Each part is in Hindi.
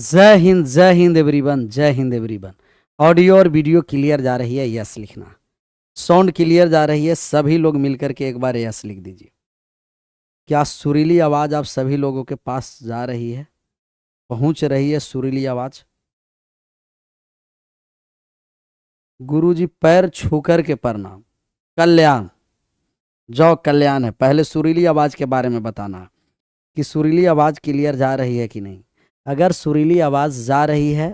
जय हिंद एवरीवन, जय हिंद एवरीवन। ऑडियो और वीडियो क्लियर जा रही है, यस लिखना। साउंड क्लियर जा रही है, सभी लोग मिलकर के एक बार यस लिख दीजिए। क्या सुरीली आवाज आप सभी लोगों के पास जा रही है, पहुंच रही है सुरीली आवाज? गुरुजी पैर छूकर के प्रणाम। कल्याण, जो कल्याण है। पहले सुरीली आवाज के बारे में बताना है कि सुरीली आवाज क्लियर जा रही है कि नहीं। अगर सुरीली आवाज जा रही है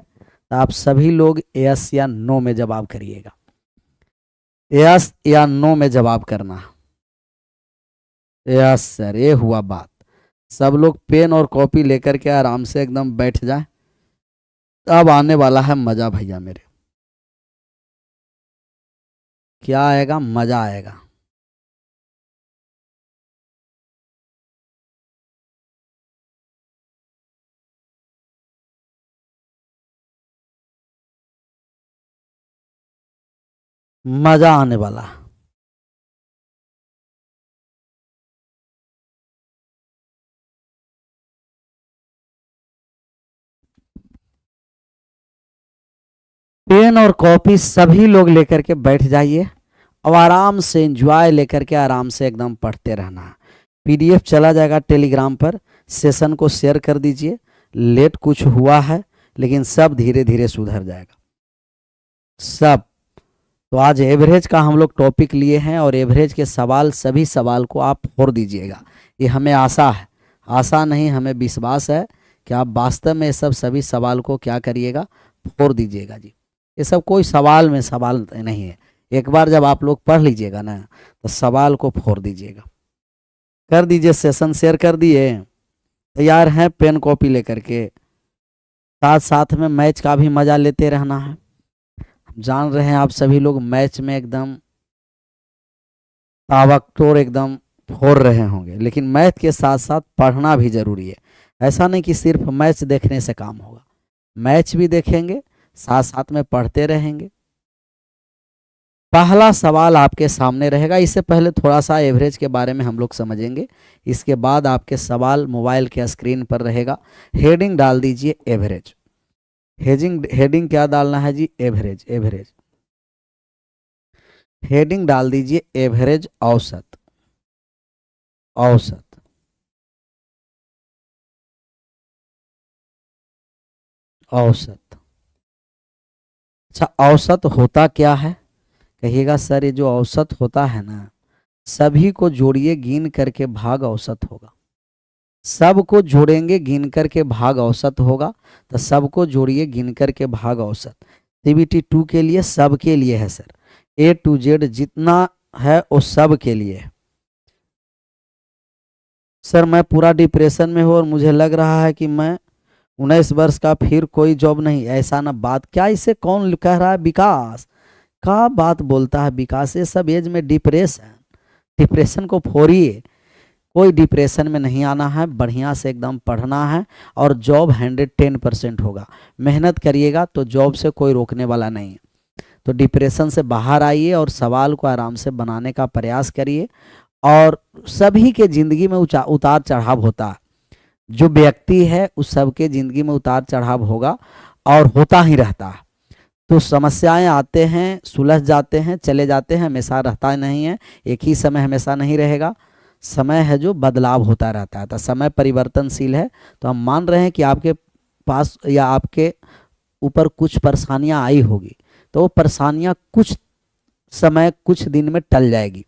तो आप सभी लोग यस या नो में जवाब करिएगा। यस या नो में जवाब करना। यस सर, ये हुआ बात। सब लोग पेन और कॉपी लेकर के आराम से एकदम बैठ जाए। अब आने वाला है मजा भैया मेरे। क्या आएगा? मजा आएगा। मजा आने वाला। पेन और कॉपी सभी लोग लेकर के बैठ जाइए और आराम से एंजॉय लेकर के आराम से एकदम पढ़ते रहना है। पीडीएफ चला जाएगा टेलीग्राम पर, सेशन को शेयर कर दीजिए। लेट कुछ हुआ है लेकिन सब धीरे धीरे सुधर जाएगा सब। तो आज एवरेज का हम लोग टॉपिक लिए हैं और एवरेज के सवाल, सभी सवाल को आप फोड़ दीजिएगा। ये हमें आशा है, आशा नहीं हमें विश्वास है कि आप वास्तव में सब सभी सवाल को क्या करिएगा, फोड़ दीजिएगा जी। ये सब कोई सवाल में सवाल नहीं है। एक बार जब आप लोग पढ़ लीजिएगा ना तो सवाल को फोड़ दीजिएगा। कर दीजिए, सेशन शेयर कर दिए। तैयार हैं पेन कॉपी लेकर के? साथ साथ में मैच का भी मजा लेते रहना है। जान रहे हैं आप सभी लोग मैच में एकदम ताबकतोड़ एकदम फोड़ रहे होंगे, लेकिन मैथ के साथ साथ पढ़ना भी जरूरी है। ऐसा नहीं कि सिर्फ मैच देखने से काम होगा, मैच भी देखेंगे साथ साथ में पढ़ते रहेंगे। पहला सवाल आपके सामने रहेगा। इससे पहले थोड़ा सा एवरेज के बारे में हम लोग समझेंगे, इसके बाद आपके सवाल मोबाइल के स्क्रीन पर रहेगा। हेडिंग डाल दीजिए एवरेज। हेडिंग क्या डालना है जी? एवरेज। एवरेज हेडिंग डाल दीजिए एवरेज, औसत। औसत औसत। अच्छा, औसत होता क्या है कहिएगा? सर ये जो औसत होता है ना, सभी को जोड़िए गिन करके भाग औसत होगा। सबको जोड़ेंगे गिन करके भाग औसत होगा, तो सबको जोड़िए गिन करके भाग औसत। सीबीटी 2 के लिए, सब के लिए है सर। ए टू जेड जितना है वो सब के लिए है। सर मैं पूरा डिप्रेशन में हूँ और मुझे लग रहा है कि मैं 19 वर्ष का, फिर कोई जॉब नहीं। ऐसा ना बात, क्या इसे कौन कह रहा है? विकास का बात बोलता है विकास। ये सब एज में डिप्रेशन, डिप्रेशन को फोड़िए। कोई डिप्रेशन में नहीं आना है, बढ़िया से एकदम पढ़ना है और जॉब 110% होगा। मेहनत करिएगा तो जॉब से कोई रोकने वाला नहीं है। तो डिप्रेशन से बाहर आइए और सवाल को आराम से बनाने का प्रयास करिए। और सभी के ज़िंदगी में उतार चढ़ाव होता है। जो व्यक्ति है उस सबके ज़िंदगी में उतार चढ़ाव होगा और होता ही रहता है। तो समस्याएं आते हैं, सुलझ जाते हैं, चले जाते हैं, हमेशा रहता नहीं है। एक ही समय हमेशा नहीं रहेगा, समय है जो बदलाव होता रहता है। तो समय परिवर्तनशील है। तो हम मान रहे हैं कि आपके पास या आपके ऊपर कुछ परेशानियां आई होगी, तो वो परेशानियां कुछ समय, कुछ दिन में टल जाएगी।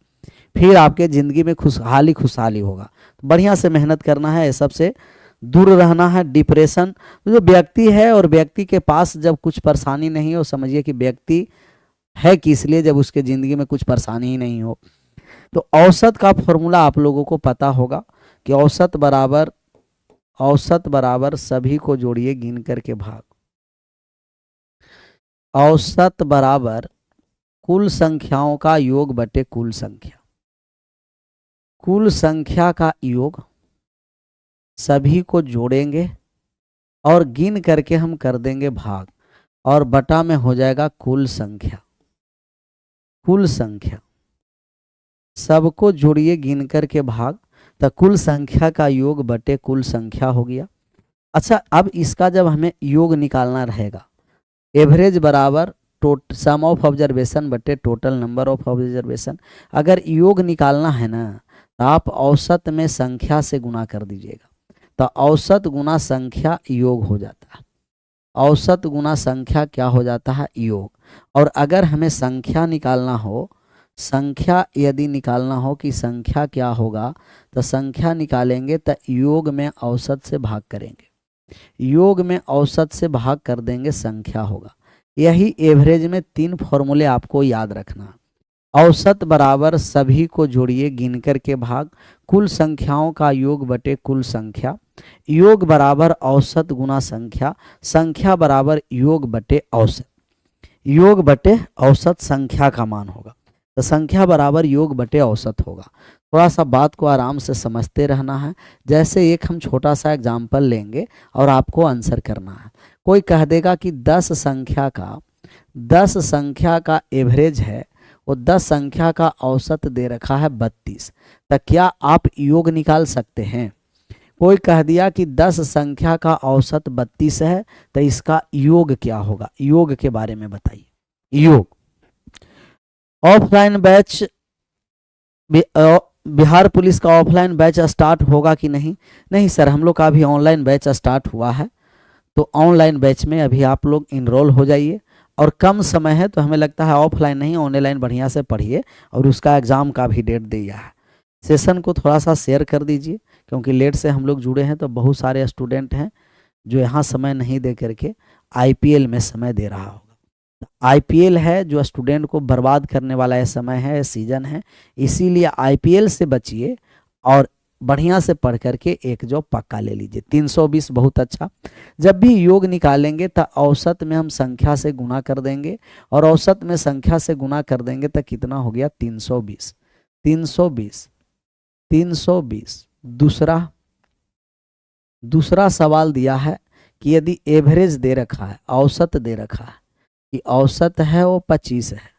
फिर आपके ज़िंदगी में खुशहाली खुशहाली होगा। तो बढ़िया से मेहनत करना है, सबसे दूर रहना है। डिप्रेशन जो व्यक्ति है और व्यक्ति के पास जब कुछ परेशानी नहीं हो, समझिए कि व्यक्ति है कि इसलिए जब उसके ज़िंदगी में कुछ परेशानी ही नहीं हो। तो औसत का फॉर्मूला आप लोगों को पता होगा कि औसत बराबर सभी को जोड़िए गिन करके भाग। औसत बराबर कुल संख्याओं का योग बटे कुल संख्या। कुल संख्या का योग सभी को जोड़ेंगे और गिन करके हम कर देंगे भाग, और बटा में हो जाएगा कुल संख्या। कुल संख्या सबको जोड़िए गिन करके भाग, तो कुल संख्या का योग बटे कुल संख्या हो गया। अच्छा, अब इसका जब हमें योग निकालना रहेगा, एवरेज बराबर सम ऑफ ऑब्जर्वेशन बटे टोटल नंबर ऑफ ऑब्जर्वेशन। अगर योग निकालना है ना, तो आप औसत में संख्या से गुना कर दीजिएगा, तो औसत गुना संख्या योग हो जाता है। औसत गुना संख्या क्या हो जाता है? योग। और अगर हमें संख्या निकालना हो, संख्या यदि निकालना हो कि संख्या क्या होगा, तो संख्या निकालेंगे तो योग में औसत से भाग करेंगे, योग में औसत से भाग कर देंगे, संख्या होगा। यही एवरेज में 3 फॉर्मूले आपको याद रखना। औसत बराबर सभी को जोड़िए गिन कर के भाग कुल संख्याओं का योग बटे कुल संख्या, योग बराबर औसत गुना संख्या, संख्या बराबर योग बटे औसत, योग बटे औसत संख्या का मान होगा, तो संख्या बराबर योग बटे औसत होगा। थोड़ा सा बात को आराम से समझते रहना है। जैसे एक हम छोटा सा एग्जाम्पल लेंगे और आपको आंसर करना है। कोई कह देगा कि 10 संख्या का एवरेज है, वो 10 संख्या का औसत दे रखा है 32, तो क्या आप योग निकाल सकते हैं? कोई कह दिया कि 10 संख्या का औसत 32 है, तो इसका योग क्या होगा? योग के बारे में बताइए। योग ऑफलाइन बैच, बिहार पुलिस का ऑफलाइन बैच स्टार्ट होगा कि नहीं? नहीं सर, हम लोग का अभी ऑनलाइन बैच स्टार्ट हुआ है, तो ऑनलाइन बैच में अभी आप लोग इनरोल हो जाइए। और कम समय है तो हमें लगता है ऑफलाइन नहीं ऑनलाइन बढ़िया से पढ़िए, और उसका एग्ज़ाम का भी डेट दिया है। सेशन को थोड़ा सा शेयर कर दीजिए, क्योंकि लेट से हम लोग जुड़े हैं, तो बहुत सारे स्टूडेंट हैं जो यहाँ समय नहीं दे करके आईपीएल में समय दे रहा होगा। आईपीएल है जो स्टूडेंट को बर्बाद करने वाला ये समय है, सीजन है, इसीलिए आईपीएल से बचिए और बढ़िया से पढ़ करके एक जॉब पक्का ले लीजिए। 320 बहुत अच्छा। जब भी योग निकालेंगे तो औसत में हम संख्या से गुना कर देंगे, और औसत में संख्या से गुना कर देंगे तो कितना हो गया? 320। 320 320। दूसरा सवाल दिया है कि यदि एवरेज दे रखा है, औसत दे रखा है कि औसत है वो 25 है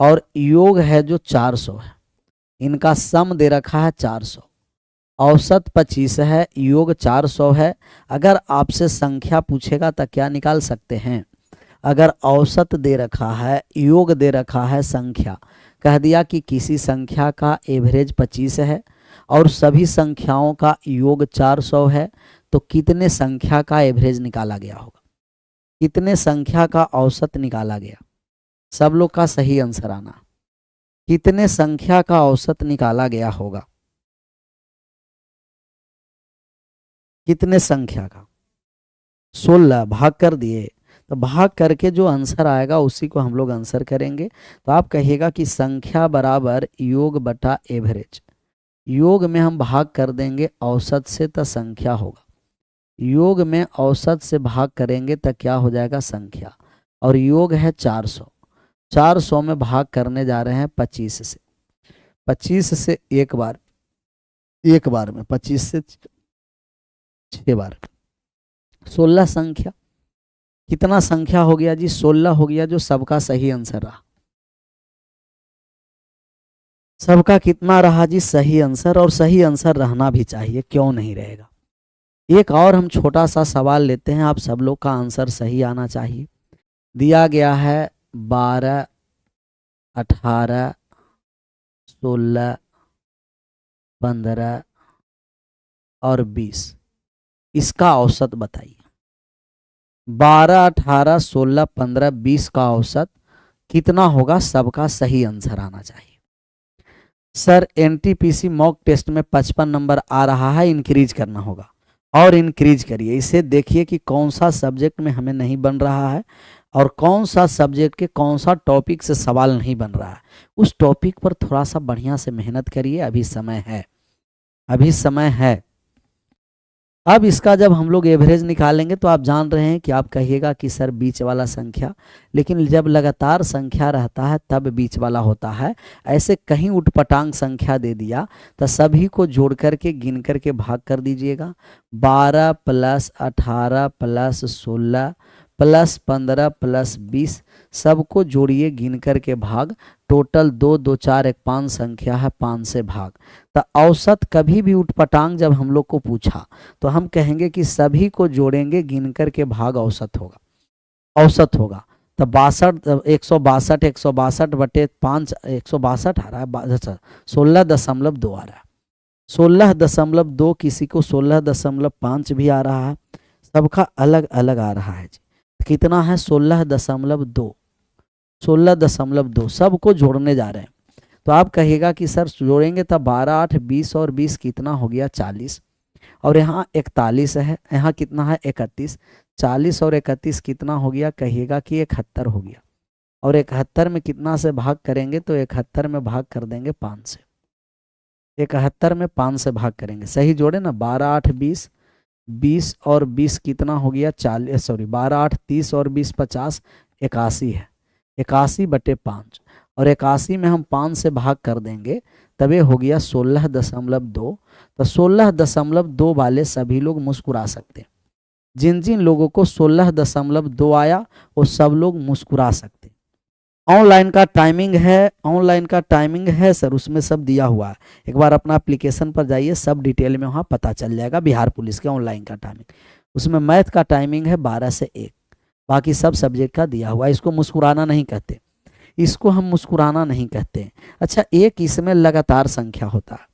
और योग है जो 400 है, इनका सम दे रखा है 400, औसत 25 है, योग 400 है। अगर आपसे संख्या पूछेगा तो क्या निकाल सकते हैं? अगर औसत दे रखा है, योग दे रखा है, संख्या कह दिया कि किसी संख्या का एवरेज 25 है और सभी संख्याओं का योग 400 है, तो कितने संख्या का एवरेज निकाला गया होगा? कितने संख्या का औसत निकाला गया? सब लोग का सही आंसर आना। कितने संख्या का औसत निकाला गया होगा? कितने संख्या का? 16 भाग कर दिए, तो भाग करके जो आंसर आएगा उसी को हम लोग आंसर करेंगे। तो आप कहिएगा कि संख्या बराबर योग बटा एवरेज। योग में हम भाग कर देंगे औसत से, तो संख्या होगा। योग में औसत से भाग करेंगे तो क्या हो जाएगा? संख्या। और योग है 400, 400 में भाग करने जा रहे हैं 25 से। 25 से एक बार में 25 से 6 बार, 16 संख्या। कितना संख्या हो गया जी? 16 हो गया, जो सबका सही आंसर रहा। सबका कितना रहा जी? सही आंसर। और सही आंसर रहना भी चाहिए, क्यों नहीं रहेगा। एक और हम छोटा सा सवाल लेते हैं, आप सब लोग का आंसर सही आना चाहिए। दिया गया है 12, 18, 16, 15 और 20, इसका औसत बताइए। 12, 18, 16, 15, 20 का औसत कितना होगा? सबका सही आंसर आना चाहिए। सर एनटीपीसी मॉक टेस्ट में 55 नंबर आ रहा है, इंक्रीज करना होगा। और इंक्रीज करिए, इसे देखिए कि कौन सा सब्जेक्ट में हमें नहीं बन रहा है और कौन सा सब्जेक्ट के कौन सा टॉपिक से सवाल नहीं बन रहा है। उस टॉपिक पर थोड़ा सा बढ़िया से मेहनत करिए, अभी समय है, अभी समय है। अब इसका जब हम लोग एवरेज निकालेंगे तो आप जान रहे हैं कि आप कहिएगा कि सर बीच वाला संख्या, लेकिन जब लगातार संख्या रहता है तब बीच वाला होता है। ऐसे कहीं उटपटांग संख्या दे दिया तो सभी को जोड़ करके गिन करके भाग कर दीजिएगा। 12 + 18 + 16 प्लस 15 प्लस 20 सबको जोड़िए गिन करके भाग, टोटल 2 2 4 1 5 संख्या है, 5 से भाग। तो औसत कभी भी उठपटांग जब हम लोग को पूछा तो हम कहेंगे कि सभी को जोड़ेंगे गिन करके भाग औसत होगा, औसत होगा। तो 62 162 बटे 5 162 आ रहा है, अच्छा 16.2 आ रहा है, 16.2, किसी को 16.5 भी आ रहा है, सबका अलग अलग आ रहा है जी। कितना है 16.2, 16.2 सबको जोड़ने जा रहे हैं। तो आप कहिएगा कि सर जोड़ेंगे तब 12 8 20 और 20 कितना हो गया 40, और यहाँ 41 है, यहाँ कितना है 31, 40 और 31 कितना हो गया, कहिएगा कि 71 हो गया। और 71 में कितना से भाग करेंगे, तो 71 में भाग कर देंगे 5 से, 71 में 5 से भाग करेंगे। सही जोड़े ना, 12 8 20, 20 और 20 कितना हो गया 40, सॉरी 12 8 30 और 20 50, 81 है, 81 बटे 5, और 81 में हम 5 से भाग कर देंगे तब ये हो गया 16.2। तो 16.2 वाले सभी लोग मुस्कुरा सकते हैं। जिन जिन लोगों को 16.2 आया वो सब लोग मुस्कुरा सकते। ऑनलाइन का टाइमिंग है, ऑनलाइन का टाइमिंग है सर, उसमें सब दिया हुआ है। एक बार अपना एप्लीकेशन पर जाइए, सब डिटेल में वहाँ पता चल जाएगा बिहार पुलिस के ऑनलाइन का टाइमिंग। उसमें मैथ का टाइमिंग है 12 से 1, बाकी सब सब्जेक्ट का दिया हुआ है। इसको मुस्कुराना नहीं कहते, इसको हम मुस्कुराना नहीं कहते। अच्छा, एक इसमें लगातार संख्या होता है,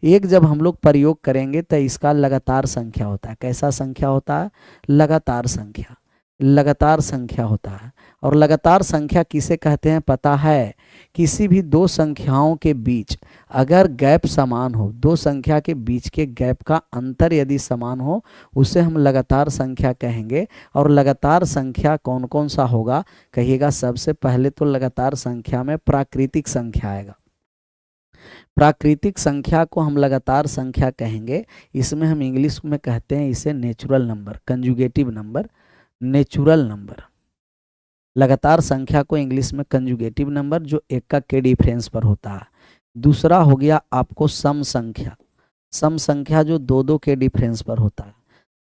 एक जब हम लोग प्रयोग करेंगे तो इसका लगातार संख्या होता है। कैसा संख्या होता है, लगातार संख्या, लगातार संख्या होता है। और लगातार संख्या किसे कहते हैं पता है, किसी भी दो संख्याओं के बीच अगर गैप समान हो, दो संख्या के बीच के गैप का अंतर यदि समान हो, उसे हम लगातार संख्या कहेंगे। और लगातार संख्या कौन कौन सा होगा, कहिएगा सबसे पहले तो लगातार संख्या में प्राकृतिक संख्या आएगा। प्राकृतिक संख्या को हम लगातार संख्या कहेंगे। इसमें हम इंग्लिश में कहते हैं इसे natural number, conjugative number, natural number. लगातार संख्या को इंग्लिश में कंजुगेटिव नंबर, जो एक का के डिफरेंस पर होता है। दूसरा हो गया आपको सम संख्या, सम संख्या जो दो दो के डिफरेंस पर होता है।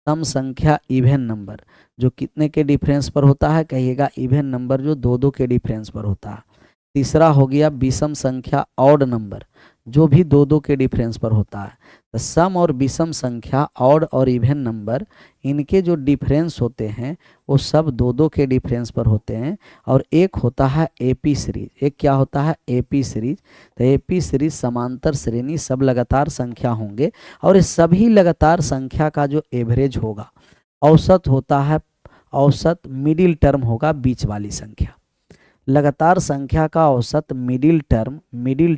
सम संख्या इवन नंबर, जो कितने के डिफरेंस पर होता है, कहिएगा इवन नंबर, जो दो दो के डिफरेंस पर होता है। तीसरा हो गया विषम संख्या ऑड नंबर, जो भी दो दो के डिफरेंस पर होता है। तो सम और विषम संख्या, ऑड और इवन नंबर, इनके जो डिफरेंस होते हैं वो सब दो दो के डिफरेंस पर होते हैं। और एक होता है एपी सीरीज, एक क्या होता है एपी सीरीज। तो एपी सीरीज, समांतर श्रेणी, सब लगातार संख्या होंगे। और ये सभी लगातार संख्या का जो एवरेज होगा, औसत होता है, औसत मिडिल टर्म होगा, बीच वाली संख्या। लगातार संख्या का औसत मिडिल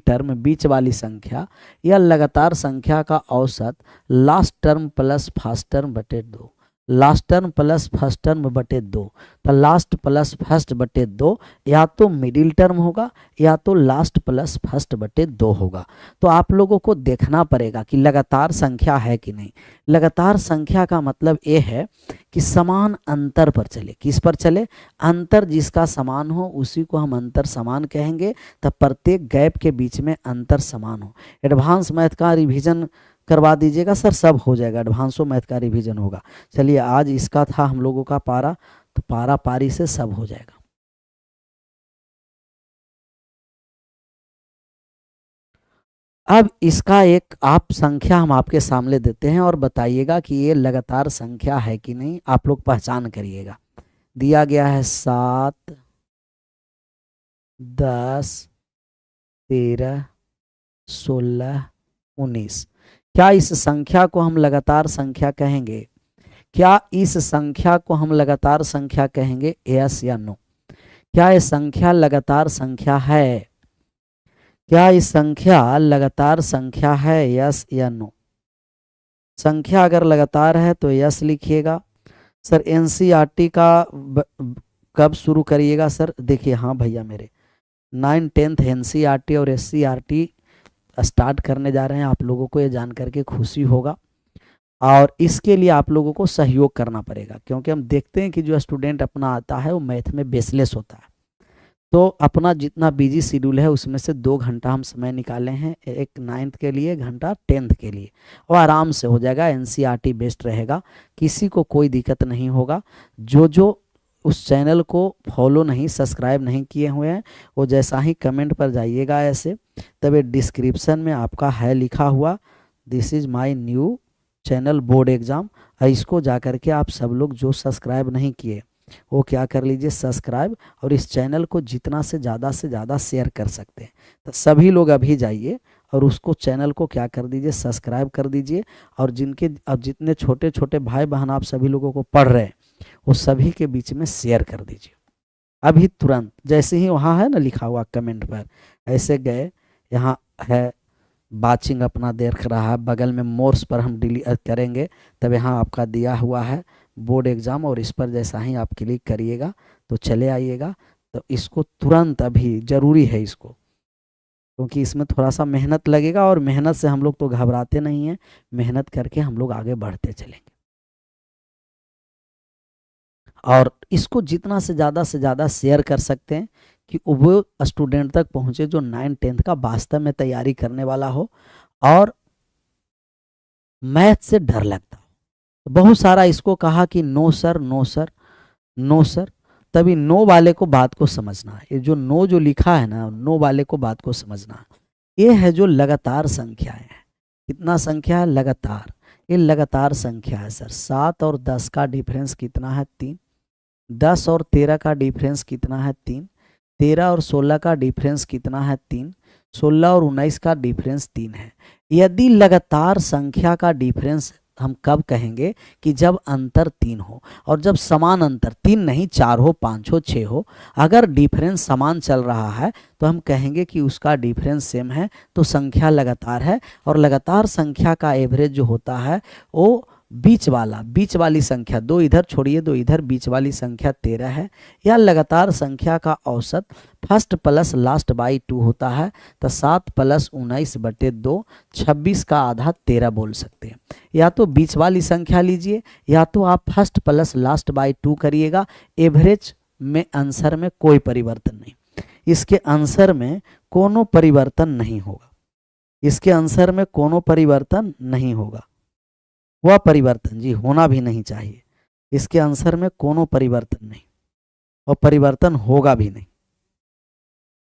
टर्म बीच वाली संख्या, या लगातार संख्या का औसत last term plus first term बटे 2, last term plus first term बटे 2। तो लास्ट प्लस फर्स्ट बटे 2 या तो मिडिल टर्म होगा या तो लास्ट प्लस फर्स्ट बटे 2 होगा। तो आप लोगों को देखना पड़ेगा कि लगातार संख्या है कि नहीं। लगातार संख्या का मतलब ये है कि समान अंतर पर चले। किस पर चले, अंतर जिसका समान हो उसी को हम अंतर समान कहेंगे। तब प्रत्येक गैप के बीच में अंतर समान हो। एडवांस मैथ का रिवीजन करवा दीजिएगा सर, सब हो जाएगा, एडवांसो मैथ का रिवीजन होगा। चलिए, आज इसका था हम लोगों का पारा, तो पारा पारी से सब हो जाएगा। अब इसका एक आप संख्या हम आपके सामने देते हैं और बताइएगा कि ये लगातार संख्या है कि नहीं, आप लोग पहचान करिएगा। दिया गया है 7 10 13 16 19। क्या इस संख्या को हम लगातार संख्या कहेंगे? क्या इस संख्या को हम लगातार संख्या कहेंगे, यस या नो? क्या ये संख्या लगातार संख्या है? क्या ये संख्या लगातार संख्या है, यस या नो? संख्या अगर लगातार है तो यस लिखिएगा। सर एनसीईआरटी का कब शुरू करिएगा सर? देखिए, हाँ भैया मेरे 9 10th एनसीईआरटी और एससीईआरटी स्टार्ट करने जा रहे हैं। आप लोगों को ये जान करके खुशी होगा, और इसके लिए आप लोगों को सहयोग करना पड़ेगा, क्योंकि हम देखते हैं कि जो स्टूडेंट अपना आता है वो मैथ में बेसलेस होता है। तो अपना जितना बिजी शेड्यूल है उसमें से 2 घंटा हम समय निकाले हैं, एक 9th के लिए, 1 घंटा 10th के लिए, और आराम से हो जाएगा। एनसीईआरटी बेस्ड रहेगा, किसी को कोई दिक्कत नहीं होगा। जो उस चैनल को फॉलो नहीं, सब्सक्राइब नहीं किए हुए हैं, वो जैसा ही कमेंट पर जाइएगा ऐसे, तब ये डिस्क्रिप्शन में आपका है लिखा हुआ this is my new channel board exam. इसको जा कर के आप सब लोग जो सब्सक्राइब नहीं किए वो क्या कर लीजिए, सब्सक्राइब, और इस चैनल को जितना से ज़्यादा शेयर कर सकते हैं। तो सभी लोग अभी जाइए और उसको चैनल को क्या कर दीजिए, सब्सक्राइब कर दीजिए। और जिनके अब जितने छोटे छोटे भाई बहन आप सभी लोगों को पढ़ रहे हैं वो सभी के बीच में शेयर कर दीजिए अभी तुरंत। जैसे ही वहाँ है ना लिखा हुआ कमेंट पर, ऐसे गए, यहाँ है वाचिंग अपना देख रहा है, बगल में मोर्स पर हम डिलीट करेंगे, तब यहाँ आपका दिया हुआ है बोर्ड एग्ज़ाम, और इस पर जैसा ही आप क्लिक करिएगा तो चले आइएगा। तो इसको तुरंत अभी ज़रूरी है इसको, क्योंकि इसमें थोड़ा सा मेहनत लगेगा, और मेहनत से हम लोग तो घबराते नहीं हैं, मेहनत करके हम लोग आगे बढ़ते चलेंगे। और इसको जितना से ज़्यादा शेयर कर सकते हैं कि वो स्टूडेंट तक पहुँचे जो 9th-10th का वास्तव में तैयारी करने वाला हो और मैथ से डर लगता हो। बहुत सारा इसको कहा कि no sir, no sir, no sir, तभी नो वाले को बात को समझना है। ये जो नो जो लिखा है ना, नो वाले को बात को समझना है। ये है जो लगातार संख्याएं हैं। कितना संख्या है? लगातार। ये लगातार संख्या है सर। 7 और 10 का डिफरेंस कितना है? 3। 10 और 13 का डिफरेंस कितना है? 3। 13 और 16 का डिफरेंस कितना है? 3। 16 और 19 का डिफरेंस 3 है। यदि लगातार संख्या का डिफरेंस हम कब कहेंगे कि जब अंतर 3 हो, और जब समान अंतर 3 नहीं 4 हो, 5 हो, 6 हो, अगर डिफरेंस समान चल रहा है तो हम कहेंगे कि उसका डिफरेंस सेम है, तो संख्या लगातार है। और लगातार संख्या का एवरेज जो होता है वो बीच वाली संख्या, 2 इधर छोड़िए 2 इधर, बीच वाली संख्या 13 है। या लगातार संख्या का औसत फर्स्ट प्लस लास्ट बाई 2 होता है, तो 7 + 19/2, 26 का आधा 13 बोल सकते हैं। या तो बीच वाली संख्या लीजिए, या तो आप फर्स्ट प्लस लास्ट बाई 2 करिएगा। एवरेज में आंसर में कोई परिवर्तन नहीं, इसके आंसर में कोनो परिवर्तन नहीं होगा, इसके आंसर में कोनो परिवर्तन नहीं होगा। वह परिवर्तन जी होना भी नहीं चाहिए, इसके आंसर में कोनो परिवर्तन नहीं, और परिवर्तन होगा भी नहीं,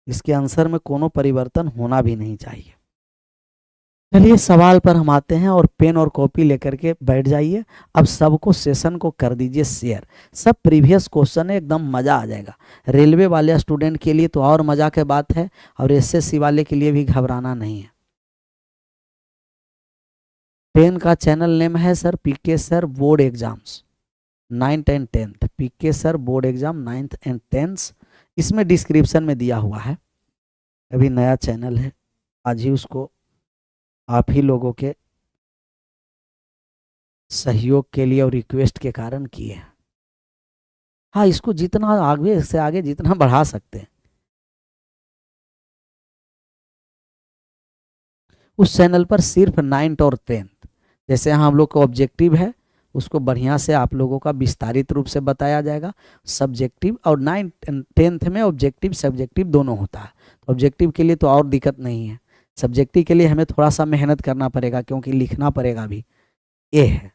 इसके आंसर में कोनो परिवर्तन होना भी नहीं चाहिए। चलिए सवाल पर हम आते हैं, और पेन और कॉपी लेकर के बैठ जाइए। अब सबको सेशन को कर दीजिए शेयर। सब प्रीवियस क्वेश्चन है, एकदम मज़ा आ जाएगा। रेलवे वाले स्टूडेंट के लिए तो और मज़ा की बात है, और एसएससी वाले के लिए भी घबराना नहीं है। पेन का चैनल नेम है sir PK sir board exams 9th and 10th, PK sir board exam 9th and 10th। इसमें डिस्क्रिप्शन में दिया हुआ है। अभी नया चैनल है, आज ही उसको आप ही लोगों के सहयोग के लिए और रिक्वेस्ट के कारण किए हैं। हाँ, इसको जितना आगे से आगे जितना बढ़ा सकते हैं। उस चैनल पर सिर्फ 9th और 10th, जैसे यहाँ हम लोग का ऑब्जेक्टिव है, उसको बढ़िया से आप लोगों का विस्तारित रूप से बताया जाएगा। सब्जेक्टिव और 9th and 10th में ऑब्जेक्टिव सब्जेक्टिव दोनों होता है। ऑब्जेक्टिव के लिए तो और दिक्कत नहीं है, सब्जेक्टिव के लिए हमें थोड़ा सा मेहनत करना पड़ेगा, क्योंकि लिखना पड़ेगा भी। ये है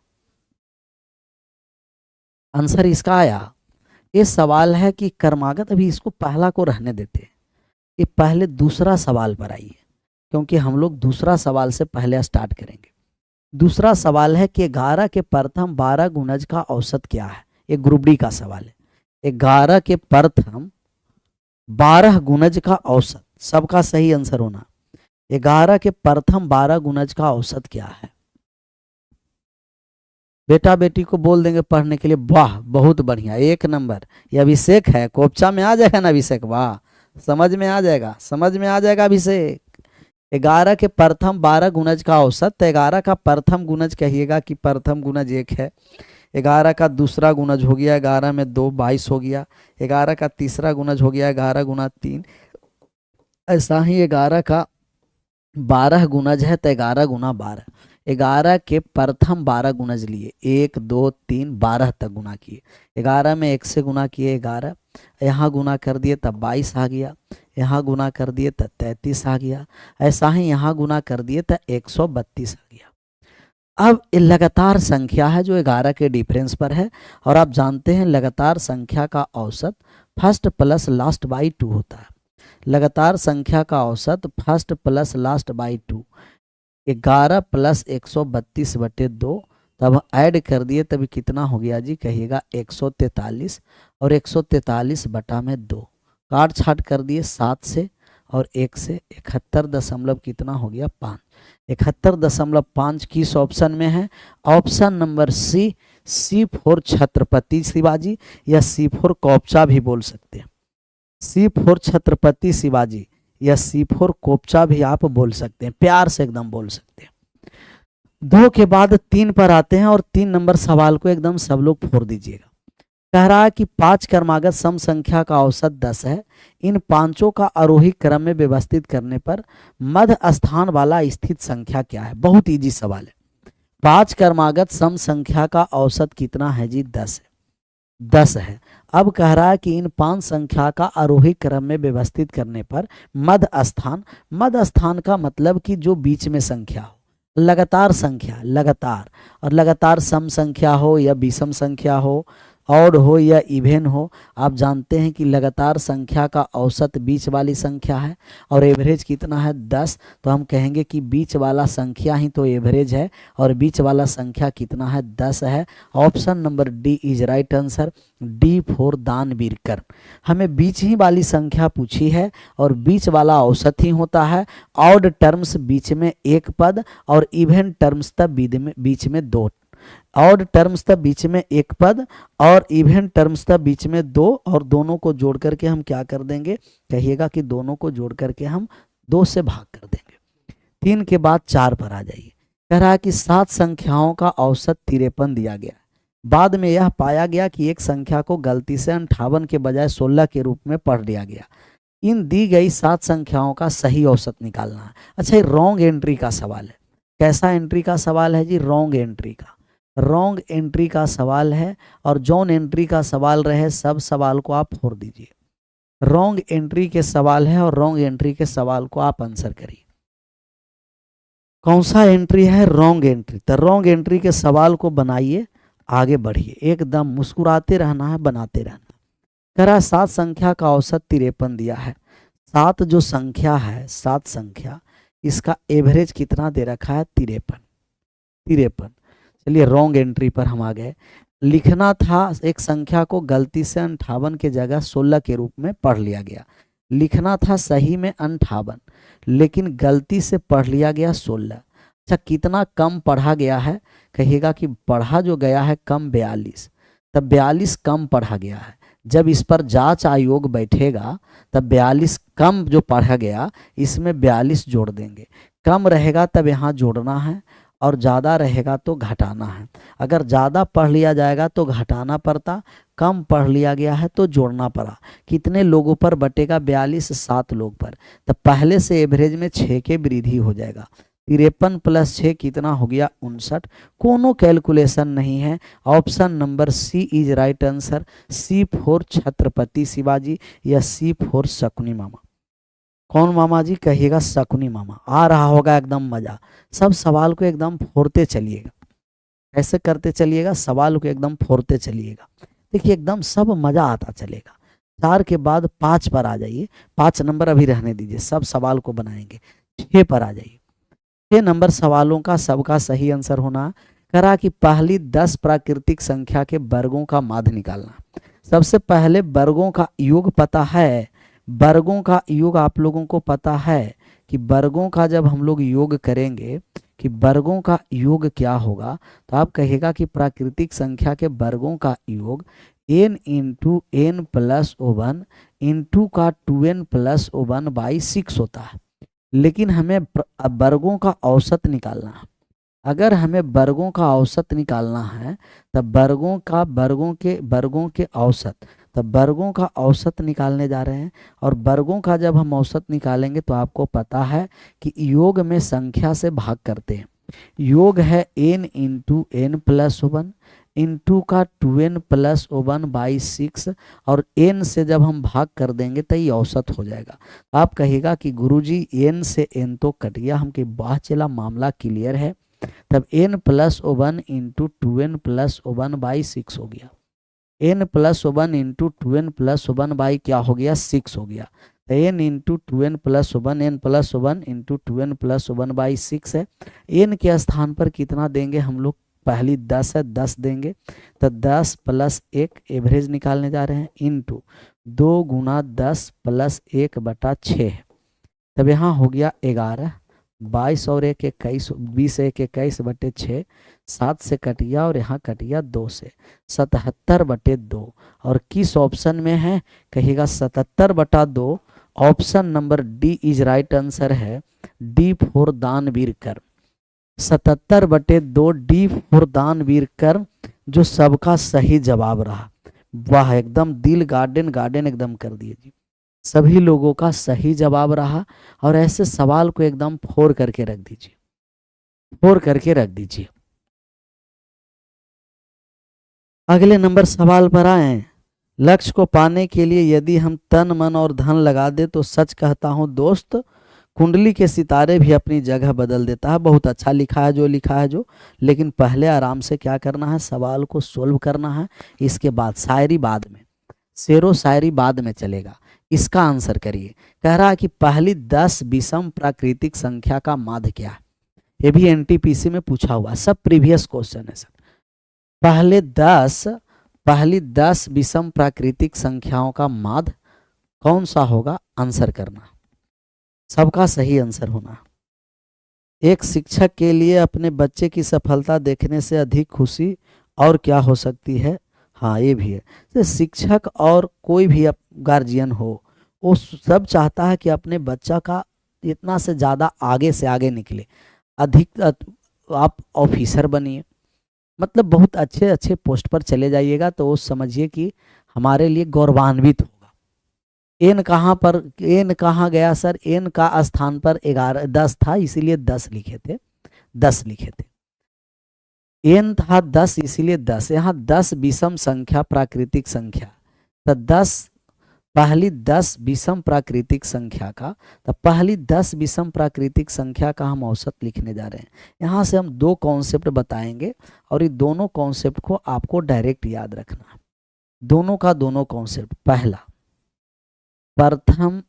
आंसर इसका आया। ये सवाल है कि कर्मागत, अभी इसको पहला को रहने देते हैं, ये पहले दूसरा सवाल पर आइए, क्योंकि हम लोग दूसरा सवाल से पहले स्टार्ट करेंगे। दूसरा सवाल है कि 11 के प्रथम 12 गुणज का औसत क्या है। ये ग्रुप डी का सवाल है। 11 के प्रथम 12 गुणज का औसत, सबका सही आंसर होना। 11 के प्रथम 12 गुणज का औसत क्या है? बेटा बेटी को बोल देंगे पढ़ने के लिए। वाह, बहुत बढ़िया, 1 नंबर। ये अभिषेक है, कोपचा में आ जाएगा ना अभिषेक? वाह, समझ में आ जाएगा, समझ में आ जाएगा अभिषेक। 11 के प्रथम 12 गुणज का औसत, तो 11 का प्रथम गुणज कहिएगा कि प्रथम गुणज 1 है। 11 का दूसरा गुणज हो गया 11 में 2, 22 हो गया। 11 का तीसरा गुणज हो गया 11 गुना 3। ऐसा ही 11 का 12 गुणज है, तो 11 गुना 12। 11 के प्रथम 12 गुणज लिए, 1 2 3 12 तक गुना किए। 11 में 1 से गुना किए 11, यहाँ गुना कर दिए तब 22 आ गया, यहाँ गुना कर दिए तब 33 आ गया। ऐसा ही यहाँ गुना कर दिए तब 132 आ गया। अब ये लगातार संख्या है जो 11 के डिफरेंस पर है, और आप जानते हैं लगातार संख्या का औसत फर्स्ट प्लस लास्ट बाई 2 होता है। लगातार संख्या का औसत first plus last by 2, 11 plus 132/2, तब ऐड कर दिए तभी कितना हो गया जी, कहिएगा 143, और 143 बटा में 2 काट छाट कर दिए 7 से और 1 से, 71 दशमलव कितना हो गया 5, 71.5 किस ऑप्शन में है, option number C, C4 Chhatrapati Shivaji, या C4 कोपचा भी बोल सकते हैं, C4 छत्रपति शिवाजी या C4 कोपचा भी आप बोल सकते हैं, प्यार से एकदम बोल सकते हैं। 2 के बाद 3 पर आते हैं, और 3 नंबर सवाल को एकदम सब लोग फोड़ दीजिएगा। कह रहा है कि 5 क्रमागत सम संख्या का औसत 10 है, इन पांचों का आरोही क्रम में व्यवस्थित करने पर मध्य स्थान वाला स्थित संख्या क्या है। बहुत इजी सवाल है। 5 क्रमागत सम संख्या का औसत कितना है जी, 10 है, 10 है। अब कह रहा है कि इन 5 संख्या का आरोही क्रम में व्यवस्थित करने पर मध्य स्थान, मध्य स्थान का मतलब कि जो बीच में संख्या हो, लगातार संख्या, लगातार, और लगातार सम संख्या हो या विषम संख्या हो, ऑड हो या इवेन हो, आप जानते हैं कि लगातार संख्या का औसत बीच वाली संख्या है, और एवरेज कितना है 10, तो हम कहेंगे कि बीच वाला संख्या ही तो एवरेज है, और बीच वाला संख्या कितना है 10 है। Option number D is right answer, D for दानवीर कर्ण। हमें बीच ही वाली संख्या पूछी है, और बीच वाला औसत ही होता है। ऑड टर्म्स बीच में एक पद, और इवेन टर्म्स तब बीच में 2, ऑड टर्म्स तब बीच में एक पद, और इवन टर्म्स तब बीच में 2, और दोनों को जोड़ करके हम क्या कर देंगे, कहिएगा कि दोनों को जोड़ करके हम 2 से भाग कर देंगे। 3 के बाद 4 पर आ जाइए। कह रहा है कि 7 संख्याओं का औसत 53 दिया गया। बाद में यह पाया गया कि एक संख्या को गलती से 58 के बजाय 16 के रूप में पढ़ लिया गया। इन दी गई 7 संख्याओं का सही औसत निकालना है। अच्छा, ये रॉन्ग एंट्री का सवाल है। कैसा एंट्री का सवाल है जी, रॉन्ग एंट्री का, रॉन्ग एंट्री का सवाल है। और जौन एंट्री का सवाल रहे सब सवाल को आप फोड़ दीजिए। रॉन्ग एंट्री के सवाल है, और रॉन्ग एंट्री के सवाल को आप आंसर करिए। कौन सा एंट्री है, रॉन्ग एंट्री। तो रॉन्ग एंट्री के सवाल को बनाइए, आगे बढ़िए, एकदम मुस्कुराते रहना है, बनाते रहना। कह रहा 7 संख्या का औसत 53 दिया है। 7 जो संख्या है, 7 संख्या, इसका एवरेज कितना दे रखा है 53, 53। चलिए रॉन्ग एंट्री पर हम आ गए। लिखना था एक संख्या को गलती से 58 के जगह 16 के रूप में पढ़ लिया गया। लिखना था सही में 58, लेकिन गलती से पढ़ लिया गया 16। अच्छा, कितना कम पढ़ा गया है, कहिएगा कि पढ़ा जो गया है कम 42, तब 42 कम पढ़ा गया है। जब इस पर जांच आयोग बैठेगा तब 42 कम जो पढ़ा गया इसमें 42 जोड़ देंगे। कम रहेगा तब यहाँ जोड़ना है, और ज़्यादा रहेगा तो घटाना है। अगर ज़्यादा पढ़ लिया जाएगा तो घटाना पड़ता, कम पढ़ लिया गया है तो जोड़ना पड़ा। कितने लोगों पर बटेगा 42, 7 लोग पर, तब पहले से एवरेज में 6 के वृद्धि हो जाएगा। 53 + 6 कितना हो गया 59। कोनो कैलकुलेशन नहीं है। Option number C is right answer, C4 Chhatrapati Shivaji या C4 शकुनी मामा। कौन मामा जी, कहिएगा शकुनी मामा। आ रहा होगा एकदम मजा। सब सवाल को एकदम फोड़ते चलिएगा, ऐसे करते चलिएगा, सवाल को एकदम फोड़ते चलिएगा। देखिए एकदम सब मजा आता चलेगा। 4 के बाद 5 पर आ जाइए। 5 नंबर अभी रहने दीजिए, सब सवाल को बनाएंगे। 6 पर आ जाइए। 6 नंबर सवालों का सबका सही आंसर होना। करा कि पहली 10 प्राकृतिक संख्या के वर्गों का माध्य निकालना। सबसे पहले वर्गों का योग पता है। वर्गों का योग आप लोगों को पता है कि वर्गों का जब हम लोग योग करेंगे कि वर्गों का योग क्या होगा, तो आप कहिएगा कि प्राकृतिक संख्या के वर्गों का योग n × n + 1 इंटू का 2n + 1/6 होता है। लेकिन हमें वर्गों का औसत निकालना है। अगर हमें वर्गों का औसत निकालना है तब वर्गों के औसत, तब वर्गों का औसत निकालने जा रहे हैं। और वर्गों का जब हम औसत निकालेंगे तो आपको पता है कि योग में संख्या से भाग करते हैं। योग है n × n + 1 इंटू का 2n + 1/6, और n से जब हम भाग कर देंगे तो ये औसत हो जाएगा। आप कहिएगा कि गुरुजी n से n तो कट गया, हमके बाह चला, मामला क्लियर है। तब n plus one into 2n plus one by 6 हो गया। n plus one into 2n plus one by क्या हो गया 6 हो गया। तो n into 2n plus one, n plus one into 2n plus one by 6 है। n के स्थान पर कितना देंगे हम लोग, पहली 10 है 10 देंगे। तो 10 प्लस 1 एवरेज निकालने जा रहे हैं इंटू 2 गुना 10 प्लस 1 बटा 6। तब यहाँ हो गया 11, 22 और 1 21, 20 1 21 बटे 6, 7 से कट गया और यहाँ कट गया 2 से, 77 बटे 2। और किस ऑप्शन में है कहिएगा 77 बटा 2। Option number D is right answer है, डी फॉर दानवीर कर्म। 77 बटे 2 डी फॉर दानवीर कर्म जो सबका सही जवाब रहा। वाह, एकदम दिल गार्डन गार्डन एकदम कर दिए जी, सभी लोगों का सही जवाब रहा। और ऐसे सवाल को एकदम फोड़ करके रख दीजिए, फोड़ करके रख दीजिए। अगले नंबर सवाल पर आए। लक्ष्य को पाने के लिए यदि हम तन मन और धन लगा दे तो सच कहता हूं दोस्त कुंडली के सितारे भी अपनी जगह बदल देता है। बहुत अच्छा लिखा है जो लिखा है जो, लेकिन पहले आराम से क्या करना है, सवाल को सोल्व करना है। इसके बाद शायरी बाद में, शेरो शायरी बाद में चलेगा। इसका आंसर करिए। कह रहा है कि पहली 10 विषम प्राकृतिक संख्या का माध्य क्या है। ये भी एनटीपीसी में पूछा हुआ, सब प्रीवियस क्वेश्चन है सर। पहली 10 विषम प्राकृतिक संख्याओं का माध्य कौन सा होगा, आंसर करना, सबका सही आंसर होना। एक शिक्षक के लिए अपने बच्चे की सफलता देखने से अधिक खुशी और क्या हो सकती है। हाँ ये भी है, तो शिक्षक और कोई भी गार्जियन हो, वो सब चाहता है कि अपने बच्चा का इतना से ज़्यादा आगे से आगे निकले, अधिक आप ऑफिसर बनिए, मतलब बहुत अच्छे अच्छे पोस्ट पर चले जाइएगा, तो वो समझिए कि हमारे लिए गौरवान्वित होगा। एन कहाँ पर, एन कहाँ गया सर, एन का स्थान पर 10 था, इसीलिए 10 लिखे थे, 10 लिखे थे। एन था 10 इसीलिए 10। यहाँ 10 विषम संख्या प्राकृतिक संख्या, तो 10 पहली 10 विषम प्राकृतिक संख्या का, तो पहली 10 विषम प्राकृतिक संख्या का हम औसत लिखने जा रहे हैं। यहाँ से हम 2 कॉन्सेप्ट बताएंगे और ये दोनों कॉन्सेप्ट को आपको डायरेक्ट याद रखना है। दोनों का दोनों कॉन्सेप्ट, पहला प्रथम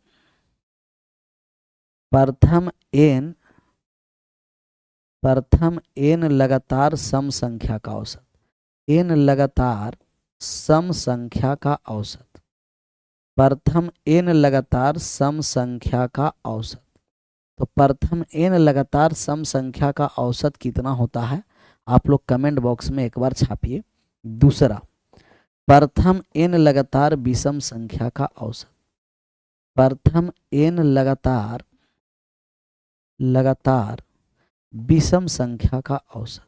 एन लगातार सम संख्या का औसत, एन लगातार सम संख्या का औसत, प्रथम एन लगातार सम संख्या का औसत। तो प्रथम एन लगातार सम संख्या का औसत कितना होता है, आप लोग कमेंट बॉक्स में एक बार छापिए। दूसरा, प्रथम एन लगातार विषम संख्या का औसत, प्रथम एन लगातार विषम संख्या का औसत,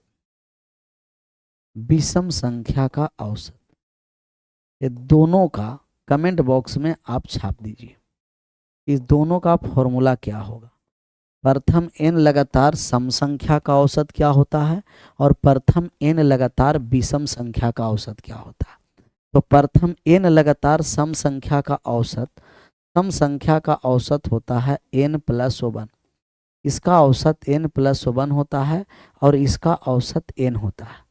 विषम संख्या का औसत, ये दोनों का कमेंट बॉक्स में आप छाप दीजिए। इस दोनों का फॉर्मूला क्या होगा, प्रथम एन लगातार सम संख्या का औसत क्या होता है और प्रथम एन लगातार विषम संख्या का औसत क्या होता है। तो प्रथम एन लगातार सम संख्या का औसत, सम संख्या का औसत होता है n प्लस 1, इसका औसत n प्लस 1 होता है और इसका औसत n होता है।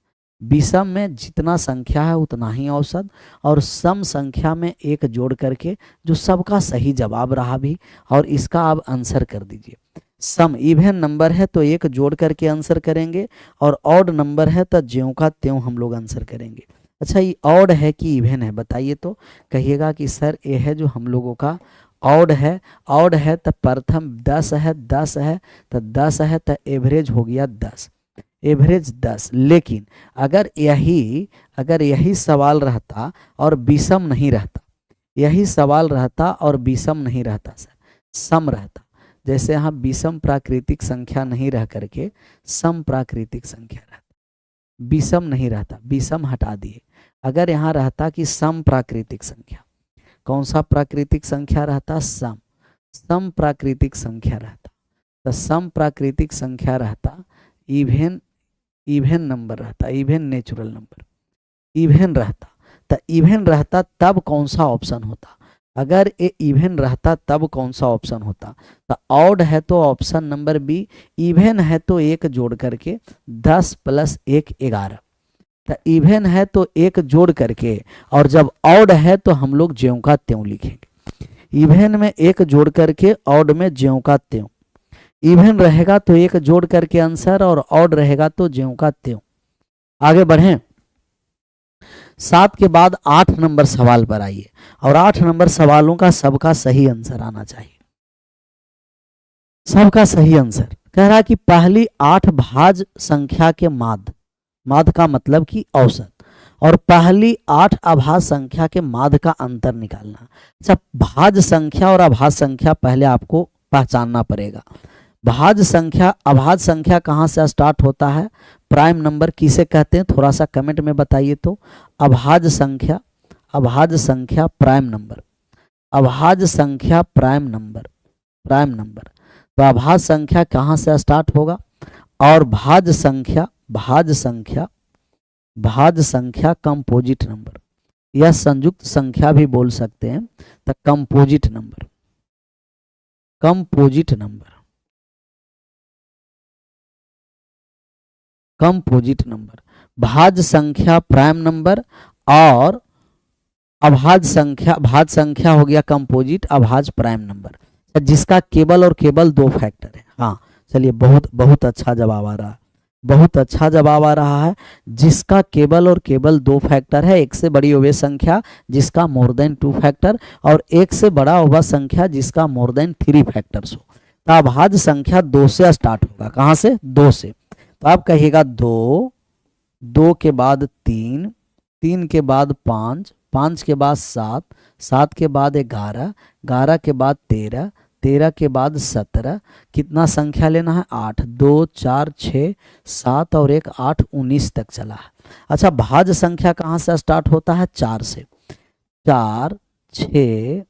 विषम में जितना संख्या है उतना ही औसत, और सम संख्या में एक जोड़ करके जो सबका सही जवाब रहा भी, और इसका आप आंसर कर दीजिए। सम इवन नंबर है तो एक जोड़ करके आंसर करेंगे, और ऑड नंबर है तो ज्यों का त्यों हम लोग आंसर करेंगे। अच्छा, ये ऑड है कि इवन है बताइए, तो कहिएगा कि सर ये है जो हम लोगों का ऑड है। ऑड है तो प्रथम 10 है, 10 है तो 10 है तो एवरेज हो गया 10, एवरेज 10। लेकिन अगर यही सवाल रहता और विषम नहीं रहता, यही सवाल रहता और विषम नहीं रहता सर, सम रहता, जैसे यहाँ विषम प्राकृतिक संख्या नहीं रह करके सम प्राकृतिक संख्या रहता, विषम नहीं रहता, विषम हटा दिए। अगर यहाँ रहता कि सम प्राकृतिक संख्या, कौन सा प्राकृतिक संख्या रहता, सम, सम प्राकृतिक संख्या रहता, तो सम प्राकृतिक संख्या रहता, इवन नंबर रहता, इवन नेचुरल नंबर, इवन रहता, तो इवन रहता तब कौन सा ऑप्शन होता, अगर ये इवन रहता तब कौन सा ऑप्शन होता? तो ऑड है तो ऑप्शन नंबर बी, इवन है तो एक जोड़ करके 10 + 1 11। तो इवन है तो एक जोड़ करके, और जब ऑड है तो हम लोग ज्यों का त्यों लिखेंगे। इवन में एक जोड़ करके, ऑड में ज्यों का त्यों। इवन रहेगा तो एक जोड़ करके आंसर, और ऑड रहेगा तो ज्यों का त्यों। आगे बढ़ें, 7 के बाद 8 नंबर सवाल पर आइए, और 8 नंबर सवालों का सबका सही आंसर आना चाहिए। सबका सही आंसर कह रहा है कि पहली 8 भाज्य संख्या के माध्य, माध्य का मतलब कि औसत, और पहली 8 अभाज्य संख्या के माध्य का अंतर निकालना। अच्छा, भाज्य संख्या और अभाज्य संख्या पहले आपको पहचानना पड़ेगा। भाज्य संख्या, अभाज्य संख्या कहाँ से स्टार्ट होता है, प्राइम नंबर किसे कहते हैं, थोड़ा सा कमेंट में बताइए तो। अभाज्य संख्या, अभाज्य संख्या प्राइम नंबर, अभाज्य संख्या प्राइम नंबर, प्राइम नंबर। तो अभाज्य संख्या कहाँ से स्टार्ट होगा, और भाज्य संख्या, भाज्य संख्या, भाज्य संख्या कंपोजिट नंबर, या संयुक्त संख्या भी बोल सकते हैं। तो composite number, composite number, composite number. भाज्य संख्या प्राइम नंबर, और अभाज्य संख्या, भाज्य संख्या हो गया कंपोजिट, अभाज्य प्राइम नंबर, जिसका केवल और केवल 2 फैक्टर है। हाँ चलिए, बहुत बहुत अच्छा जवाब आ रहा है, बहुत अच्छा जवाब आ रहा है। जिसका केवल और केवल 2 फैक्टर है, एक से बड़ी हो वह संख्या जिसका मोर देन 2 फैक्टर, और एक से बड़ा होगा संख्या जिसका मोर देन 3 फैक्टर्स हो। तो अभाज्य संख्या 2 से स्टार्ट होगा, कहाँ से, 2 से। तो आप कहिएगा 2, 2 के बाद 3, 3 के बाद 5, 5 के बाद 7, 7 के बाद 11, 11 के बाद 13, 13 के बाद 17, कितना संख्या लेना है, 8, 2 4 6 7 और 1 8, 19 तक चला है। अच्छा, भाज्य संख्या कहाँ से स्टार्ट होता है, 4 से। 4, 6,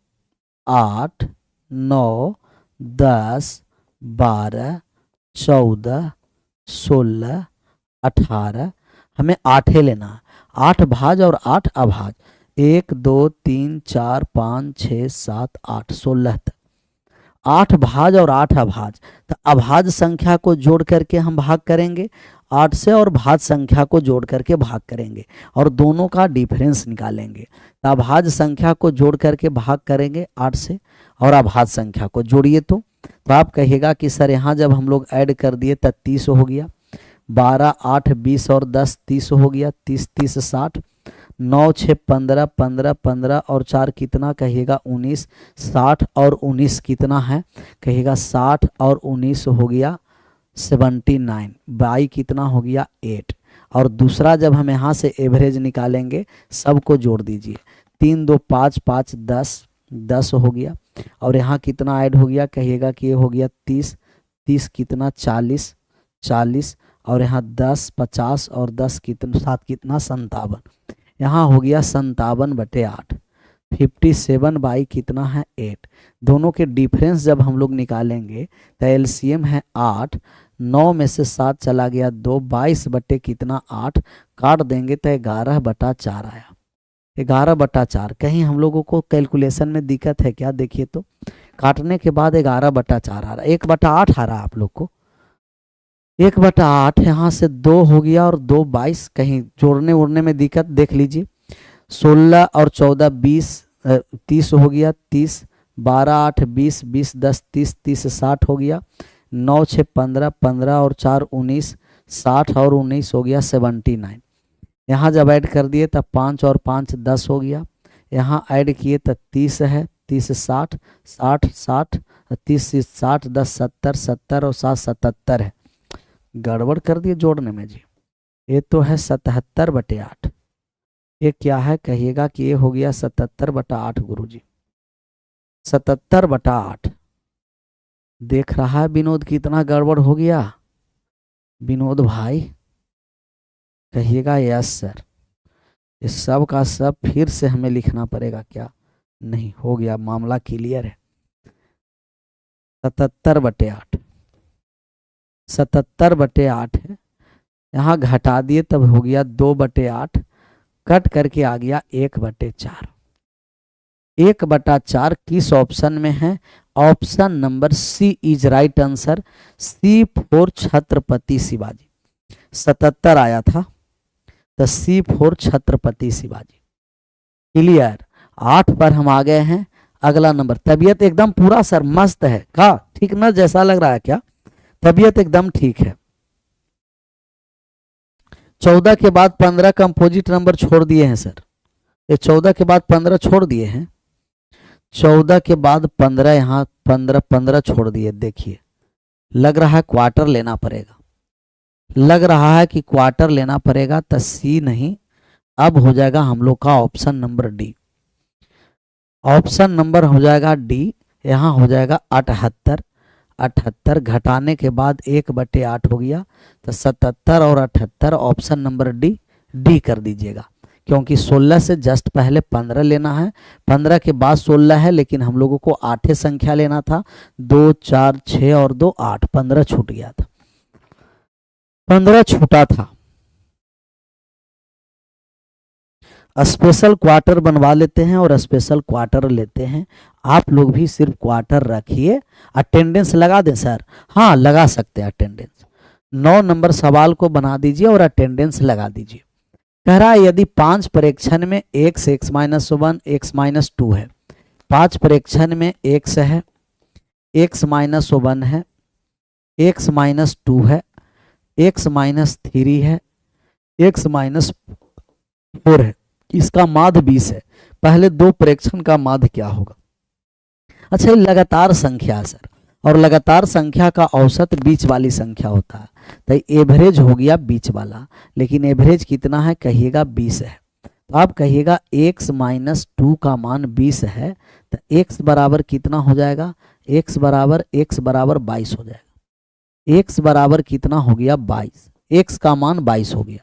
8, 9, 10, 12, 14, 16, 18, हमें 8 लेना है। 8 भाज्य और 8 अभाज्य, 1 2 3 4 5 6 7 8, 16 तक। 8 भाज्य और 8 अभाज्य, तो अभाज्य संख्या को जोड़ करके हम भाग करेंगे 8 से, और भाज्य संख्या को जोड़ करके भाग करेंगे, और दोनों का डिफरेंस निकालेंगे। तो अभाज्य संख्या को जोड़ करके भाग करेंगे 8 से, और अभाज्य संख्या को जोड़िए तो आप कहिएगा कि सर यहाँ जब हम लोग ऐड कर दिए तब 30 हो गया, 12 8 20 और 10 30 हो गया, 30 30 60, 9 6 15, 15 15 और 4 कितना, कहिएगा 19, 60 और 19 कितना है, कहिएगा 60 और 19 हो गया 79, बाई कितना हो गया 8। और दूसरा जब हम यहाँ से एवरेज निकालेंगे, सबको जोड़ दीजिए, 3 2 5 5 10, 10 हो गया, और यहाँ कितना ऐड हो गया, कहिएगा कि ये हो गया 30, 30 कितना 40, 40, और यहाँ 10 50 और 10 कितना, 7 कितना 57, यहाँ हो गया 57/8, 57 बाई कितना है 8। दोनों के डिफरेंस जब हम लोग निकालेंगे तो एलसीएम है 8, 9 में से 7 चला गया 2, 22 बटे कितना 8, काट देंगे तो 11/4 आया, 11/4। कहीं हम लोगों को कैलकुलेशन में दिक्कत है क्या, देखिए तो काटने के बाद 11/4 आ रहा है, 1/8 आ रहा है आप लोग को, 1/8। यहाँ से 2 हो गया और 2 22, कहीं जोड़ने उड़ने में दिक्कत, देख लीजिए 16 और 14 20, 30 हो गया 30, 12 8 20, 20 10 30, 30 60 हो गया, 9 6 15, 15 और 4 19, 60 और 19 हो गया 79। यहाँ जब ऐड कर दिए तब 5 और 5 10 हो गया, यहाँ ऐड किए तब 30 है, 30 60, 60 60, 30 60, 10 70, 70 और 7 77 है, गड़बड़ कर दिए जोड़ने में जी। ये तो है 77/8, ये क्या है, कहिएगा कि ये हो गया 77/8 गुरुजी, 77/8। देख रहा है विनोद कितना गड़बड़ हो गया, विनोद भाई कहिएगा यस सर। इस सब का सब फिर से हमें लिखना पड़ेगा क्या, नहीं हो गया, मामला क्लियर है। 77/8, 77/8 है, यहाँ घटा दिए तब हो गया 2/8, कट करके आ गया 1/4। 1/4 किस ऑप्शन में है? Option number C is right answer, C4 Chhatrapati Shivaji. 77 आया था तो C4 छत्रपति शिवाजी। क्लियर। 8 पर हम आ गए हैं। अगला नंबर, तबीयत एकदम पूरा सर मस्त है का? ठीक ना, जैसा लग रहा है क्या? तबीयत एकदम ठीक है। 14 के बाद 15 कंपोजिट नंबर छोड़ दिए हैं सर, ये 14 के बाद 15 छोड़ दिए हैं। 14 के बाद 15 यहाँ 15 छोड़ दिए। देखिए लग रहा है क्वार्टर लेना पड़ेगा, लग रहा है कि क्वार्टर लेना पड़ेगा, तो सी नहीं, अब हो जाएगा हम लोग का option number D. Option number हो जाएगा डी। यहाँ हो जाएगा 78। 78 घटाने के बाद 1/8 हो गया, तो 77 और 78 ऑप्शन नंबर डी, डी कर दीजिएगा, क्योंकि 16 से जस्ट पहले 15 लेना है, 15 के बाद 16 है, लेकिन हम लोगों को 8 संख्या लेना था। 2 4 6 और 2 8, 15 छूट गया था, 15 छूटा था। स्पेशल क्वार्टर बनवा लेते हैं और स्पेशल क्वार्टर लेते हैं। आप लोग भी सिर्फ क्वार्टर रखिए। अटेंडेंस लगा दें सर? हाँ लगा सकते हैं अटेंडेंस। 9 नंबर सवाल को बना दीजिए और अटेंडेंस लगा दीजिए। कह रहा है यदि 5 प्रेक्षण में x (x-1) x-2 है, 5 प्रेक्षण में x है, x-1 है, x-2 है, x-3 है, x-4 है, इसका माध्य 20 है। पहले 2 प्रेक्षण का माध्य क्या होगा? अच्छा ये लगातार संख्या है सर, और लगातार संख्या का औसत बीच वाली संख्या होता है, तो एवरेज हो गया बीच वाला, लेकिन एवरेज कितना है कहिएगा? 20 है। तो आप कहिएगा x-2 का मान 20 है, तो x बराबर कितना हो जाएगा? x बराबर 22 हो जाएगा। x बराबर कितना हो गया? 22। x का मान 22 हो गया।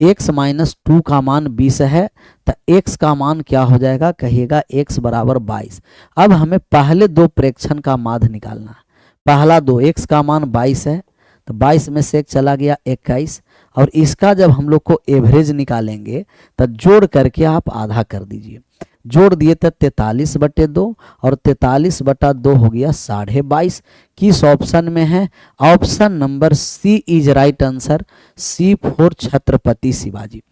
x-2 का मान 20 है, तो x का मान क्या हो जाएगा कहिएगा? x बराबर 22। अब हमें पहले 2 प्रेक्षण का माध्य निकालना है। पहला 2, x का मान 22 है, तो 22 में से 1 चला गया 21, और इसका जब हम लोग को एवरेज निकालेंगे तो जोड़ करके आप आधा कर दीजिए। जोड़ दिए तो 43/2, और 43/2 हो गया 22.5। किस ऑप्शन में है? Option number C is right answer, C4 Chhatrapati Shivaji.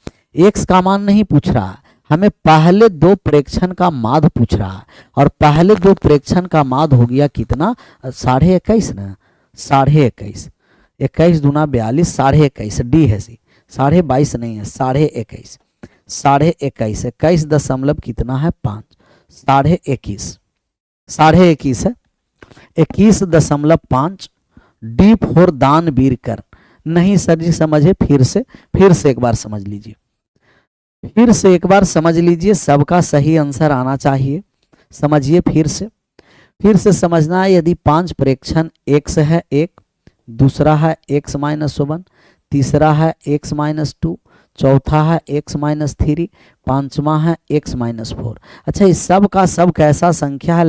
x का मान नहीं पूछ रहा है, हमें पहले 2 प्रेक्षण का माध्य पूछ रहा है, और पहले 2 प्रेक्षण का माध्य हो गया कितना? 21.5 ना, 21.5, 21 दूना 42, 21.5 डी है सी, 22.5 नहीं है, 21.5, 21.5, 21 दशमलव कितना है? 5, 21.5 है, 21.5। D4 दानवीर कर्ण। नहीं सर जी समझे, फिर से एक बार समझ लीजिए, फिर से एक बार समझ लीजिए, सबका सही आंसर आना चाहिए। समझिए फिर से समझना है। यदि 5 प्रेक्षण x है 1, दूसरा है x-1, तीसरा है x-2, चौथा है x-3, पांचवा है x-4। अच्छा इस सब का सब कैसा संख्या है?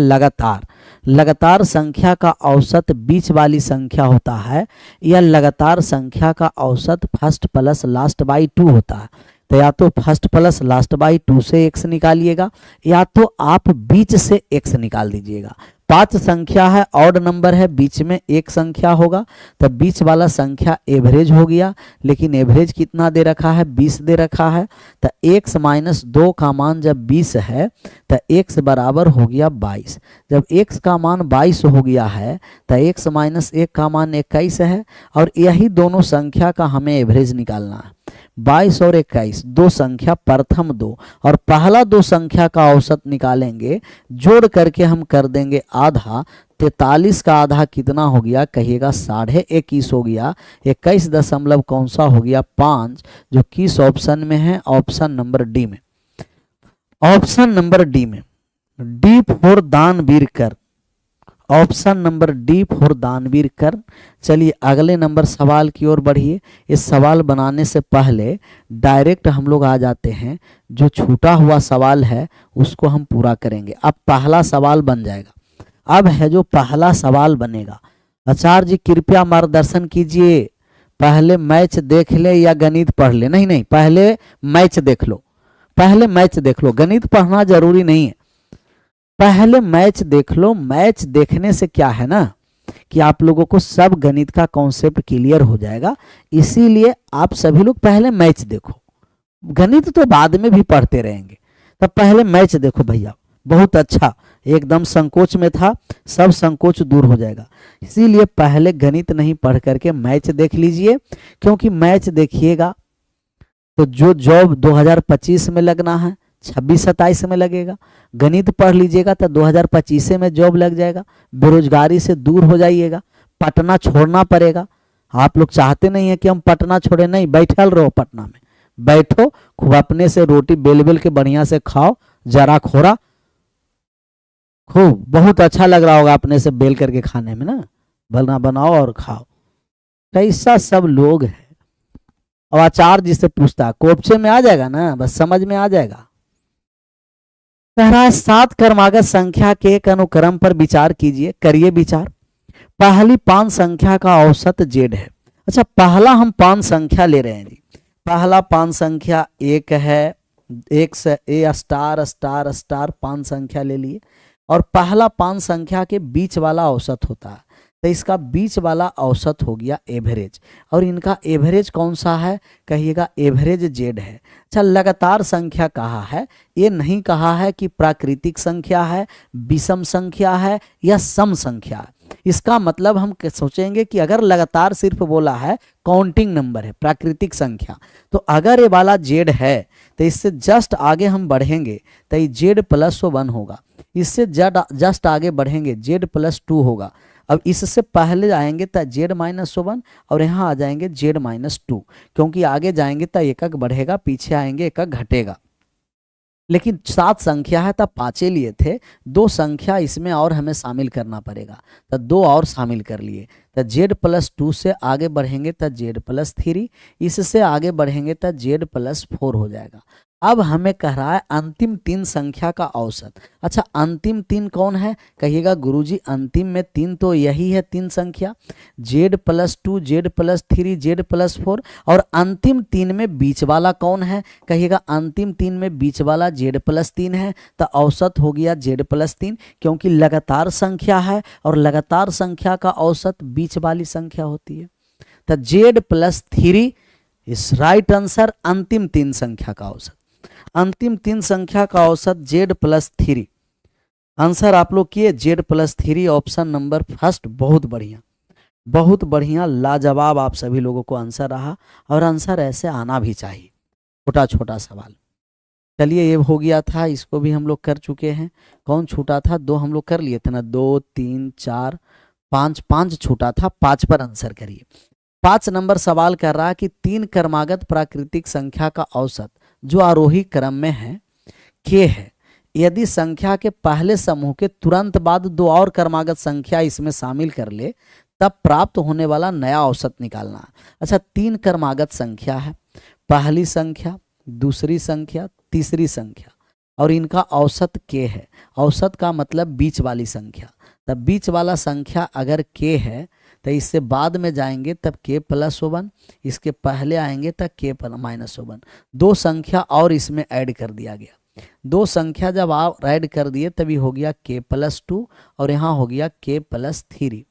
लगातार संख्या का औसत बीच वाली संख्या होता है, या लगातार संख्या का औसत फर्स्ट प्लस लास्ट बाई 2 होता है। तो या तो फर्स्ट प्लस लास्ट बाई 2 से x निकालिएगा, या तो आप बीच से x निकाल दीजिएगा। 5 संख्या है, ऑड नंबर है, बीच में एक संख्या होगा, तो बीच वाला संख्या एवरेज हो गया, लेकिन एवरेज कितना दे रखा है? 20 दे रखा है। तो x-2 का मान जब 20 है तो x बराबर हो गया 22। जब x का मान 22 हो गया है तो x-1 का मान 21 है, और यही दोनों संख्या का हमें एवरेज निकालना है। 22 और 21 दो संख्या, प्रथम 2 और पहला 2 संख्या का औसत निकालेंगे, जोड़ करके हम कर देंगे आधा। 43 का आधा कितना हो गया कहिएगा? 21.5 हो गया। 21 दशमलव कौन सा हो गया? 5, जो किस ऑप्शन में है? ऑप्शन नंबर डी में। ऑप्शन नंबर डी में D4 दानवीर कर्ण, ऑप्शन नंबर D4 दानवीर कर्ण। चलिए अगले नंबर सवाल की ओर बढ़िए। इस सवाल बनाने से पहले डायरेक्ट हम लोग आ जाते हैं, जो छूटा हुआ सवाल है उसको हम पूरा करेंगे। अब पहला सवाल बन जाएगा। अब है जो पहला सवाल बनेगा, आचार्य जी कृपया मार्गदर्शन कीजिए। पहले मैच देख ले या गणित पढ़ ले? नहीं, पहले मैच देख लो, गणित पढ़ना जरूरी नहीं है। पहले मैच देख लो। मैच देखने से क्या है ना कि आप लोगों को सब गणित का कॉन्सेप्ट क्लियर हो जाएगा। इसीलिए आप सभी लोग पहले मैच देखो, गणित तो बाद में भी पढ़ते रहेंगे, तब पहले मैच देखो भैया। बहुत अच्छा, एकदम संकोच में था, सब संकोच दूर हो जाएगा। इसीलिए पहले गणित नहीं पढ़ करके मैच देख लीजिए, क्योंकि मैच देखिएगा तो जो जॉब 2025 में लगना है 26-27 में लगेगा। गणित पढ़ लीजिएगा तो 2025 में जॉब लग जाएगा, बेरोजगारी से दूर हो जाइएगा। पटना छोड़ना पड़ेगा। आप लोग चाहते नहीं है कि हम पटना छोड़े, नहीं, बैठल रहो पटना में, बैठो खूब अपने से रोटी बेल बेल के बढ़िया से खाओ, जरा खोरा खूब, बहुत अच्छा लग रहा होगा अपने से बेल करके खाने में ना, भलना बनाओ और खाओ। कैसा सब लोग है। और आचार्य जी से पूछता, कोपचे में आ जाएगा ना, बस समझ में आ जाएगा। कह रहा है 7 क्रमागत संख्या के एक अनुक्रम पर विचार कीजिए, करिए विचार। पहली 5 संख्या का औसत जेड है। अच्छा, पहला हम 5 संख्या ले रहे हैं जी। पहला 5 संख्या 1 है, 1 से ए स्टार स्टार स्टार 5 संख्या ले लिए, और पहला 5 संख्या के बीच वाला औसत होता है, तो इसका बीच वाला औसत हो गया एवरेज। और इनका एवरेज कौन सा है, कहिएगा एवरेज जेड है। अच्छा, लगातार संख्या कहा है, ये नहीं कहा है कि प्राकृतिक संख्या है, विषम संख्या है या सम संख्या है। इसका मतलब हम सोचेंगे कि अगर लगातार सिर्फ बोला है काउंटिंग नंबर है, प्राकृतिक संख्या, तो अगर ये वाला जेड है तो इससे जस्ट आगे हम बढ़ेंगे तो ये जेड प्लस 1 होगा। इससे जस्ट आगे बढ़ेंगे जेड प्लस 2 होगा। अब इससे पहले आएंगे तो जेड माइनस 1 और यहाँ आ जाएंगे जेड माइनस 2, क्योंकि आगे जाएंगे तो एकक बढ़ेगा, पीछे आएंगे एकक घटेगा। लेकिन 7 संख्या है तब 5 लिए थे, 2 संख्या इसमें और हमें शामिल करना पड़ेगा, तो 2 और शामिल कर लिए। तो जेड प्लस 2 से आगे बढ़ेंगे तो जेड प्लस 3, इससे आगे बढ़ेंगे तो जेड प्लस 4 हो जाएगा। अब हमें कह रहा है अंतिम 3 संख्या का औसत। अच्छा, अंतिम 3 कौन है, कहिएगा गुरुजी अंतिम में 3 तो यही है 3 संख्या, Z plus 2, Z plus 3, Z plus 4। और अंतिम 3 में बीच वाला कौन है, कहिएगा अंतिम 3 में बीच वाला जेड प्लस 3 है, तो औसत हो गया जेड प्लस 3, क्योंकि लगातार संख्या है और लगातार संख्या का औसत बीच वाली संख्या होती है। तो जेड प्लस 3 इस राइट आंसर, अंतिम 3 संख्या का औसत। अंतिम 3 संख्या का औसत जेड प्लस 3। आंसर आप लोग किए Z plus 3, option number first. बहुत बढ़िया, बहुत बढ़िया, लाजवाब आप सभी लोगों को आंसर रहा, और आंसर ऐसे आना भी चाहिए। छोटा छोटा सवाल। चलिए, ये हो गया था, इसको भी हम लोग कर चुके हैं। कौन छूटा था, 2 हम लोग कर लिए थे ना, 2 3 4 5, 5 छूटा था, 5 पर आंसर करिए। 5 नंबर सवाल कर रहा है कि 3 क्रमागत प्राकृतिक संख्या का औसत जो आरोही क्रम में है के है, यदि संख्या के पहले समूह के तुरंत बाद 2 और क्रमागत संख्या इसमें शामिल कर ले, तब प्राप्त होने वाला नया औसत निकालना है। अच्छा, 3 क्रमागत संख्या है, पहली संख्या, दूसरी संख्या, तीसरी संख्या, और इनका औसत के है। औसत का मतलब बीच वाली संख्या। तब बीच वाला संख्या अगर के है तो इससे बाद में जाएंगे तब के प्लस 1, इसके पहले आएंगे तब के माइनस 1। 2 संख्या और इसमें ऐड कर दिया गया। 2 संख्या जब आप ऐड कर दिए तभी हो गया के प्लस 2, और यहाँ हो गया के प्लस 3।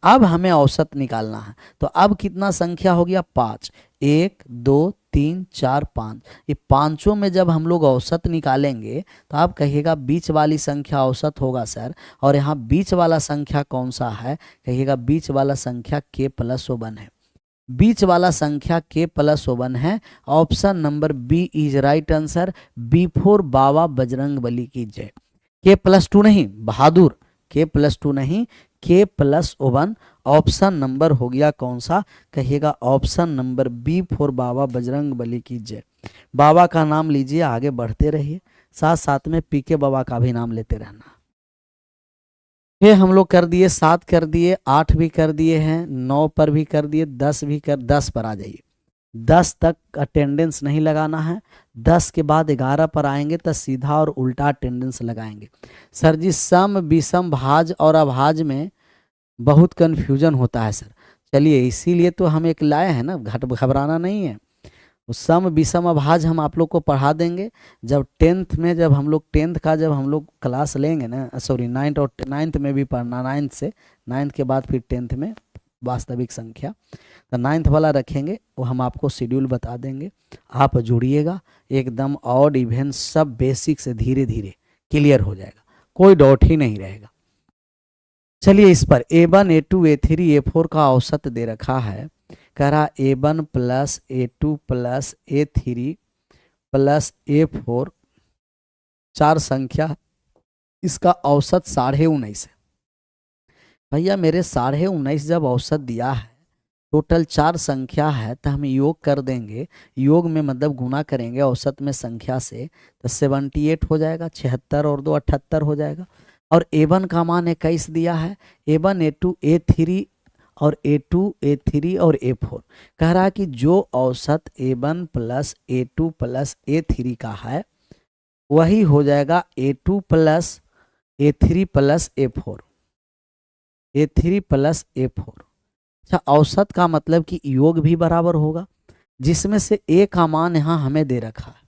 अब हमें औसत निकालना है, तो अब कितना संख्या हो गया, 5। 1 2 3 4 5, ये पांचों में जब हम लोग औसत निकालेंगे तो आप कहिएगा बीच वाली संख्या औसत होगा सर, और यहाँ बीच वाला संख्या कौन सा है, कहिएगा बीच वाला संख्या के प्लस 1 है। बीच वाला संख्या के प्लस 1 है। Option number B is right answer, before Baba Bajrang Bali की जय। के प्लस 2 नहीं, बहादुर, के प्लस 2 नहीं, के प्लस 1। ऑप्शन नंबर हो गया कौन सा, कहिएगा ऑप्शन नंबर बी फॉर बाबा बजरंग बली की जय। बाबा का नाम लीजिए, आगे बढ़ते रहिए, साथ साथ में पीके बाबा का भी नाम लेते रहना। ये हम लोग कर दिए, 7 कर दिए, 8 भी कर दिए हैं, 9 पर भी कर दिए, 10 भी कर, 10 पर आ जाइए। 10 तक अटेंडेंस नहीं लगाना है, 10 के बाद 11 पर आएंगे तो सीधा और उल्टा अटेंडेंस लगाएंगे। सर जी सम विषम भाज और अभाज में बहुत कन्फ्यूजन होता है सर। चलिए इसीलिए तो हम एक लाए हैं ना, घबराना नहीं है। वो सम विषम अभाज्य हम आप लोग को पढ़ा देंगे जब टेंथ में, जब हम लोग टेंथ का जब हम लोग क्लास लेंगे ना, सॉरी नाइन्थ, और नाइन्थ में भी पढ़ना, नाइन्थ से, नाइन्थ के बाद फिर टेंथ में वास्तविक संख्या, तो नाइन्थ वाला रखेंगे, वो हम आपको शेड्यूल बता देंगे। आप जुड़िएगा एकदम, ऑड इवन सब बेसिक से धीरे धीरे क्लियर हो जाएगा, कोई डाउट ही नहीं रहेगा। चलिए इस पर A1 A2 A3 A4 का औसत दे रखा है, कह रहा A1 plus A2 plus A3 plus A4 चार संख्या, इसका औसत 19.5 है। भैया मेरे 19.5 जब औसत दिया है, टोटल चार संख्या है, तो हम योग कर देंगे, योग में मतलब गुना करेंगे औसत में संख्या से, तो 78 हो जाएगा, 76 और 2 78 हो जाएगा। और A1 का मान 21 दिया है, A1 A2 A3 और A2 A3 और A4, कह रहा है कि जो औसत A1 plus A2 plus A3 का है वही हो जाएगा A2 plus A3 plus A4, A3 plus A4। अच्छा, औसत का मतलब कि योग भी बराबर होगा, जिसमें से A का मान यहाँ हमें दे रखा है,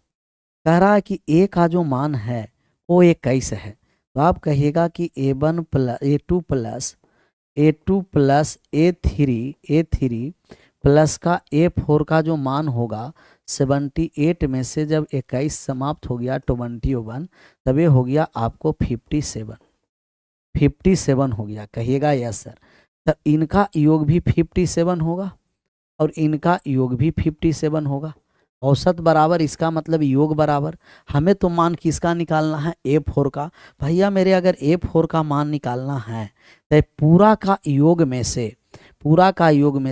कह रहा है कि A का जो मान है वो 21 है, तो आप कहिएगा कि A1 plus A2 plus A3 plus का A4 का जो मान होगा 78 में से जब 21 समाप्त हो गया 21, तब ये हो गया आपको 57 हो गया, कहिएगा यस सर। तब इनका योग भी 57 होगा और इनका योग भी 57 होगा, औसत बराबर, इसका मतलब योग बराबर। हमें तो मान किसका निकालना है, A4 का। भैया मेरे अगर A4 का मान निकालना है तो पूरा का योग में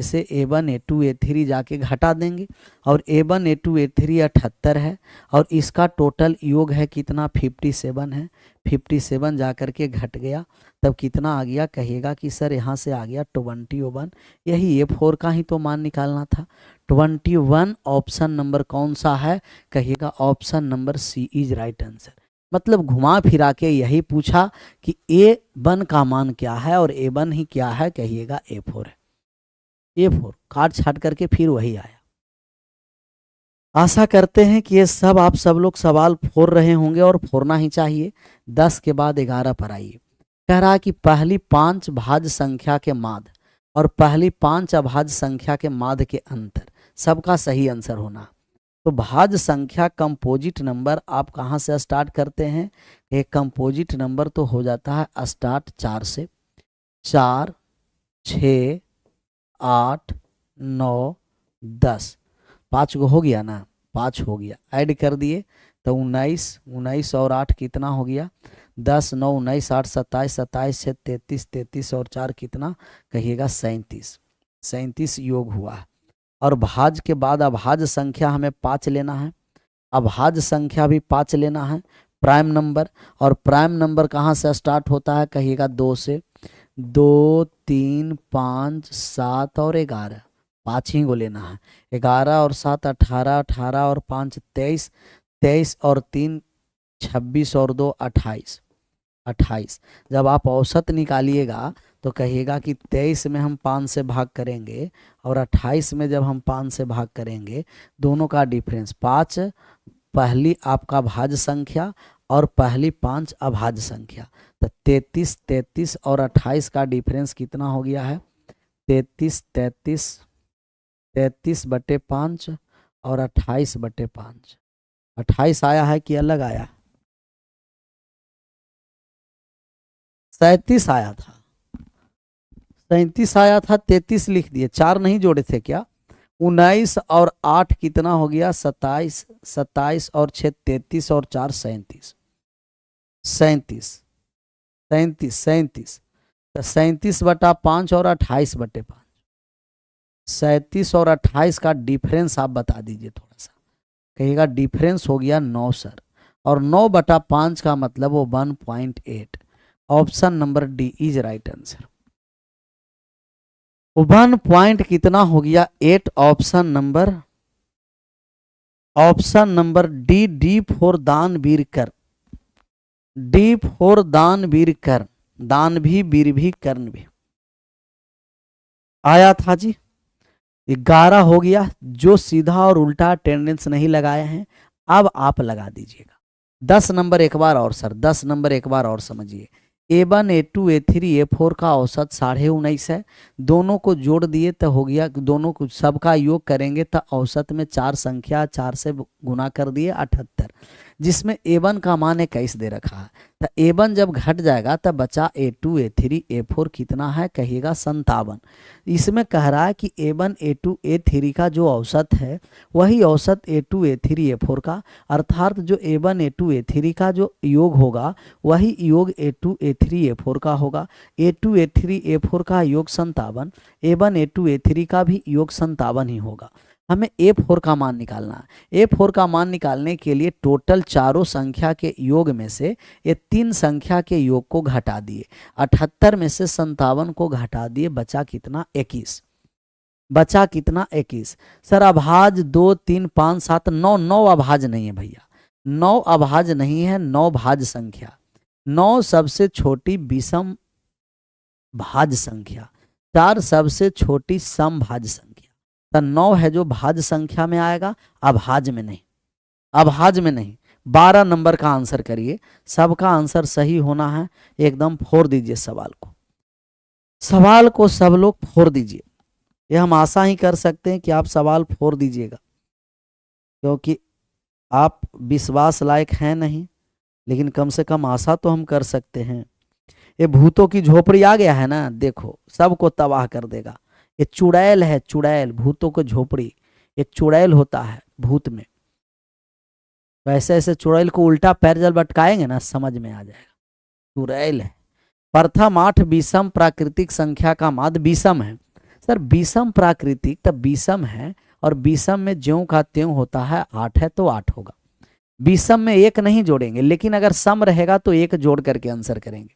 से A1 A2 A3 जाके घटा देंगे, और A1 A2 A3 78 है, और इसका टोटल योग है कितना, 57 है। 57 जा कर के घट गया, तब कितना आ गया, कहिएगा कि सर यहाँ से आ गया 21। यही A4 का ही तो मान निकालना था, 21। ऑप्शन नंबर कौन सा है, कहिएगा option number C is right answer. मतलब घुमा फिरा के यही पूछा कि A1 का मान क्या है और A1 ही क्या है, कहिएगा A4 है। A4 काट छाट करके फिर वही आया। आशा करते हैं कि ये सब आप सब लोग सवाल फोड़ रहे होंगे, और फोड़ना ही चाहिए। 10 के बाद 11 पर आइए। कह रहा है कि पहली 5 भाज्य संख्या के माध्य और पहली 5 अभाज्य संख्या के माध्य के अंतर, सबका सही आंसर होना। तो भाज्य संख्या कंपोजिट नंबर आप कहाँ से स्टार्ट करते हैं, एक कंपोजिट नंबर तो हो जाता है स्टार्ट 4 से, 4 6 8 9 10, 5 को हो गया ना, 5 हो गया, ऐड कर दिए तो 19 और 8 कितना हो गया, 10 9 19 8 27 27 6 33 33 और 4 कितना, कहिएगा 37 योग हुआ है। और भाज्य के बाद अभाज्य संख्या हमें 5 लेना है, अभाज्य संख्या भी 5 लेना है, प्राइम नंबर। और प्राइम नंबर कहाँ से स्टार्ट होता है, कहिएगा 2 से, 2 3 5 7 और 11, 5 ही को लेना है। 11 और 7 18, 18 और 5 23, 23 और 3 26 और 2 28, 28। जब आप औसत निकालिएगा तो कहिएगा कि 23 में हम 5 से भाग करेंगे और 28 में जब हम 5 से भाग करेंगे, दोनों का डिफरेंस 5, पहली आपका भाज्य संख्या और पहली 5 अभाज्य संख्या, तो 33 और 28 का डिफरेंस कितना हो गया है, 33/5 और 28/5। 28 आया है कि अलग आया, 37 आया था, 37 आया था, 33 लिख दिए, 4 नहीं जोड़े थे क्या। 19 और 8 कितना हो गया, 27, 27 और 6 33 और 4 37, 37 तो 37/5 और 28/5, 37 और 28 का डिफरेंस आप बता दीजिए थोड़ा सा, कहिएगा डिफरेंस हो गया 9 सर, और 9/5 का मतलब वो 1.8। Option number D is right answer. 1 point कितना हो गया, 8। Option number D, D for दानवीर कर, डी फॉर दानवीर कर, दान भी वीर भी कर्ण भी आया था जी। 11 हो गया। जो सीधा और उल्टा टेंडेंस नहीं लगाए हैं अब आप लगा दीजिएगा। 10 नंबर एक बार और सर, 10 नंबर एक बार और समझिए। A1 A2 A3 A4 का औसत 19.5 है। दोनों को जोड़ दिए तो हो गया, दोनों को सबका योग करेंगे तो औसत में 4 संख्या 4 से गुना कर दिए 78, जिसमें A1 का मान 21 दे रखा है। तो A1 जब घट जाएगा तब बचा A2 A3 A4 कितना है कहिएगा 57। इसमें कह रहा है कि A1 A2 A3 का जो औसत है वही औसत A2 A3 A4 का, अर्थात जो A1 A2 A3 का जो योग होगा वही योग A2 A3 A4 का होगा। A2 A3 A4 का योग 57, A1 A2 A3 का भी योग 57 ही होगा। हमें A4 का मान निकालना है। A4 का मान निकालने के लिए टोटल चारों संख्या के योग में से ये 3 संख्या के योग को घटा दिए। 78 में से 57 को घटा दिए, बचा कितना 21। बचा कितना 21। सर अभाज्य 2 3 5 7 9, 9 अभाज्य नहीं है भैया, 9 अभाज्य नहीं है, 9 भाज्य संख्या। 9 सबसे छोटी विषम भाज्य संख्या, 4 सबसे छोटी सम भाज्य संख्या। तो 9 है जो भाज्य संख्या में आएगा, अभाज्य में नहीं, अभाज्य में नहीं। 12 नंबर का आंसर करिए, सबका आंसर सही होना है। एकदम फोड़ दीजिए सवाल को, सवाल को सब लोग फोड़ दीजिए। ये हम आशा ही कर सकते हैं कि आप सवाल फोड़ दीजिएगा, क्योंकि आप विश्वास लायक हैं नहीं, लेकिन कम से कम आशा तो हम कर सकते हैं। ये भूतों की झोपड़ी आ गया है ना, देखो सबको तबाह कर देगा। ये चुड़ैल है, चुड़ैल, भूतों को झोपड़ी। एक चुड़ैल होता है भूत में, वैसे ऐसे चुड़ैल को उल्टा पैर जल बटकाएंगे ना समझ में आ जाएगा, चुड़ैल है। प्रथम 8 विषम प्राकृतिक संख्या का माध्य विषम है। सर विषम प्राकृतिक तब विषम है, और विषम में ज्यों का त्यों होता है, 8 है तो 8 होगा। विषम में 1 नहीं जोड़ेंगे, लेकिन अगर सम रहेगा तो 1 जोड़ करके आंसर करेंगे।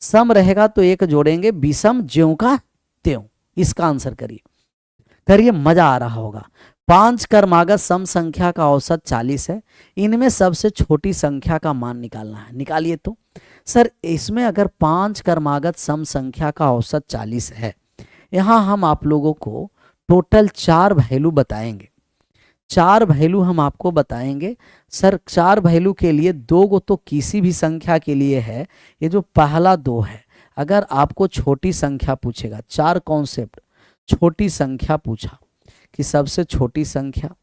सम रहेगा तो 1 जोड़ेंगे, विषम ज्यों का त्यों, इसका आंसर करिए, करिए, मजा आ रहा होगा। 5 क्रमागत सम संख्या का औसत 40 है। इनमें सबसे छोटी संख्या का मान निकालना है, निकालिए तो। सर इसमें अगर 5 क्रमागत सम संख्या का औसत 40 है, यहाँ हम आप लोगों को टोटल 4 वैल्यू बताएंगे। 4 वैल्यू हम आपको बताएंगे। सर 4 वैल्यू के लिए 2 गो तो किसी भी संख्या के लिए है, ये जो पहला 2 है। अगर आपको छोटी संख्या पूछेगा, 4 कॉन्सेप्ट, छोटी संख्या पूछा कि सबसे छोटी संख्या,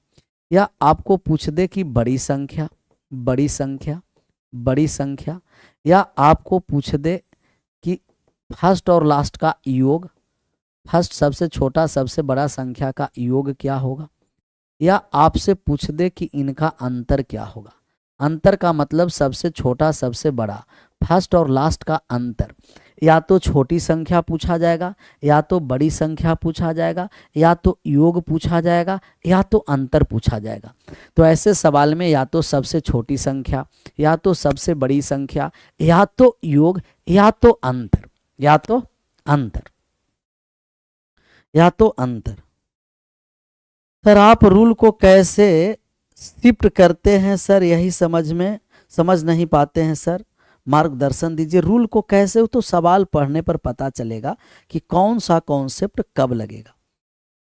या आपको पूछ दे कि बड़ी संख्या, बड़ी संख्या, बड़ी संख्या, या आपको पूछ दे कि फर्स्ट और लास्ट का योग, फर्स्ट सबसे छोटा सबसे बड़ा संख्या का योग क्या होगा, या आपसे पूछ दे कि इनका अंतर क्या होगा। अंतर का मतलब सबसे छोटा सबसे बड़ा, फर्स्ट और लास्ट का अंतर। या तो छोटी संख्या पूछा जाएगा, या तो बड़ी संख्या पूछा जाएगा, या तो योग पूछा जाएगा, या तो अंतर पूछा जाएगा। तो ऐसे सवाल में या तो सबसे छोटी संख्या, या तो सबसे बड़ी संख्या, या तो योग, या तो अंतर, या तो अंतर, या तो अंतर। सर आप रूल को कैसे शिफ्ट करते हैं सर, यही समझ नहीं पाते हैं सर, मार्गदर्शन दीजिए। रूल को कैसे, तो सवाल पढ़ने पर पता चलेगा कि कौन सा कॉन्सेप्ट कब लगेगा।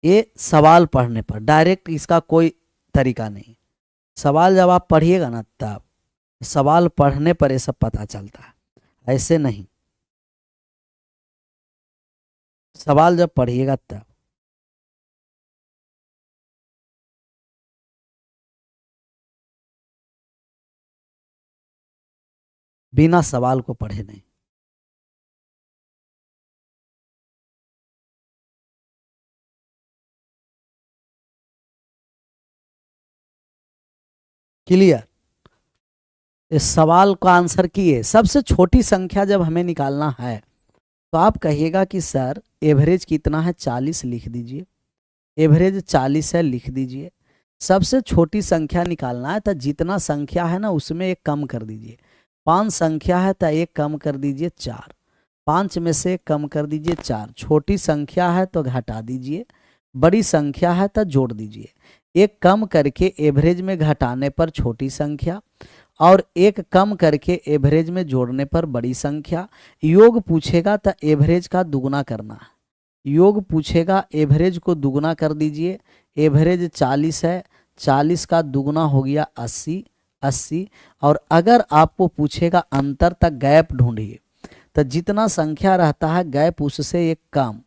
ये सवाल पढ़ने पर, डायरेक्ट इसका कोई तरीका नहीं। सवाल जब आप पढ़िएगा ना, तब सवाल पढ़ने पर ये सब पता चलता है, ऐसे नहीं। सवाल जब पढ़िएगा तब। बिना सवाल को पढ़े नहीं। क्लियर। इस सवाल का आंसर किए। सबसे छोटी संख्या जब हमें निकालना है तो आप कहिएगा कि सर एवरेज कितना है, 40 लिख दीजिए। एवरेज 40 है, लिख दीजिए। सबसे छोटी संख्या निकालना है तो जितना संख्या है ना उसमें 1 कम कर दीजिए। 5 संख्या है तो 1 कम कर दीजिए 4, 5 में से 1 कम कर दीजिए 4। छोटी संख्या है तो घटा दीजिए, बड़ी संख्या है तो जोड़ दीजिए। 1 कम करके एवरेज में घटाने पर छोटी संख्या, और 1 कम करके एवरेज में जोड़ने पर बड़ी संख्या। योग पूछेगा तो एवरेज का दुगुना करना है, योग पूछेगा, एवरेज को दुगना कर दीजिए। एवरेज 40 है, 40 का दुगना हो गया 80, 80। और अगर आपको पूछेगा अंतर तक गैप ढूंढिए, तो जितना संख्या रहता है गैप उससे एक कम।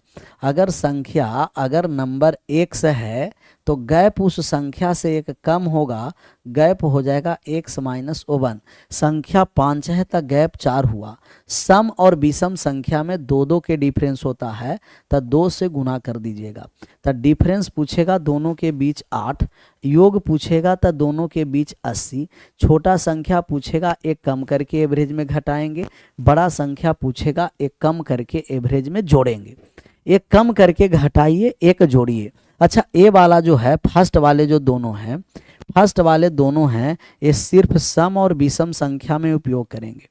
अगर संख्या, अगर नंबर 1 से है तो गैप उस संख्या से एक कम होगा, गैप हो जाएगा x माइनस 1। संख्या 5 है तो गैप 4 हुआ। सम और विषम संख्या में 2-2 के डिफरेंस होता है, तो 2 से गुना कर दीजिएगा। तो डिफरेंस पूछेगा दोनों के बीच 8, योग पूछेगा तो दोनों के बीच 80, छोटा संख्या पूछेगा एक कम करके एवरेज में घटाएंगे, बड़ा संख्या पूछेगा एक कम करके एवरेज में जोड़ेंगे। एक कम करके घटाइए, एक जोड़िए। अच्छा, ए वाला जो है, फर्स्ट वाले जो दोनों हैं, फर्स्ट वाले दोनों हैं, ये सिर्फ सम और विषम संख्या में उपयोग करेंगे।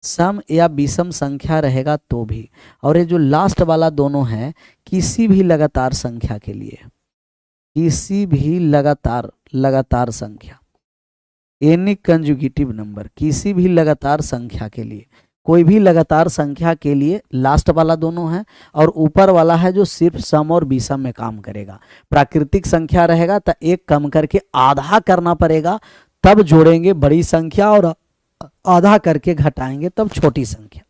सम या विषम संख्या रहेगा तो भी। और ये जो लास्ट वाला दोनों हैं, किसी भी लगातार संख्या के लिए, किसी भी लगातार संख्या, एनी कंजुगेटिव नंबर, किसी भी लगातार संख्या के लिए, कोई भी लगातार संख्या के लिए लास्ट वाला दोनों है, और ऊपर वाला है जो सिर्फ सम और विषम में काम करेगा। प्राकृतिक संख्या रहेगा तो एक कम करके आधा करना पड़ेगा, तब जोड़ेंगे बड़ी संख्या, और आधा करके घटाएंगे तब छोटी संख्या।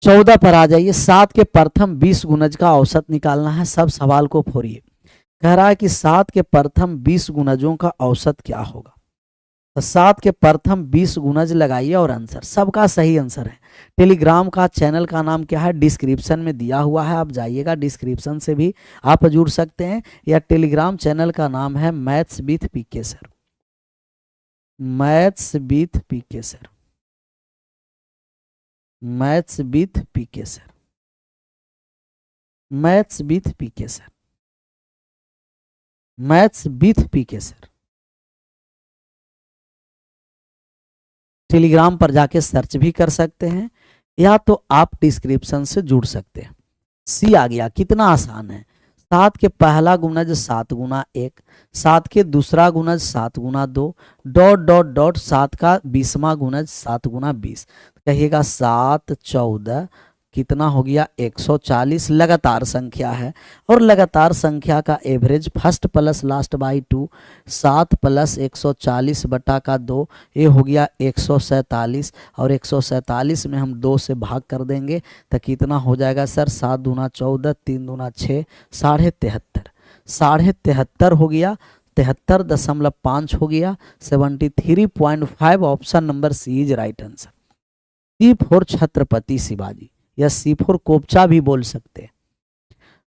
14 पर आ जाइए। 7 के प्रथम 20 गुणज का औसत निकालना है। सब सवाल को फोड़िए। कह रहा है कि 7 के प्रथम 20 गुणजों का औसत क्या होगा। तो 7 के प्रथम 20 गुणज लगाइए और आंसर, सबका सही आंसर है। टेलीग्राम का चैनल का नाम क्या है, डिस्क्रिप्शन में दिया हुआ है, आप जाइएगा, डिस्क्रिप्शन से भी आप जुड़ सकते हैं। या टेलीग्राम चैनल का नाम है maths with PK sir, maths with PK sir, maths with PK sir, maths with PK sir, maths with PK sir. Telegram पर जाके सर्च भी कर सकते हैं, या तो आप डिस्क्रिप्शन से जुड़ सकते हैं। सी आ गया, कितना आसान है। 7 के पहला गुणज 7 गुना 1, 7 के दूसरा गुणज 7 गुना 2, डॉट डॉट डॉट 7 का 20वां गुणज 7 गुना 20। कहिएगा 7 14 कितना हो गया 140। लगातार संख्या है, और लगातार संख्या का average first plus last by 2, 7 plus 140 बटा का 2, ये हो गया 147। और 147 में हम 2 से भाग कर देंगे तो कितना हो जाएगा सर, 7 दूना 14, 3 दूना 6, 73.5, 73.5 हो गया, 73.5 हो गया, 73.5। Option number C is right answer. C4 Chhatrapati Shivaji, या C4 कोपचा भी बोल सकते हैं।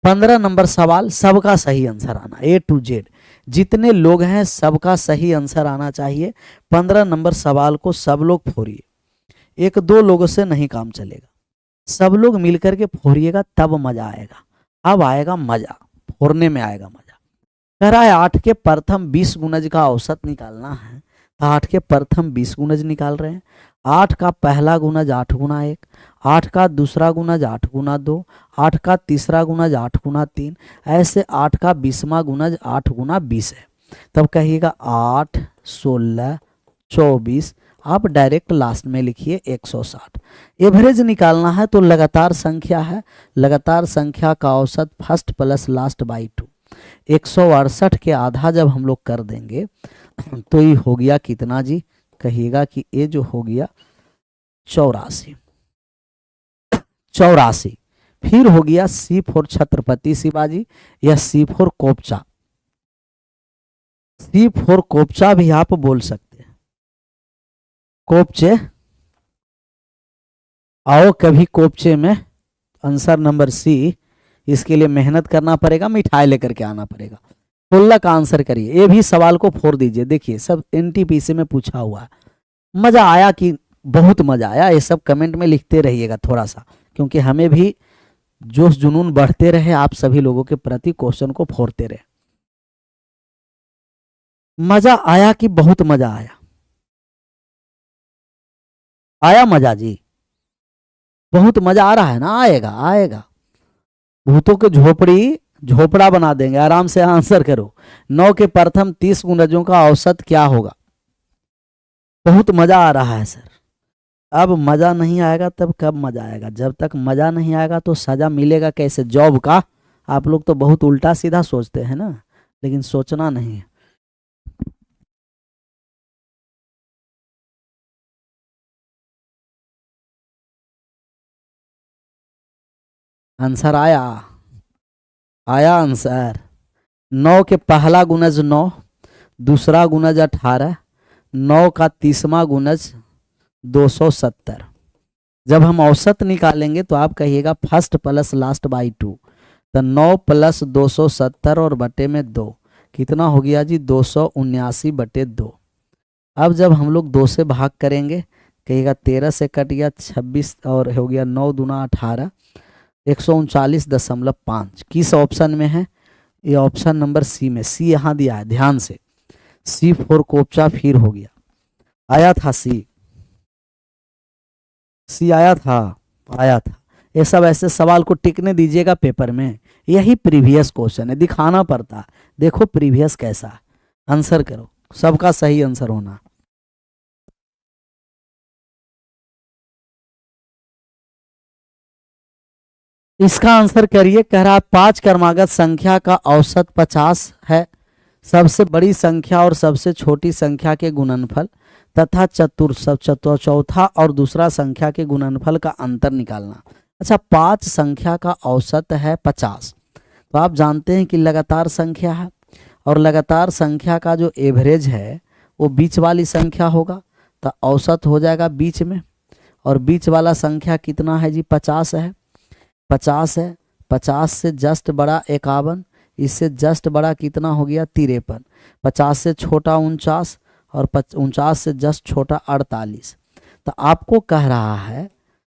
15 नंबर सवाल, सबका सही आंसर आना, A to Z, जितने लोग हैं सबका सही आंसर आना चाहिए। 15 नंबर सवाल को सब लोग फोड़िए, 1-2 लोगों से नहीं काम चलेगा, सब लोग मिलकर के फोड़िएगा तब मजा आएगा। अब आएगा मजा, फोड़ने में आएगा मजा। कह रहा है 8 के प्रथम 20 गुणज का औसत निकालना है, तो 8 के प्रथम 20 गुणज निकाल रहे हैं। 8 का पहला गुणज 8 गुना 1, 8 का दूसरा गुणज 8 गुना 2, 8 का तीसरा गुणज 8 गुना 3, ऐसे 8 का 20वां गुणज 8 गुना 20 है। तब कहिएगा 8 16 24, आप डायरेक्ट लास्ट में लिखिए 160। एवरेज निकालना है तो लगातार संख्या है, लगातार संख्या का औसत फर्स्ट प्लस लास्ट बाई 2, 168 के आधा जब हम लोग कर देंगे तो ये हो गया कितना जी, कहिएगा कि ये जो हो गया 84, 84। फिर हो गया C4 छत्रपति शिवाजी या C4 कोपचा, C4 कोपचा भी आप बोल सकते हैं, कोपचे। आओ कभी कोपचे में, आंसर नंबर सी। इसके लिए मेहनत करना पड़ेगा, मिठाई लेकर के आना पड़ेगा। 16 का आंसर करिए। ये भी सवाल को फोड़ दीजिए, देखिए सब NTPC में पूछा हुआ है। मजा आया कि बहुत मजा आया, ये सब कमेंट में लिखते रहिएगा थोड़ा सा, क्योंकि हमें भी जोश जुनून बढ़ते रहे, आप सभी लोगों के प्रति क्वेश्चन को फोड़ते रहे। मजा आया कि बहुत मजा आया, आया मजा जी, बहुत मजा आ रहा है ना, आएगा आएगा। भूतों के झोपड़ी झोपड़ा बना देंगे, आराम से आंसर करो। 9 के प्रथम 30 गुणजों का औसत क्या होगा। बहुत मजा आ रहा है सर, अब मजा नहीं आएगा तब कब मजा आएगा? जब तक मजा नहीं आएगा तो सजा मिलेगा कैसे जॉब का? आप लोग तो बहुत उल्टा सीधा सोचते हैं ना, लेकिन सोचना नहीं है। आंसर आया? आया आंसर। 9 के पहला गुणज 9, दूसरा गुणज 18, 9 का तीसरा गुणज 270। जब हम औसत निकालेंगे तो आप कहिएगा फर्स्ट प्लस लास्ट बाई 2, तो 9 प्लस 270 और बटे में 2 कितना हो गया जी? 279 बटे 2। अब जब हम लोग 2 से भाग करेंगे, कहिएगा 13 से कट गया 26 और हो गया 9 दूना 18, 139.5। किस ऑप्शन में है? ये ऑप्शन नंबर सी में। सी यहाँ दिया है, ध्यान से। C4 कोपचा फिर हो गया, आया था सी। सी आया था, आया था। ये सब ऐसे सवाल को टिकने दीजिएगा पेपर में। यही प्रीवियस क्वेश्चन है, दिखाना पड़ता है। देखो प्रीवियस कैसा है, आंसर करो, सबका सही आंसर होना। इसका आंसर करिए। कह रहा है 5 क्रमागत संख्या का औसत 50 है। सबसे बड़ी संख्या और सबसे छोटी संख्या के गुणनफल तथा चौथा और दूसरा संख्या के गुणनफल का अंतर निकालना। अच्छा, 5 संख्या का औसत है 50, तो आप जानते हैं कि लगातार संख्या है, और लगातार संख्या का जो एवरेज है वो बीच वाली संख्या होगा, तो औसत हो जाएगा बीच में। और बीच वाला संख्या कितना है जी? 50 है। 50 है, 50 से जस्ट बड़ा 51, इससे जस्ट बड़ा कितना हो गया? 53। 50 से छोटा 49 और 49 से जस्ट छोटा 48। तो आपको कह रहा है,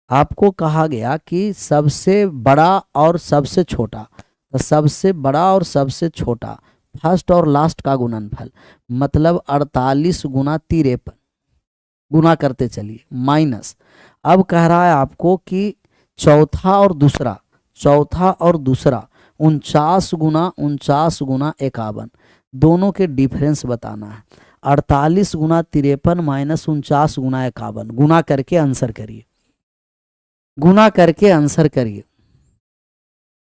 आपको कहा गया कि सबसे बड़ा और सबसे छोटा, तो सबसे बड़ा और सबसे छोटा फर्स्ट और लास्ट का गुणनफल, मतलब 48 गुना 53, गुना करते चलिए माइनस। अब कह रहा है आपको कि चौथा और दूसरा 49 गुना 51, दोनों के डिफरेंस बताना है। 48 गुना 53 माइनस 49 गुना 51, गुना करके आंसर करिए। गुना करके आंसर करिए।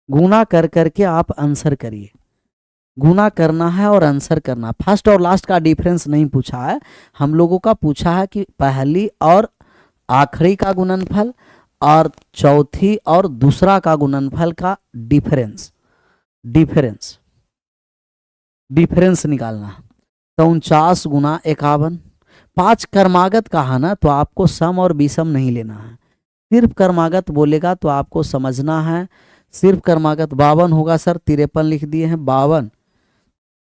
गुना कर करके आप आंसर करिए। गुना करना है और आंसर करना। फर्स्ट और लास्ट का डिफरेंस नहीं पूछा है, हम लोगों का पूछा है कि पहली और आखिरी का गुणनफल और चौथी और दूसरा का गुणनफल का डिफरेंस निकालना। तो 49 गुना 51। 5 क्रमागत कहा ना, तो आपको सम और विषम नहीं लेना है, सिर्फ क्रमागत बोलेगा तो आपको समझना है। सिर्फ क्रमागत 52 होगा सर, 53 लिख दिए हैं। 52,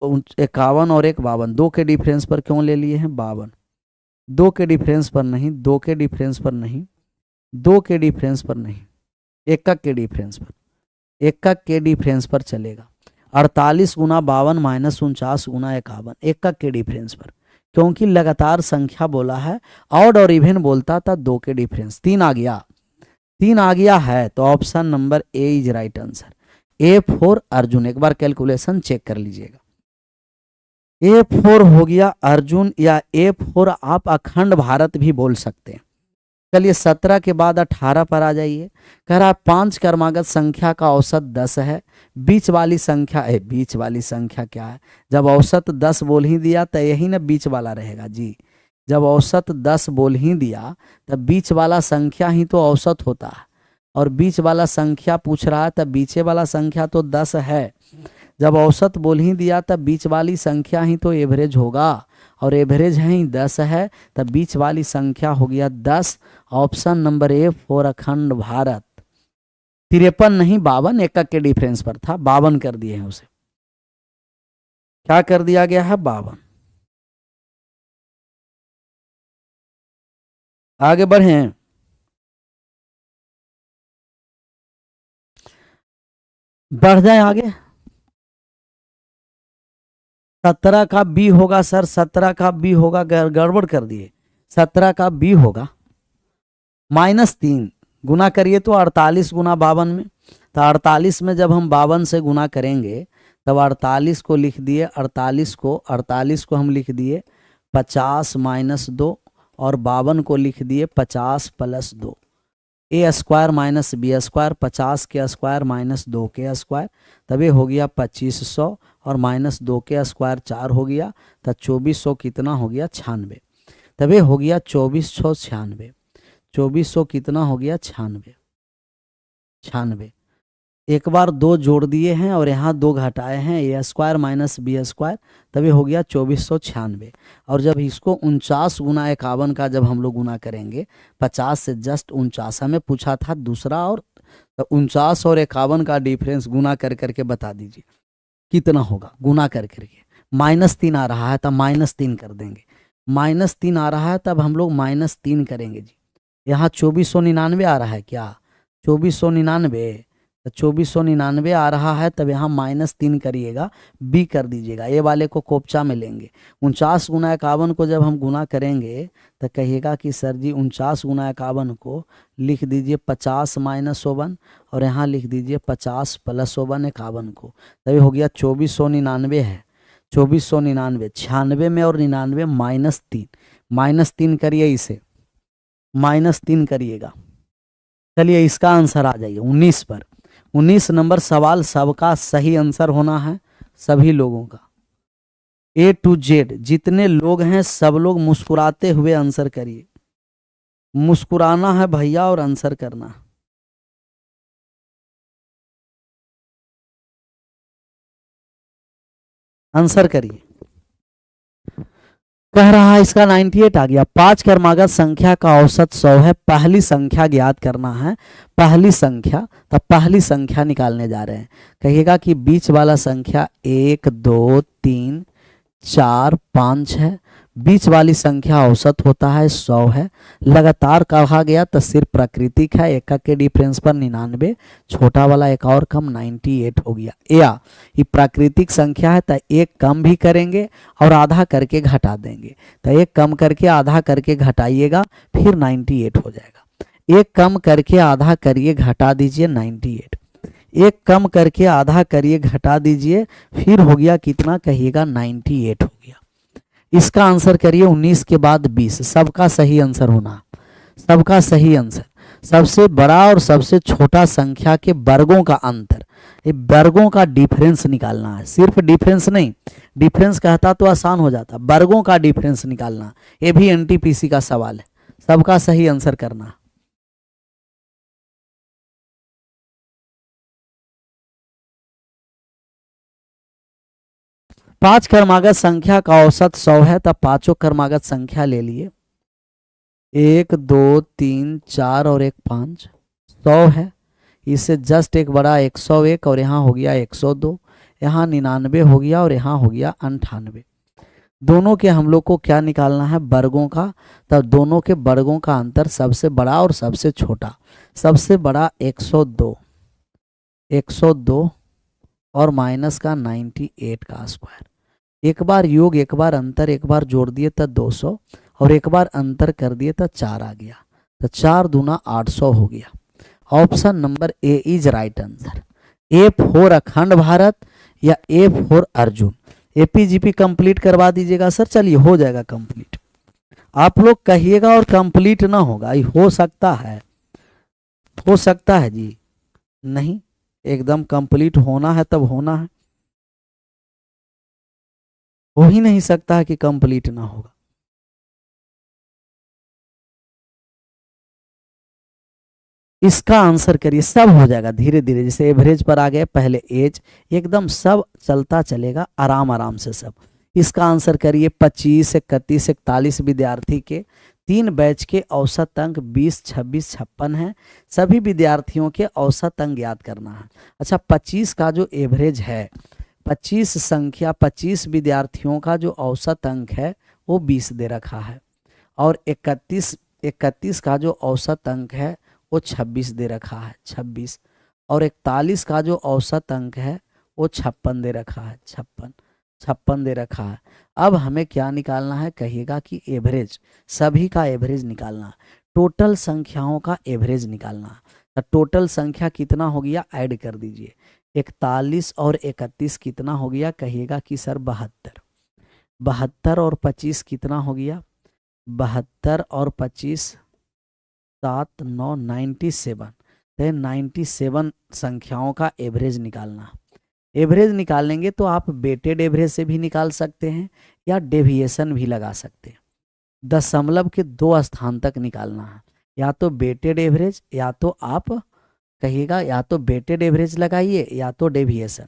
51 और 1 52, 2 के डिफरेंस पर क्यों ले लिए हैं? 52, 2 के डिफरेंस पर नहीं, 2 के डिफरेंस पर नहीं, 2 के डिफरेंस पर नहीं, एकक के डिफरेंस पर, एकक के डिफरेंस पर चलेगा। 48 गुना 52 माइनस 49 गुना 51, एकक के डिफरेंस पर, क्योंकि लगातार संख्या बोला है। ऑड और इवन बोलता था 2 के डिफरेंस। 3 आ गया, 3 आ गया है, तो option number A is right answer. A4 Arjun, एक बार कैलकुलेशन चेक कर लीजिएगा। A4 हो गया अर्जुन, या A4 आप अखंड भारत भी बोल सकते हैं। चलिए 17 के बाद 18 पर आ जाइए। कह रहा है 5 क्रमागत संख्या का औसत 10 है। बीच वाली संख्या है, बीच वाली संख्या क्या है? जब औसत 10 बोल ही दिया तो यही ना बीच वाला रहेगा जी। जब औसत 10 बोल ही दिया तब बीच वाला संख्या ही तो औसत होता है, और बीच वाला संख्या पूछ रहा है तब बीचे वाला संख्या तो 10 है। जब औसत बोल ही दिया तब बीच वाली संख्या ही तो एवरेज होगा, और एवरेज है ही 10 है, तब बीच वाली संख्या हो गया 10। ऑप्शन नंबर A4 अखंड भारत। 53 नहीं 52, एकक के डिफरेंस पर था, 52 कर दिए हैं उसे। क्या कर दिया गया है? 52। आगे बढ़े, बढ़ जाए आगे। 17 का बी होगा सर, 17 का बी होगा, गड़बड़ कर दिए। 17 का बी होगा -3, गुना करिए तो 48 गुना 52 में, तो 48 में जब हम 52 से गुना करेंगे तब 48 को लिख दिए, 48 को हम लिख दिए 50 -2, और 52 को लिख दिए 50 प्लस 2, ए स्क्वायर माइनस बी स्क्वायर, 50 के स्क्वायर माइनस 2 के स्क्वायर, तब ये हो गया 2500 और माइनस 2 के स्क्वायर 4 हो गया, तब 2400 कितना हो गया 96, तब ये हो गया 2496, 2400 कितना हो गया 96, 96। एक बार 2 जोड़ दिए हैं और यहाँ 2 घटाए हैं, ए स्क्वायर माइनस बी स्क्वायर, तभी हो गया 2496। और जब इसको 49 गुना 51 का जब हम लोग गुना करेंगे, 50 से जस्ट 49 हमें पूछा था दूसरा, और 49 और 51 का डिफरेंस गुना कर करके बता दीजिए कितना होगा, गुना कर करके। -3 आ रहा है तब -3 कर देंगे, -3 आ रहा है तब हम लोग -3 करेंगे जी। यहाँ 2499 आ रहा है क्या, 2499, तो 2499 आ रहा है, तब यहाँ -3 करिएगा, बी कर दीजिएगा, ए वाले को कोपचा में लेंगे। 49 गुना 51 को जब हम गुना करेंगे तो कहिएगा कि सर जी 49 गुना 51 को लिख दीजिए 50 माइनस 51 और यहाँ लिख दीजिए 50 प्लस 51 51 को, तभी हो गया 2499 है, 2499, 96 में और 99 -3 करिए, इसे -3 करिएगा। चलिए इसका आंसर आ जाइए 19 पर। 19 नंबर सवाल सबका सही आंसर होना है, सभी लोगों का, ए टू जेड जितने लोग हैं सब लोग मुस्कुराते हुए आंसर करिए। मुस्कुराना है भैया और आंसर करना है। आंसर करिए। कह रहा है इसका 98 आ गया। 5 क्रमागत संख्या का औसत 100 है, पहली संख्या ज्ञात करना है। पहली संख्या, तब पहली संख्या निकालने जा रहे हैं। कहिएगा कि बीच वाला संख्या 1 2 3 4 5 है, बीच वाली संख्या औसत होता है 100 है। लगातार कहा गया तो सिर्फ प्राकृतिक है, एक के डिफरेंस पर 99, छोटा वाला एक और कम 98 हो गया। या ये प्राकृतिक संख्या है तो एक कम भी करेंगे और आधा करके घटा देंगे, तो एक कम करके आधा करके घटाइएगा फिर 98 हो जाएगा। एक कम करके आधा करिए घटा दीजिए 98, एक कम करके आधा करिए घटा दीजिए, फिर हो गया कितना कहिएगा 98 हो गया। इसका आंसर करिए 19 के बाद 20, सबका सही आंसर होना, सबका सही आंसर। सबसे बड़ा और सबसे छोटा संख्या के वर्गों का अंतर, ये वर्गों का डिफरेंस निकालना है, सिर्फ डिफरेंस नहीं, डिफरेंस कहता तो आसान हो जाता, वर्गों का डिफरेंस निकालना, ये भी एनटीपीसी का सवाल है, सबका सही आंसर करना। पांच क्रमागत संख्या का औसत 100 है, तब पांचों क्रमागत संख्या ले लिए, 1 2 3 4 और 1 5, 100 है। इससे जस्ट एक बड़ा 101 और यहाँ हो गया 102, यहाँ 99 हो गया और यहाँ हो गया 98। दोनों के हम लोग को क्या निकालना है, वर्गों का। तब दोनों के वर्गों का अंतर, सबसे बड़ा और सबसे छोटा। सबसे बड़ा 102, 102 और माइनस का 98 का स्क्वायर। एक बार योग, एक बार अंतर, एक बार जोड़ दिए तो 200 और एक बार अंतर कर दिए तो 4 आ गया, तो 4 दूना 800 हो गया। Option number A is right answer. A for अखंड भारत या A for Arjun. AP GP complete करवा दीजिएगा सर। चलिए हो जाएगा कंप्लीट, आप लोग कहिएगा और कंप्लीट ना होगा, ये हो सकता है, हो सकता है जी, नहीं एकदम कंप्लीट होना है तब होना है, हो ही नहीं सकता है कि कंप्लीट ना होगा। इसका आंसर करिए, सब हो जाएगा धीरे धीरे, जैसे एवरेज पर आ गए, पहले एज, एकदम सब चलता चलेगा आराम आराम से सब। इसका आंसर करिए 25 31 41 विद्यार्थी के 3 बैच के औसत अंक 20 26 56 हैं। सभी विद्यार्थियों के औसत अंक ज्ञात करना है। अच्छा 25 का जो एवरेज है, 25 संख्या 25 विद्यार्थियों का जो औसत अंक है वो 20 दे रखा है, और 31 का जो औसत अंक है वो 26 दे रखा है, 26, और 41 का जो औसत अंक है वो 56 दे रखा है, 56 दे रखा है। अब हमें क्या निकालना है, कहिएगा कि एवरेज, सभी का एवरेज निकालना है, टोटल संख्याओं का एवरेज निकालना है। तो टोटल संख्या कितना हो गया, ऐड कर दीजिए, 41 और 31 कितना हो गया, कहिएगा कि सर 72, 72 और 25 कितना हो गया, 72 और 25 7 9 97। तो 97 संख्याओं का एवरेज निकालना। एवरेज निकालेंगे तो आप वेटेड एवरेज से भी निकाल सकते हैं या डेविएशन भी लगा सकते हैं। दशमलव के 2 स्थान तक निकालना है, या तो वेटेड एवरेज या तो आप कहिएगा या तो वेटेड एवरेज लगाइए या तो डेविएशन।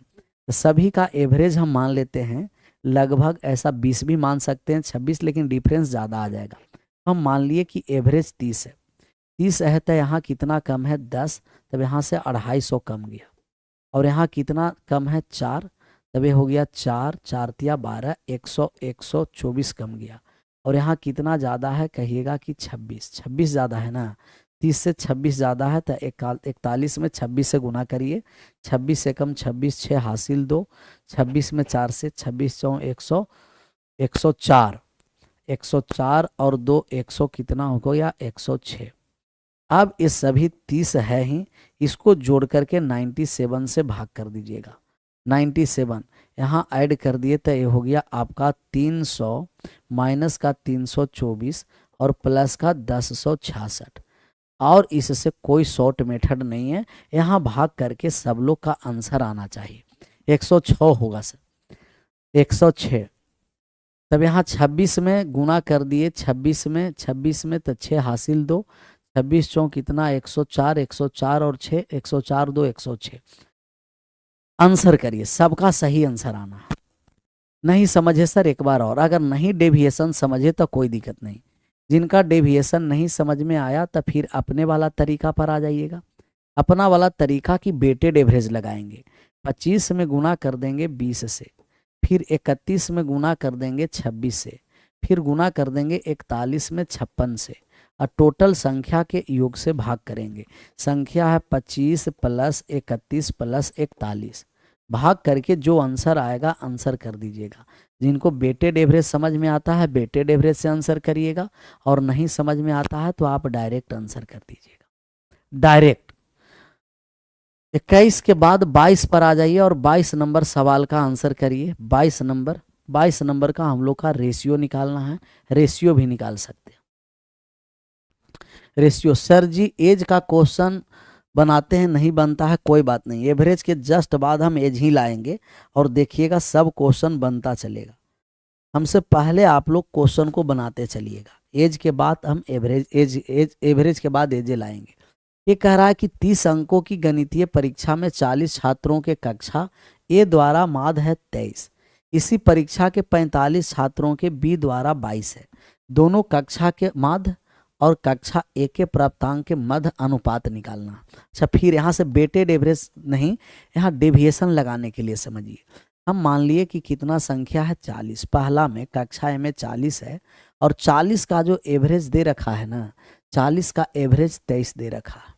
तो सभी का एवरेज हम मान लेते हैं लगभग, ऐसा 20 भी मान सकते हैं 26, लेकिन डिफरेंस ज़्यादा आ जाएगा। हम मान लिए कि एवरेज 30 है। 30 है तो यहाँ कितना कम है 10, तब यहाँ से 250 कम गया। और यहाँ कितना कम है 4, तब ये हो गया 4 4 तिया 12, 124 कम गया। और यहाँ कितना ज़्यादा है कहिएगा कि 26 ज़्यादा है ना। 30 से 26 ज़्यादा है तो 41 में 26 से गुना करिए। 26 से कम 26, 6 हासिल 2, 26 में 4 से 26 चौ 104, 104 और 2 100 कितना हो गया 106। अब ये सभी 30 है ही, इसको जोड़ करके 97 से भाग कर दीजिएगा। 97 यहाँ ऐड कर दिए तो ये हो गया आपका 300 माइनस का 324 और प्लस का 1066। और इससे कोई शॉर्ट मेथड नहीं है, यहाँ भाग करके सब लोग का आंसर आना चाहिए। 106 होगा सर, 106। तब यहाँ 26 में गुना कर दिए, 26 में तो 6 हासिल 2, 26 चौ कितना 104, 104 और 6 104 2 106। आंसर करिए, सबका सही आंसर आना। नहीं समझे सर एक बार और, अगर नहीं डेविएशन समझे तो कोई दिक्कत नहीं। जिनका डेविएशन नहीं समझ में आया तो फिर अपने वाला तरीका पर आ जाइएगा। अपना वाला तरीका की वेटेड एवरेज लगाएंगे। 25 में गुना कर देंगे 20 से, फिर 31 में गुना कर देंगे 26 से, फिर गुना कर देंगे 41 में 56 से, और टोटल संख्या के योग से भाग करेंगे। संख्या है 25 प्लस 31 प्लस 41। भाग करके जो आंसर आएगा आंसर कर दीजिएगा। जिनको वेटेड एवरेज समझ में आता है वेटेड एवरेज से आंसर करिएगा, और नहीं समझ में आता है तो आप डायरेक्ट आंसर कर दीजिएगा। डायरेक्ट 21 के बाद 22 पर आ जाइए और 22 नंबर सवाल का आंसर करिए। 22 नंबर का हम लोग का रेशियो निकालना है। रेशियो भी निकाल सकते हैं। रेशियो सर जी एज का क्वेश्चन बनाते हैं, नहीं बनता है, कोई बात नहीं। एवरेज के जस्ट बाद हम एज ही लाएंगे और देखिएगा सब क्वेश्चन बनता चलेगा। हमसे पहले आप लोग क्वेश्चन को बनाते चलिएगा, एज के बाद हम एवरेज के बाद एज लाएंगे। ये कह रहा है कि 30 अंकों की गणितीय परीक्षा में 40 छात्रों के कक्षा ए द्वारा माध्य है 23। इसी परीक्षा के 45 छात्रों के बी द्वारा 22 है। दोनों कक्षा के माध्य और कक्षा ए के प्राप्तांक के मध्य अनुपात निकालना। अच्छा, फिर यहाँ से वेटेड एवरेज नहीं, यहाँ डेविएशन लगाने के लिए समझिए। हम मान लिए कि कितना संख्या है 40, पहला में कक्षा ए में 40 है, और 40 का जो एवरेज दे रखा है ना, 40 का एवरेज 23 दे रखा है,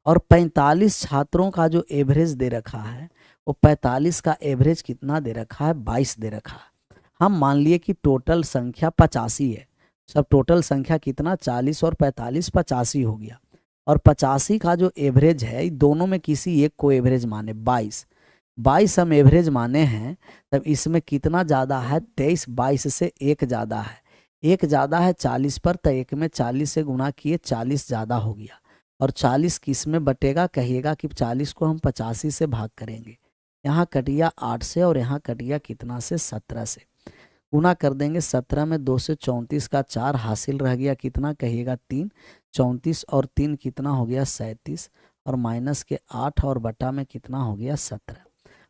और 45 छात्रों का जो एवरेज दे रखा है वो 45 का एवरेज कितना दे रखा है 22 दे रखा है। हम मान लिए कि टोटल संख्या 85 है। सब टोटल संख्या कितना 40 और 45 85 हो गया, और 85 का जो एवरेज है दोनों में किसी एक को एवरेज माने 22 हम एवरेज माने हैं। तब इसमें कितना ज़्यादा है 23, 22 से एक ज़्यादा है, एक ज़्यादा है 40 पर, तो एक में 40 से गुना किए 40 ज़्यादा हो गया। और 40 किस में बटेगा कहिएगा कि 40 को हम 85 से भाग करेंगे। यहाँ कटिया 8 से और यहाँ कटिया कितना से 17 से, गुना कर देंगे 17 में 2 से 34 का 4 हासिल रह गया कितना कहिएगा 3, 34 और 3 कितना हो गया 37, और माइनस के 8 और बटा में कितना हो गया 17।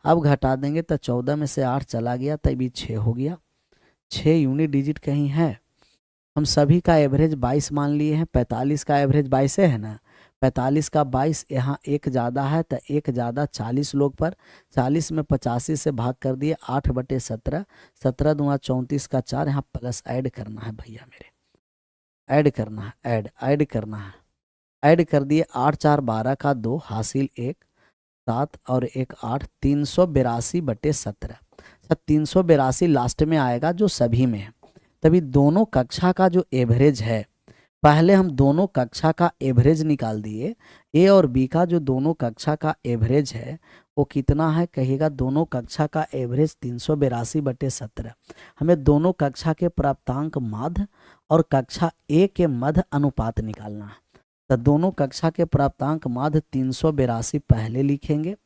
अब घटा देंगे तो 14 में से 8 चला गया तभी 6 हो गया। 6 यूनिट डिजिट कहीं है। हम सभी का एवरेज 22 मान लिए हैं। 45 का एवरेज 22 है ना, 45 का 22, यहाँ एक ज़्यादा है तो एक ज़्यादा 40 लोग पर, 40 में 85 से भाग कर दिए 8/17, 17 दूना 34 का 4, यहाँ प्लस ऐड करना है भैया मेरे, ऐड करना है, ऐड करना है। ऐड कर दिए 8 4 12 का 2 हासिल 1 7 और 1 8, 382/17। 382 लास्ट में आएगा जो सभी में है। तभी दोनों कक्षा का जो एवरेज है, पहले हम दोनों कक्षा का एवरेज निकाल दिए। ए और बी का जो दोनों कक्षा का एवरेज है वो कितना है कहिएगा, दोनों कक्षा का एवरेज 382/17। हमें दोनों कक्षा के प्राप्तांक माध्य और कक्षा ए के मध्य अनुपात निकालना है। तो दोनों कक्षा के प्राप्तांक माध्य 382 पहले लिखेंगे,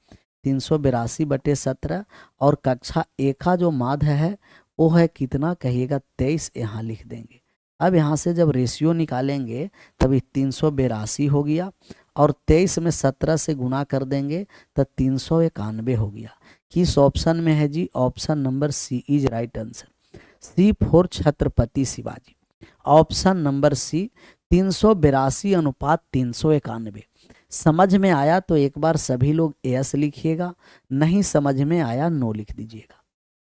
382/17, और कक्षा ए का जो माध्य है वो है कितना कहिएगा 23, यहाँ लिख देंगे। अब यहाँ से जब रेशियो निकालेंगे तभी 382 हो गया, और 23 में 17 से गुणा कर देंगे तो 391 हो गया। किस ऑप्शन में है जी? Option number C is right answer. C for Chhatrapati Shivaji. Option number C 382/391। समझ में आया तो एक बार सभी लोग एस लिखिएगा, नहीं समझ में आया नो लिख दीजिएगा।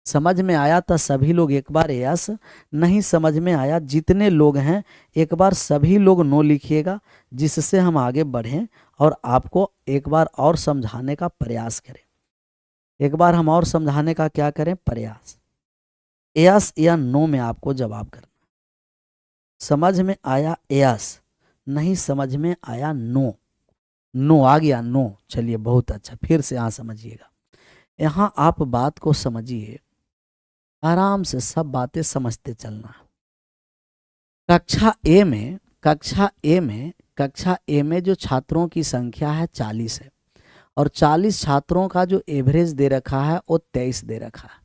समझ में आया तो सभी लोग एक बार यस, नहीं समझ में आया जितने लोग हैं एक बार सभी लोग नो लिखिएगा, जिससे हम आगे बढ़ें और आपको एक बार और समझाने का प्रयास करें। एक बार हम और समझाने का क्या करें? प्रयास। यस या नो में आपको जवाब करना। समझ में आया यस, नहीं समझ में आया नो। नो आ गया? नो। चलिए बहुत अच्छा, फिर से यहाँ समझिएगा। यहाँ आप बात को समझिए, आराम से सब बातें समझते चलना। कक्षा ए में जो छात्रों की संख्या है 40 है, और 40 छात्रों का जो एवरेज दे रखा है वो 23 दे रखा है,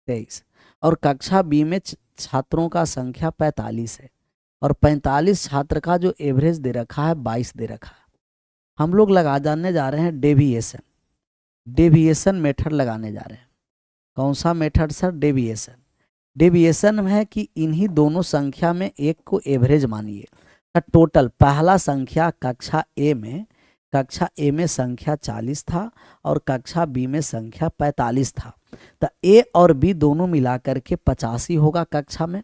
23। और कक्षा बी में छात्रों का संख्या 45 है, और 45 छात्र का जो एवरेज दे रखा है 22 दे रखा है। हम लोग जानने जा रहे हैं डेविएशन मेथड लगाने जा रहे हैं। कौन सा मेथड सर? डेविएशन है कि इन्हीं दोनों संख्या में एक को एवरेज मानिए। टोटल पहला संख्या कक्षा ए में संख्या 40 था, और कक्षा बी में संख्या 45 था। तो ए और बी दोनों मिलाकर के 85 होगा कक्षा में।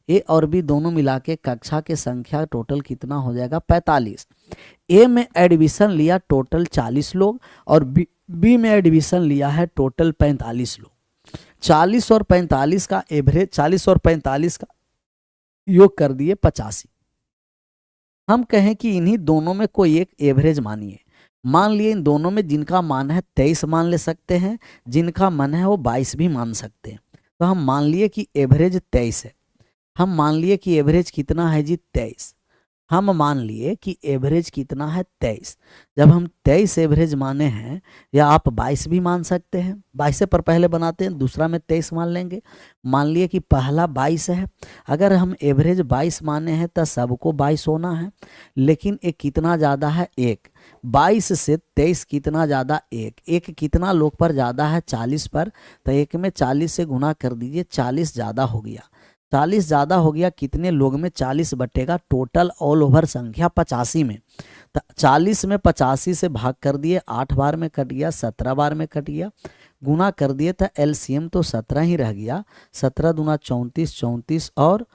ए और बी दोनों मिला के कक्षा के संख्या टोटल कितना हो जाएगा? 45। ए में एडमिशन लिया टोटल 40 लोग, और बी में एडमिशन लिया है टोटल 45 लोग। 40 और 45 का एवरेज, 40 और 45 का योग कर दिए 85। हम कहें कि इन्हीं दोनों में कोई एक एवरेज मानिए। मान लिए इन दोनों में जिनका मान है 23 मान ले सकते हैं, जिनका मन है वो 22 भी मान सकते हैं। तो हम मान लिए कि एवरेज 23 है। हम मान लिए कि एवरेज कितना है जी? 23। हम मान लिए कि एवरेज कितना है? 23। जब हम 23 एवरेज माने हैं, या आप 22 भी मान सकते हैं, 22 पर पहले बनाते हैं, दूसरा में 23 मान लेंगे। मान लिए कि पहला 22 है। अगर हम एवरेज 22 माने हैं तो सबको 22 होना है, लेकिन एक कितना ज़्यादा है? एक। 22 से 23 कितना ज़्यादा? एक कितना लोग पर ज़्यादा है? 40 पर। तो एक में 40 से गुना कर दीजिए, 40 ज़्यादा हो गया। 40 ज़्यादा हो गया, कितने लोग में? 40 बटेगा टोटल ऑल ओवर संख्या 85 में। तो 40 में 85 से भाग कर दिए, 8 बार में कट गया, 17 बार में कट गया, गुना कर दिए तो एलसीएम तो 17 ही रह गया। 17 दूना 34, 34 और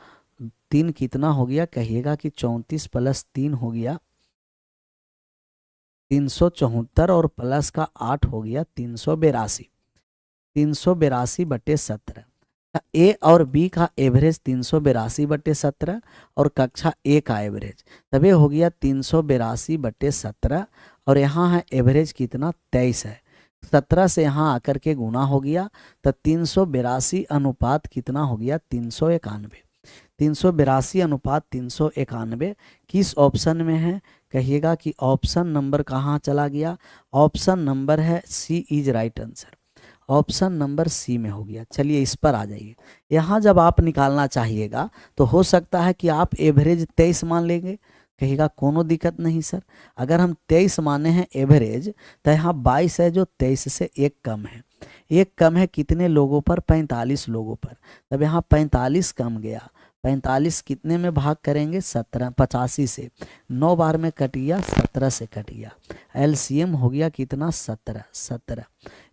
3 कितना हो गया कहिएगा? कि 34 प्लस 3 हो गया 374, और प्लस का 8 हो गया 382। 382/17। ए और बी का एवरेज 382/17, और कक्षा ए का एवरेज, तब ये हो गया 382/17, और यहाँ है एवरेज कितना? 23 है। 17 से यहाँ आकर के गुना हो गया, तो 382 अनुपात कितना हो गया? 391। 382 अनुपात 391 किस ऑप्शन में है कहिएगा? कि ऑप्शन नंबर कहाँ चला गया? ऑप्शन नंबर है C is right answer. Option number C में हो गया। चलिए इस पर आ जाइए। यहाँ जब आप निकालना चाहिएगा तो हो सकता है कि आप एवरेज 23 मान लेंगे, कहिएगा कोनो दिक्कत नहीं सर। अगर हम 23 माने हैं एवरेज, तो यहाँ 22 है जो 23 से एक कम है। एक कम है कितने लोगों पर? 45 लोगों पर। तब यहाँ 45 कम गया, 45 कितने में भाग करेंगे? 17, 85 से 9 बार में कट गया, 17 से कट गया। एलसीएम हो गया कितना? 17।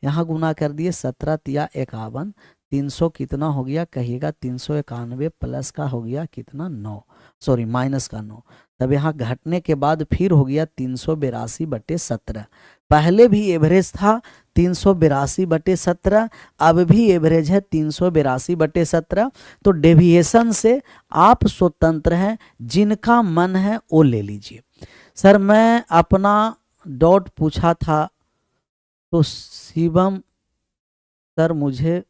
यहाँ गुना कर दिए, 17 तिया 51, 300 कितना हो गया कहिएगा? 391 प्लस का हो गया कितना? 9, सॉरी माइनस का 9। तब यहाँ घटने के बाद फिर हो गया 382/17। पहले भी एवरेज था 382/17, अब भी एवरेज है 382/17। तो डेविएशन से आप स्वतंत्र हैं, जिनका मन है वो ले लीजिए। सर मैं अपना डॉट पूछा था तो शिवम सर मुझे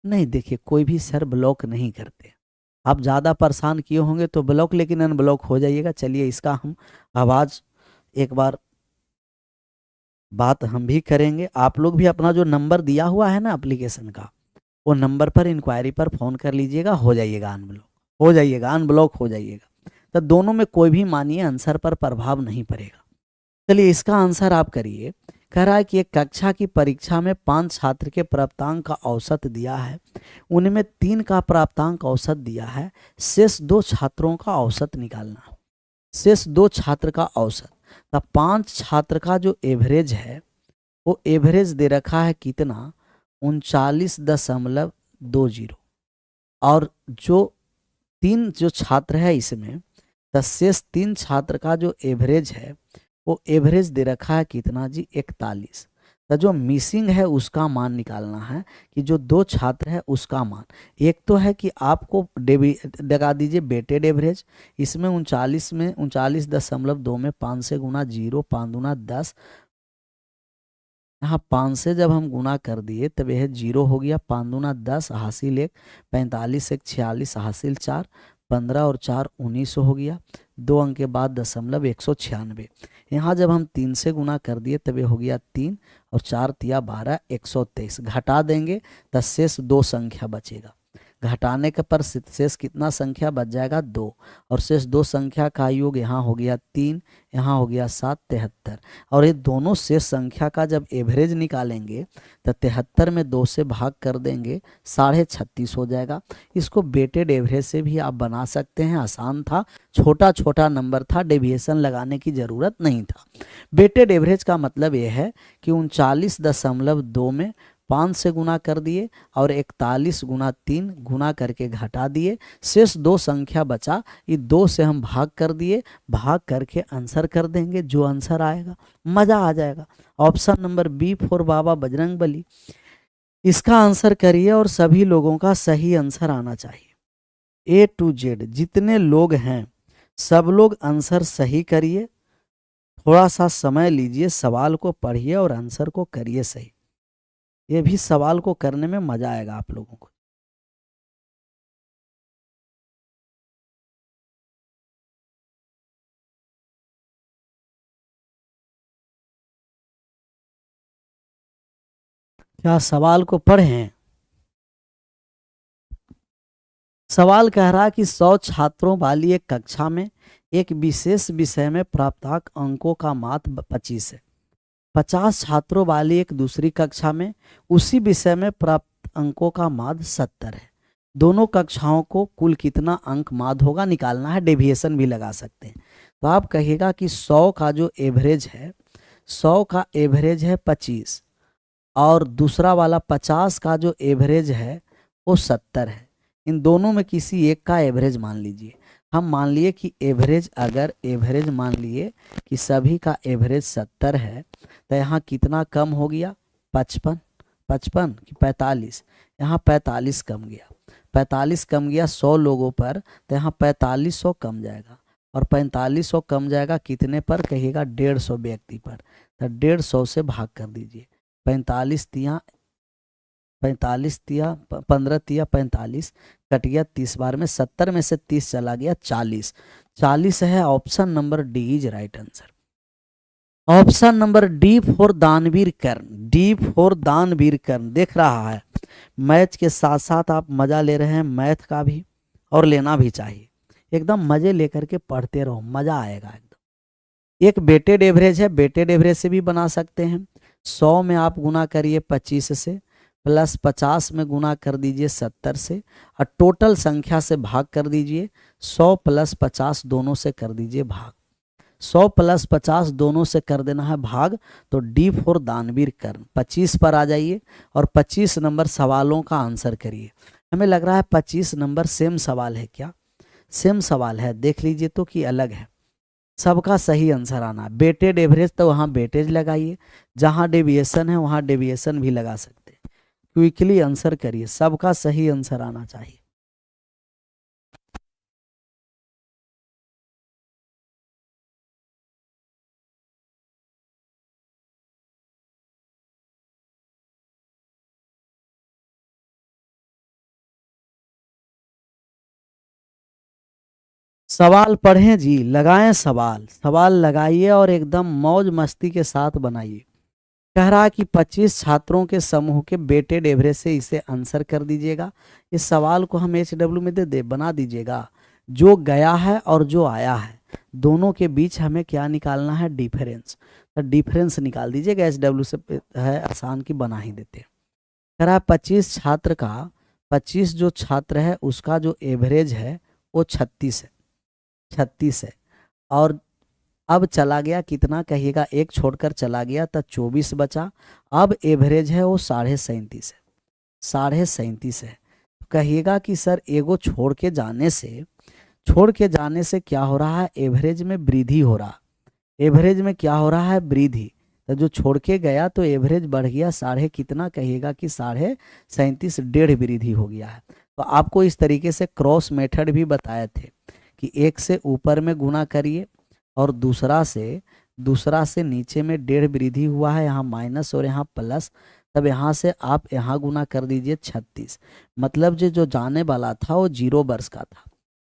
नहीं, देखिए कोई भी सर ब्लॉक नहीं करते, आप ज़्यादा परेशान किए होंगे तो ब्लॉक, लेकिन अनब्लॉक हो जाइएगा। चलिए इसका हम आवाज़ एक बार बात हम भी करेंगे। आप लोग भी अपना जो नंबर दिया हुआ है ना एप्लीकेशन का, वो नंबर पर इंक्वायरी पर फ़ोन कर लीजिएगा, हो जाइएगा अनब्लॉक, हो जाइएगा अनब्लॉक हो जाइएगा। तो दोनों में कोई भी मानिए आंसर पर प्रभाव नहीं पड़ेगा। चलिए इसका आंसर आप करिए। कह रहा है कि एक कक्षा की परीक्षा में 5 छात्र के प्राप्तांक का औसत दिया है, उनमें 3 का प्राप्तांक औसत दिया है, शेष 2 छात्रों का औसत निकालना। शेष 2 छात्र का औसत, तो 5 छात्र का जो एवरेज है वो एवरेज दे रखा है कितना, 39.20। और जो 3 जो छात्र है इसमें, तो शेष 3 छात्र का जो एवरेज है वो एवरेज दे रखा है कितना जी, 41। तो जो मिसिंग है उसका मान निकालना है, कि जो 2 छात्र है उसका मान। एक तो है कि आपको लगा दीजिए वेटेड एवरेज, इसमें 39 में 39.2 में 5 से गुना 0, 5 दूना 10, यहाँ 5 से जब हम गुना कर दिए तब यह 0 हो गया, 5 दूना 10 हासिल 1, 45 1 46 हासिल 4, 15 और 4 19 हो गया। 2 अंक के बाद दशमलव 196। यहाँ जब हम 3 से गुना कर दिए तब ये हो गया 3 और 4 तिया 12, 123। घटा देंगे तो शेष 2 संख्या बचेगा। घटाने के पर शेष कितना संख्या बच जाएगा, 2। और शेष 2 संख्या का योग यहाँ हो गया 3, यहाँ हो गया 7, 73। और ये दोनों शेष संख्या का जब एवरेज निकालेंगे तो 73 में 2 से भाग कर देंगे, 36.5 हो जाएगा। इसको वेटेड एवरेज से भी आप बना सकते हैं, आसान था, छोटा छोटा नंबर था, डेविएशन लगाने की ज़रूरत नहीं था। वेटेड एवरेज का मतलब ये है कि 39.2 में 5 से गुना कर दिए और 41 गुना 3 गुना करके घटा दिए, शेष 2 संख्या बचा, ये 2 से हम भाग कर दिए, भाग करके आंसर कर देंगे, जो आंसर आएगा मज़ा आ जाएगा। ऑप्शन नंबर बी फॉर बाबा बजरंग बली, इसका आंसर करिए और सभी लोगों का सही आंसर आना चाहिए। A to Z जितने लोग हैं सब लोग आंसर सही करिए। थोड़ा सा समय लीजिए, सवाल को पढ़िए और आंसर को करिए सही। ये भी सवाल को करने में मजा आएगा आप लोगों को। क्या सवाल को पढ़ें? सवाल कह रहा है कि 100 छात्रों वाली एक कक्षा में एक विशेष विषय में प्राप्तांक अंकों का मात्र 25 है। 50 छात्रों वाली एक दूसरी कक्षा में उसी विषय में प्राप्त अंकों का माध्य 70 है। दोनों कक्षाओं को कुल कितना अंक माध्य होगा निकालना है, डेविएशन भी लगा सकते हैं। तो आप कहिएगा कि 100 का जो एवरेज है, 100 का एवरेज है 25, और दूसरा वाला 50 का जो एवरेज है वो 70 है। इन दोनों में किसी एक का एवरेज मान लीजिए। हम मान लिए कि एवरेज, अगर एवरेज मान लिए कि सभी का एवरेज 70 है, तो यहाँ कितना कम हो गया, 55, 55 कि 45, यहाँ 45 कम गया, 45 कम गया 100 लोगों पर, तो यहाँ 4500 कम जाएगा। और 4500 कम जाएगा कितने पर, कहिएगा 150 व्यक्ति पर, तो 150 से भाग कर दीजिए। 15 तिया 45, कट गया 30 बार में, 70 में से 30 चला गया 40, 40 है। Option number D is right answer. Option number D for दानवीर कर्ण, डी फॉर दानवीर कर्ण। देख रहा है मैथ के साथ साथ आप मजा ले रहे हैं, मैथ का भी, और लेना भी चाहिए। एकदम मजे लेकर के पढ़ते रहो, मजा आएगा एकदम। एक वेटेड एवरेज है, वेटेड एवरेज से भी बना सकते हैं। 100 में आप गुना करिए 25 से, प्लस 50 में गुना कर दीजिए 70 से, और टोटल संख्या से भाग कर दीजिए। 100 प्लस 50 दोनों से कर दीजिए भाग, 100 प्लस 50 दोनों से कर देना है भाग। तो डी फॉर दानवीर कर्ण, 25 पर आ जाइए और 25 नंबर सवालों का आंसर करिए। हमें लग रहा है 25 नंबर सेम सवाल है क्या? सेम सवाल है, देख लीजिए तो कि अलग है। सबका सही आंसर आना है। वेटेड एवरेज तो वहाँ वेटेज लगाइए, जहाँ डेविएशन है वहाँ डेविएशन भी लगा सकते हैं। क्विकली आंसर करिए, सबका सही आंसर आना चाहिए। सवाल पढ़ें जी, लगाएं सवाल, सवाल लगाइए और एकदम मौज मस्ती के साथ बनाइए। कह रहा है कि 25 छात्रों के समूह के वेटेड एवरेज से इसे आंसर कर दीजिएगा। इस सवाल को हम HW में दे बना दीजिएगा। जो गया है और जो आया है दोनों के बीच हमें क्या निकालना है, डिफरेंस। तो डिफरेंस निकाल दीजिएगा। HW से है आसान की बना ही देते हैं। कह रहा है 25 छात्र का 25 जो छात्र है उसका जो एवरेज है वो 36 है, 36 है। और अब चला गया कितना कहिएगा, एक छोड़कर चला गया तो 24 बचा। अब एवरेज है वो 37.5 है, 37.5 है। तो कहिएगा कि सर एगो छोड़ के जाने से क्या हो रहा है, एवरेज में वृद्धि हो रहा, एवरेज में क्या हो रहा है, वृद्धि। तो जो छोड़ के गया तो एवरेज बढ़ गया साढ़े कितना कहिएगा कि 37.5, डेढ़ वृद्धि हो गया है। तो आपको इस तरीके से क्रॉस मेथड भी बताए थे कि एक से ऊपर में गुना करिए और दूसरा से नीचे में डेढ़ वृद्धि हुआ है, यहाँ माइनस और यहाँ प्लस। तब यहाँ से आप यहाँ गुना कर दीजिए 36। मतलब जो जाने वाला था वो 0 वर्ष का था,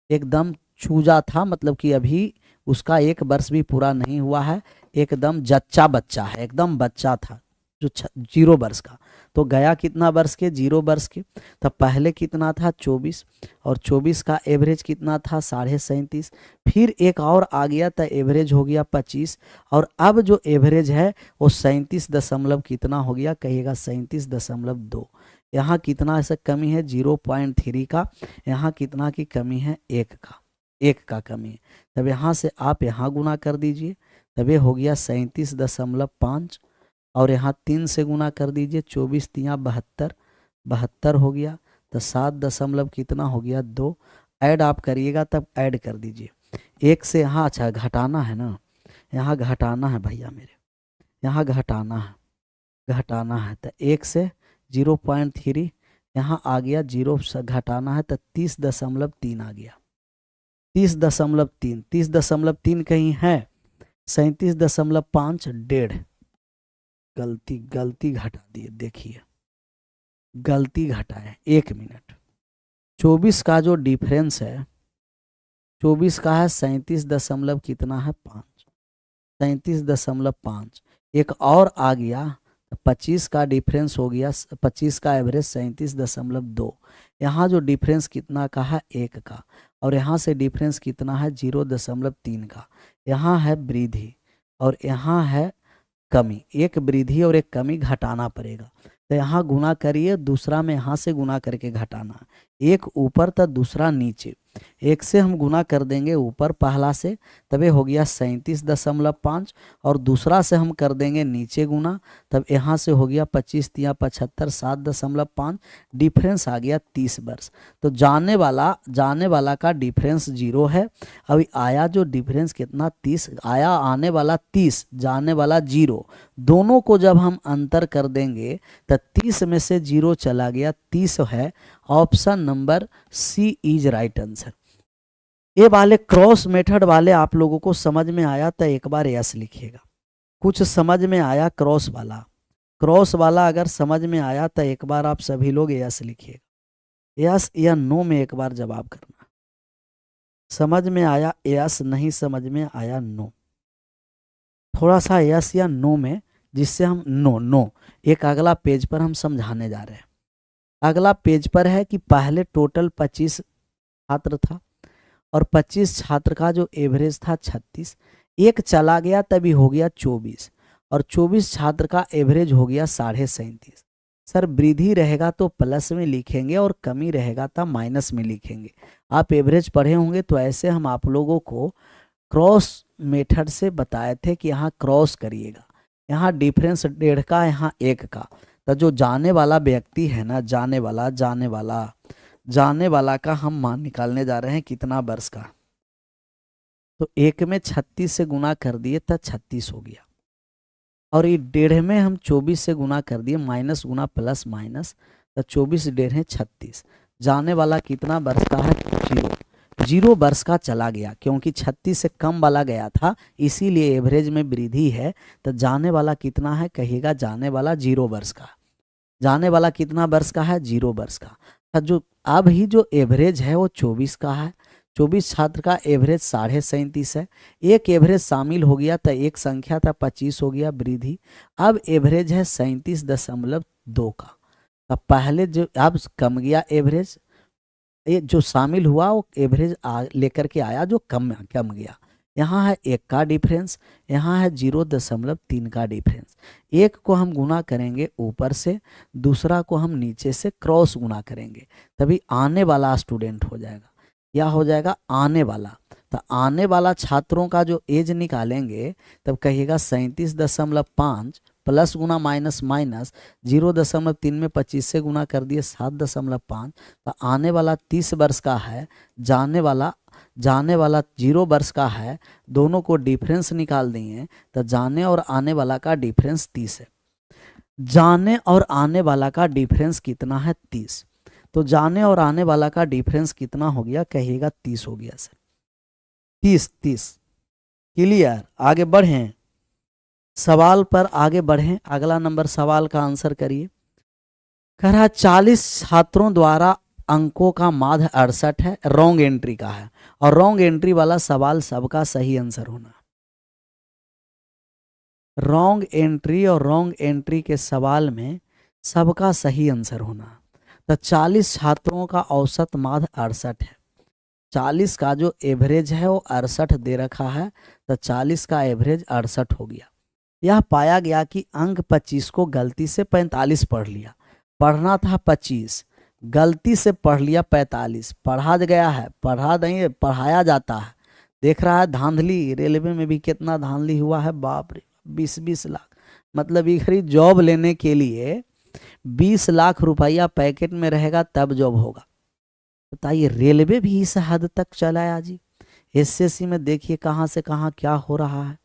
एकदम चूजा था, मतलब कि अभी उसका 1 वर्ष भी पूरा नहीं हुआ है, एकदम जच्चा बच्चा है, एकदम बच्चा था जो 0 वर्ष का। तो गया कितना वर्ष के, 0 वर्ष के। तब पहले कितना था 24, और 24 का एवरेज कितना था 37.5। फिर एक और आ गया तो एवरेज हो गया 25। और अब जो एवरेज है वो 37 दशमलव कितना हो गया कहिएगा, 37.2। यहाँ कितना ऐसा कमी है 0.3 का, यहाँ कितना की कमी है 1 का कमी है। तब यहाँ से आप यहाँ गुना कर दीजिए, तब ये हो गया 37.5। और यहाँ 3 से गुना कर दीजिए, 24 तिया 72, 72 हो गया। तो 7 दशमलव कितना हो गया 2। ऐड आप करिएगा तब ऐड कर दीजिए 1 से यहाँ, अच्छा घटाना है ना, यहाँ घटाना है भैया मेरे, यहाँ घटाना है। तो 1 से 0.3 यहाँ आ गया, 0 से घटाना है तो 30.3 आ गया, 30.3, 30.3 कहीं है 37.5, डेढ़। गलती घटा दिए, देखिए गलती घटाए, 1 मिनट। 24 का जो डिफरेंस है, 24 का है 37 दशमलव कितना है 5, 37.5। एक और आ गया, 25 का डिफरेंस हो गया, 25 का एवरेज 37.2। यहाँ जो डिफरेंस कितना का है 1 का, और यहाँ से डिफरेंस कितना है 0.3 का। यहाँ है वृद्धि और यहाँ है कमी, एक वृद्धि और एक कमी घटाना पड़ेगा। तो यहाँ गुना करिए, दूसरा में यहाँ से गुना करके घटाना, एक ऊपर तो दूसरा नीचे। 1 से हम गुना कर देंगे ऊपर पहला से, तब हो गया 37.5, और दूसरा से हम कर देंगे नीचे गुना, तब यहाँ से हो गया 25 तिया 75, 7.5, डिफरेंस आ गया 30 वर्ष। तो जाने वाला का डिफरेंस 0 है। अभी आया जो डिफरेंस कितना 30 आया, आने वाला 30, जाने वाला 0, दोनों को जब हम अंतर कर देंगे तो 30 में से 0 चला गया, 30 है। Option number C is right answer. ये वाले क्रॉस मेथड वाले आप लोगों को समझ में आया तो एक बार यस लिखिएगा। कुछ समझ में आया क्रॉस वाला अगर समझ में आया तो एक बार आप सभी लोग यस लिखिएगा। यस या नो में एक बार जवाब करना। समझ में आया यस, नहीं समझ में आया नो। थोड़ा सा यस या नो में, जिससे हम नो एक अगला पेज पर हम समझाने जा रहे हैं। अगला पेज पर है कि पहले टोटल 25 छात्र था और 25 छात्र का जो एवरेज था 36, एक चला गया तभी हो गया 24, और 24 छात्र का एवरेज हो गया 37.5। सर वृद्धि रहेगा तो प्लस में लिखेंगे और कमी रहेगा तो माइनस में लिखेंगे। आप एवरेज पढ़े होंगे तो ऐसे हम आप लोगों को क्रॉस मेथड से बताए थे कि यहाँ क्रॉस करिएगा, यहाँ डिफरेंस 1.5 का, यहाँ 1 का। तो जो जाने वाला व्यक्ति है ना, जाने वाला का हम मान निकालने जा रहे हैं कितना वर्ष का। तो 1 में 36 से गुना कर दिए तो 36 हो गया, और ये 1.5 में हम 24 से गुना कर दिए, माइनस गुना प्लस माइनस, तो 24 1.5 36। जाने वाला कितना वर्ष का है 0 वर्ष का चला गया, क्योंकि 36 से कम वाला गया था इसीलिए एवरेज में वृद्धि है। तो जाने वाला कितना है कहिएगा, जाने वाला 0 वर्ष का। जाने वाला कितना वर्ष का है 0 वर्ष का। तो जो अब ही जो एवरेज है वो 24 का है, 24 छात्र का एवरेज 37.5 है। एक एवरेज शामिल हो गया तो एक संख्या था 25 हो गया वृद्धि। अब एवरेज है 37.2 का। अब पहले जो अब कम गया एवरेज, ये जो शामिल हुआ वो एवरेज लेकर के आया जो कम कम गया। यहाँ है 1 का डिफरेंस, यहाँ है 0.3 का डिफरेंस। एक को हम गुना करेंगे ऊपर से, दूसरा को हम नीचे से क्रॉस गुना करेंगे, तभी आने वाला स्टूडेंट हो जाएगा। क्या हो जाएगा? आने वाला। तो आने वाला छात्रों का जो एज निकालेंगे तब कहिएगा 37.5 प्लस गुना माइनस माइनस 0.3 में 25 से गुना कर दिए 7.5। तो आने वाला 30 वर्ष का है, जाने वाला 0 वर्ष का है। दोनों को डिफरेंस निकाल दिए तो जाने और आने वाला का डिफरेंस 30 है। जाने और आने वाला का डिफरेंस कितना है? 30। तो जाने और आने वाला का डिफरेंस कितना हो गया? कहिएगा 30 हो गया सर। 30। क्लियर? आगे बढ़ें, सवाल पर आगे बढ़ें। अगला नंबर सवाल का आंसर करिए। कह रहा 40 छात्रों द्वारा अंकों का माध्य 68 है, रॉन्ग एंट्री का है, और रॉन्ग एंट्री वाला सवाल सबका सही आंसर होना। रॉन्ग एंट्री और रॉन्ग एंट्री के सवाल में सबका सही आंसर होना। तो 40 छात्रों का औसत माध्य 68 है। 40 का जो एवरेज है वो 68 दे रखा है, तो 40 का एवरेज 68 हो गया। यह पाया गया कि अंक 25 को गलती से 45 पढ़ लिया। पढ़ना था 25, गलती से पढ़ लिया 45। पढ़ा गया है, पढ़ा नहीं पढ़ाया जाता है। देख रहा है धांधली, रेलवे में भी कितना धांधली हुआ है, बाप रे। 20-20 लाख, मतलब एक जॉब लेने के लिए 20 लाख रुपया पैकेट में रहेगा तब जॉब होगा। बताइए, रेलवे भी इस हद तक चला है जी। एसएससी में देखिए कहाँ से कहाँ क्या हो रहा है।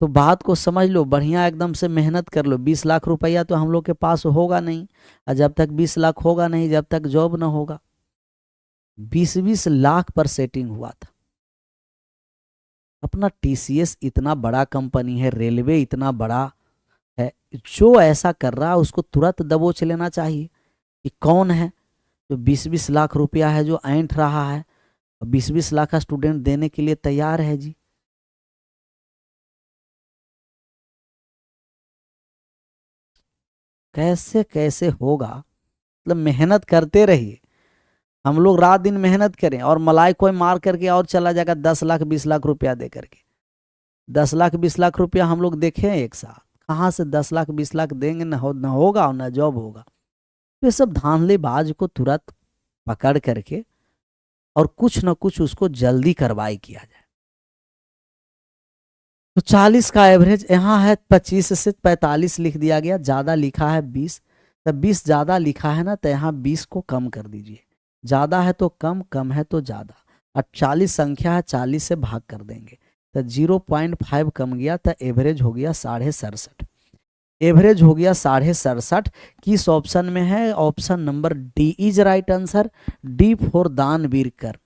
तो बात को समझ लो, बढ़िया एकदम से मेहनत कर लो। 20 लाख रुपया तो हम लोग के पास होगा नहीं, और जब तक 20 लाख होगा नहीं जब तक जॉब ना होगा। 20-20 लाख पर सेटिंग हुआ था। अपना टीसीएस इतना बड़ा कंपनी है, रेलवे इतना बड़ा है, जो ऐसा कर रहा है उसको तुरंत दबोच लेना चाहिए कि कौन है जो 20-20 लाख रुपया है जो ऐंठ रहा है, 20-20 लाख का स्टूडेंट देने के लिए तैयार है जी। कैसे कैसे होगा? मतलब मेहनत करते रहिए। हम लोग रात दिन मेहनत करें और मलाई कोई मार करके और चला जाएगा 10 लाख 20 लाख रुपया दे करके। 10 लाख 20 लाख रुपया हम लोग देखें एक साथ, कहाँ से 10 लाख 20 लाख देंगे? न होगा और न जॉब होगा। ये सब धांधलेबाज को तुरंत पकड़ करके और कुछ न कुछ उसको जल्दी करवाई किया जाए। तो 40 का एवरेज यहाँ है, 25 से 45 लिख दिया गया, ज़्यादा लिखा है 20। तब 20 ज़्यादा लिखा है ना, तो यहाँ 20 को कम कर दीजिए। ज़्यादा है तो कम, कम है तो ज़्यादा। और 40 संख्या है, 40 से भाग कर देंगे तो 0.5 कम गया, तो एवरेज हो गया 67.5। एवरेज हो गया 67.5। किस ऑप्शन में है? Option number D is right answer. D for दानवीर कर।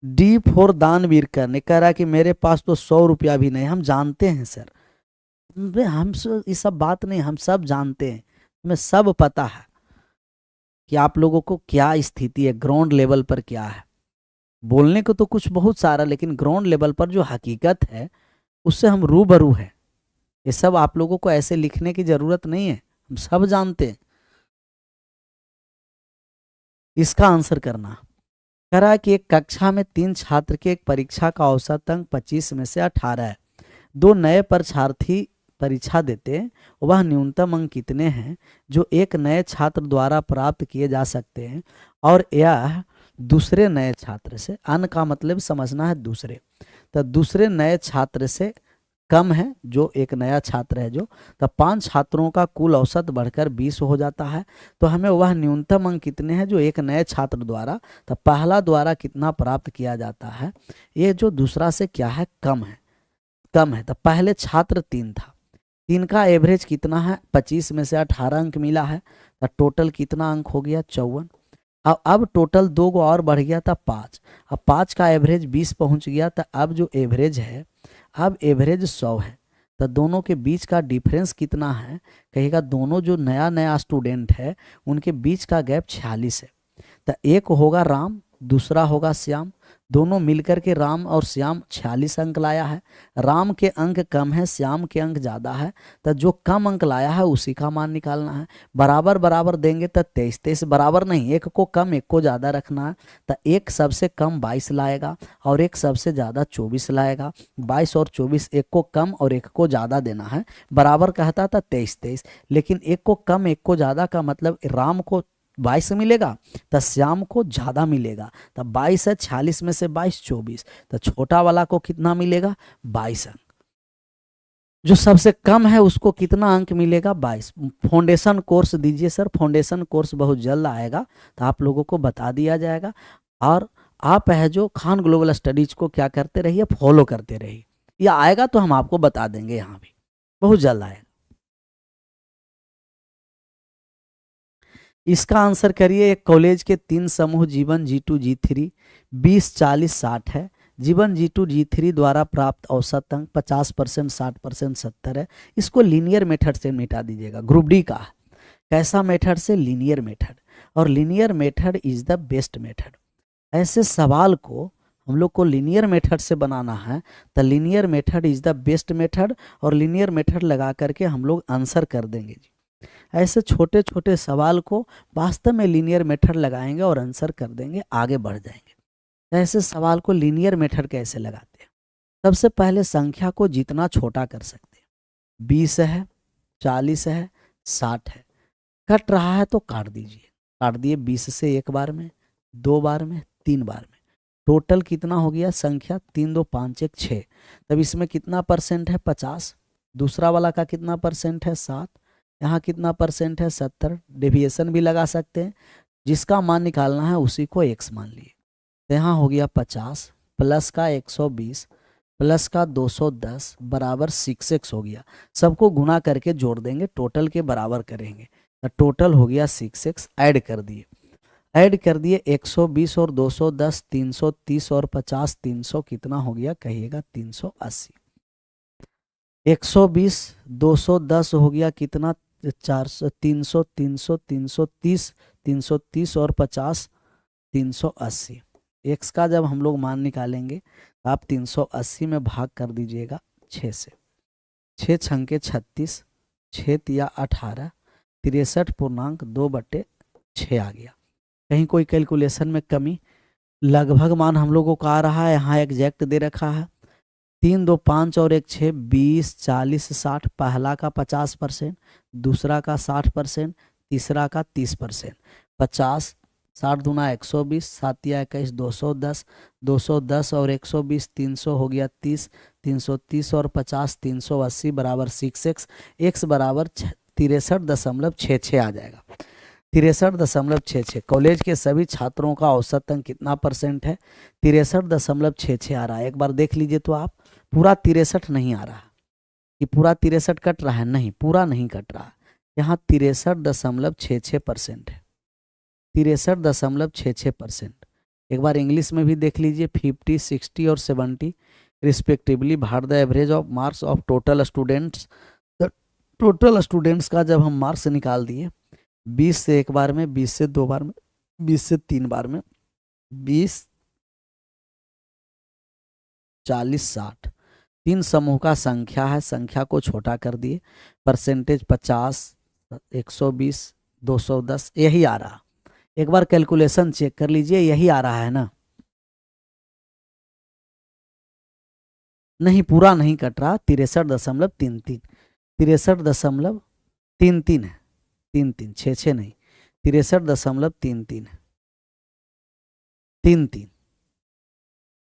डी फॉर दानवीर कर ने कह रहा कि मेरे पास तो 100 रुपया भी नहीं। हम जानते हैं सर, हम ये सब बात नहीं, हम सब जानते हैं, हमें सब पता है कि आप लोगों को क्या स्थिति है, ग्राउंड लेवल पर क्या है। बोलने को तो कुछ बहुत सारा, लेकिन ग्राउंड लेवल पर जो हकीकत है उससे हम रूबरू हैं। ये सब आप लोगों को ऐसे लिखने की जरूरत नहीं है, हम सब जानते हैं। इसका आंसर करना। कह रहा है कि एक कक्षा में 3 छात्र के एक परीक्षा का औसत अंक 25 में से 18 है। 2 नए परीक्षार्थी परीक्षा देते हैं, वह न्यूनतम अंक कितने हैं जो एक नए छात्र द्वारा प्राप्त किए जा सकते हैं, और यह दूसरे नए छात्र से, अन का मतलब समझना है दूसरे, तो दूसरे नए छात्र से कम है जो एक नया छात्र है जो। तो 5 छात्रों का कुल औसत बढ़कर 20 हो जाता है। तो हमें वह न्यूनतम अंक कितने हैं जो एक नए छात्र द्वारा, तो पहला द्वारा कितना प्राप्त किया जाता है, ये जो दूसरा से क्या है, कम है, कम है। तो पहले छात्र 3 था, 3 का एवरेज कितना है, 25 में से 18 अंक मिला है, तो टोटल कितना अंक हो गया, 54। अब टोटल 2 को और बढ़ गया था 5। अब 5 का एवरेज 20 पहुंच गया, तो अब जो एवरेज है, अब एवरेज 100 है। तो दोनों के बीच का डिफरेंस कितना है, कहेगा दोनों जो नया नया स्टूडेंट है उनके बीच का गैप 46 है। तो एक होगा राम दूसरा होगा श्याम। दोनों मिलकर के राम और श्याम 46 अंक लाया है। राम के अंक कम है, श्याम के अंक ज़्यादा है, तो जो कम अंक लाया है उसी का मान निकालना है। बराबर बराबर देंगे तो 23 23 बराबर नहीं, एक को कम एक को ज़्यादा रखना है। तो एक सबसे कम 22 लाएगा और एक सबसे ज़्यादा 24 लाएगा। 22 और 24, एक को कम और एक को ज़्यादा देना है। बराबर कहता था 23 23, लेकिन एक को कम एक को ज़्यादा का मतलब राम को 22 मिलेगा तो श्याम को ज़्यादा मिलेगा। तो 22 है, 46 में से 22 24, तो छोटा वाला को कितना मिलेगा? 22 अंक। जो सबसे कम है उसको कितना अंक मिलेगा? 22। फाउंडेशन कोर्स दीजिए सर, फाउंडेशन कोर्स बहुत जल्द आएगा तो आप लोगों को बता दिया जाएगा। और आप है जो खान ग्लोबल स्टडीज को क्या करते रहिए, फॉलो करते रहिए। या आएगा तो हम आपको बता देंगे, यहाँ भी बहुत जल्द आएगा। इसका आंसर करिए। एक कॉलेज के 3 समूह जीवन G2 G3 20 40 60 है। जीवन G2 G3 द्वारा प्राप्त औसत अंक 50%, 60%, 70 है। इसको लीनियर मेथड से मिटा दीजिएगा। ग्रुप डी का है। कैसा मेथड से? Linear method. और linear method is the best method. ऐसे सवाल को हम लोग को लीनियर मेथड से बनाना है तो linear method is the best method, और लीनियर मेथड लगा करके हम लोग आंसर कर देंगे जी। ऐसे छोटे छोटे सवाल को वास्तव में लीनियर मेथड लगाएंगे और आंसर कर देंगे, आगे बढ़ जाएंगे। ऐसे सवाल को लीनियर मेथड कैसे लगाते हैं? सबसे पहले संख्या को जितना छोटा कर सकते हैं। 20 है, 40 है, 60 है। कट रहा है तो काट दीजिए। काट दिए 20 से एक बार में, 2 बार में, 3 बार में। टोटल कितना हो गया संख्या? 3 2 5 1 6। तब इसमें कितना परसेंट है? 50। दूसरा वाला का कितना परसेंट है? 7। यहाँ कितना परसेंट है? 70। डेविएशन भी लगा सकते हैं, जिसका मान निकालना है उसी को x मान लिए। तो यहाँ हो गया 50 प्लस का 120 प्लस का 210 बराबर 6x हो गया। सबको गुना करके जोड़ देंगे, टोटल के बराबर करेंगे तो टोटल हो गया 6x। ऐड कर दिए, ऐड कर दिए 120 और 210 330 और 50 300, कितना हो गया कहिएगा? 380। 120 210 हो गया कितना? 400 300 300 330 330 और 50 380। x का जब हम लोग मान निकालेंगे तो आप 380 में भाग कर दीजिएगा 6 से। 6 छंके 36, 6 तिया 18, 63.2/6 आ गया। कहीं कोई कैलकुलेशन में कमी? लगभग मान हम लोगों को आ रहा है, यहाँ एग्जैक्ट दे रखा है। 3 2 5 और 1 6, 20 40 60। पहला का 50%, दूसरा का 60%, तीसरा का 30%। 50 60 दूना 120, 7 या 21 210, 210 और 120 300 हो गया 30, 330 और 50 380 बराबर 6x। x बराबर 63.66 आ जाएगा। 63.66। कॉलेज के सभी छात्रों का औसत अंक कितना परसेंट है? 63.66 आ रहा है। एक बार देख लीजिए तो आप, पूरा 63 नहीं आ रहा कि पूरा 63 कट रहा है, नहीं पूरा नहीं कट रहा। यहाँ 63.66% है। 63.66%। एक बार इंग्लिश में भी देख लीजिए। 50 60 और 70 रिस्पेक्टिवली भार the average of marks of total students. Total students का जब हम मार्क्स निकाल दिए, 20 से एक बार में, 20 से 2 बार में, 20 से 3 बार में, 20 40 60 तीन समूह का संख्या है। संख्या को छोटा कर दिए, परसेंटेज 50 120 210 यही आ रहा। एक बार कैलकुलेशन चेक कर लीजिए, यही आ रहा है ना? नहीं पूरा नहीं कट रहा। 63.33, 63.33 है। 33 6 नहीं, 63.33 है। 33।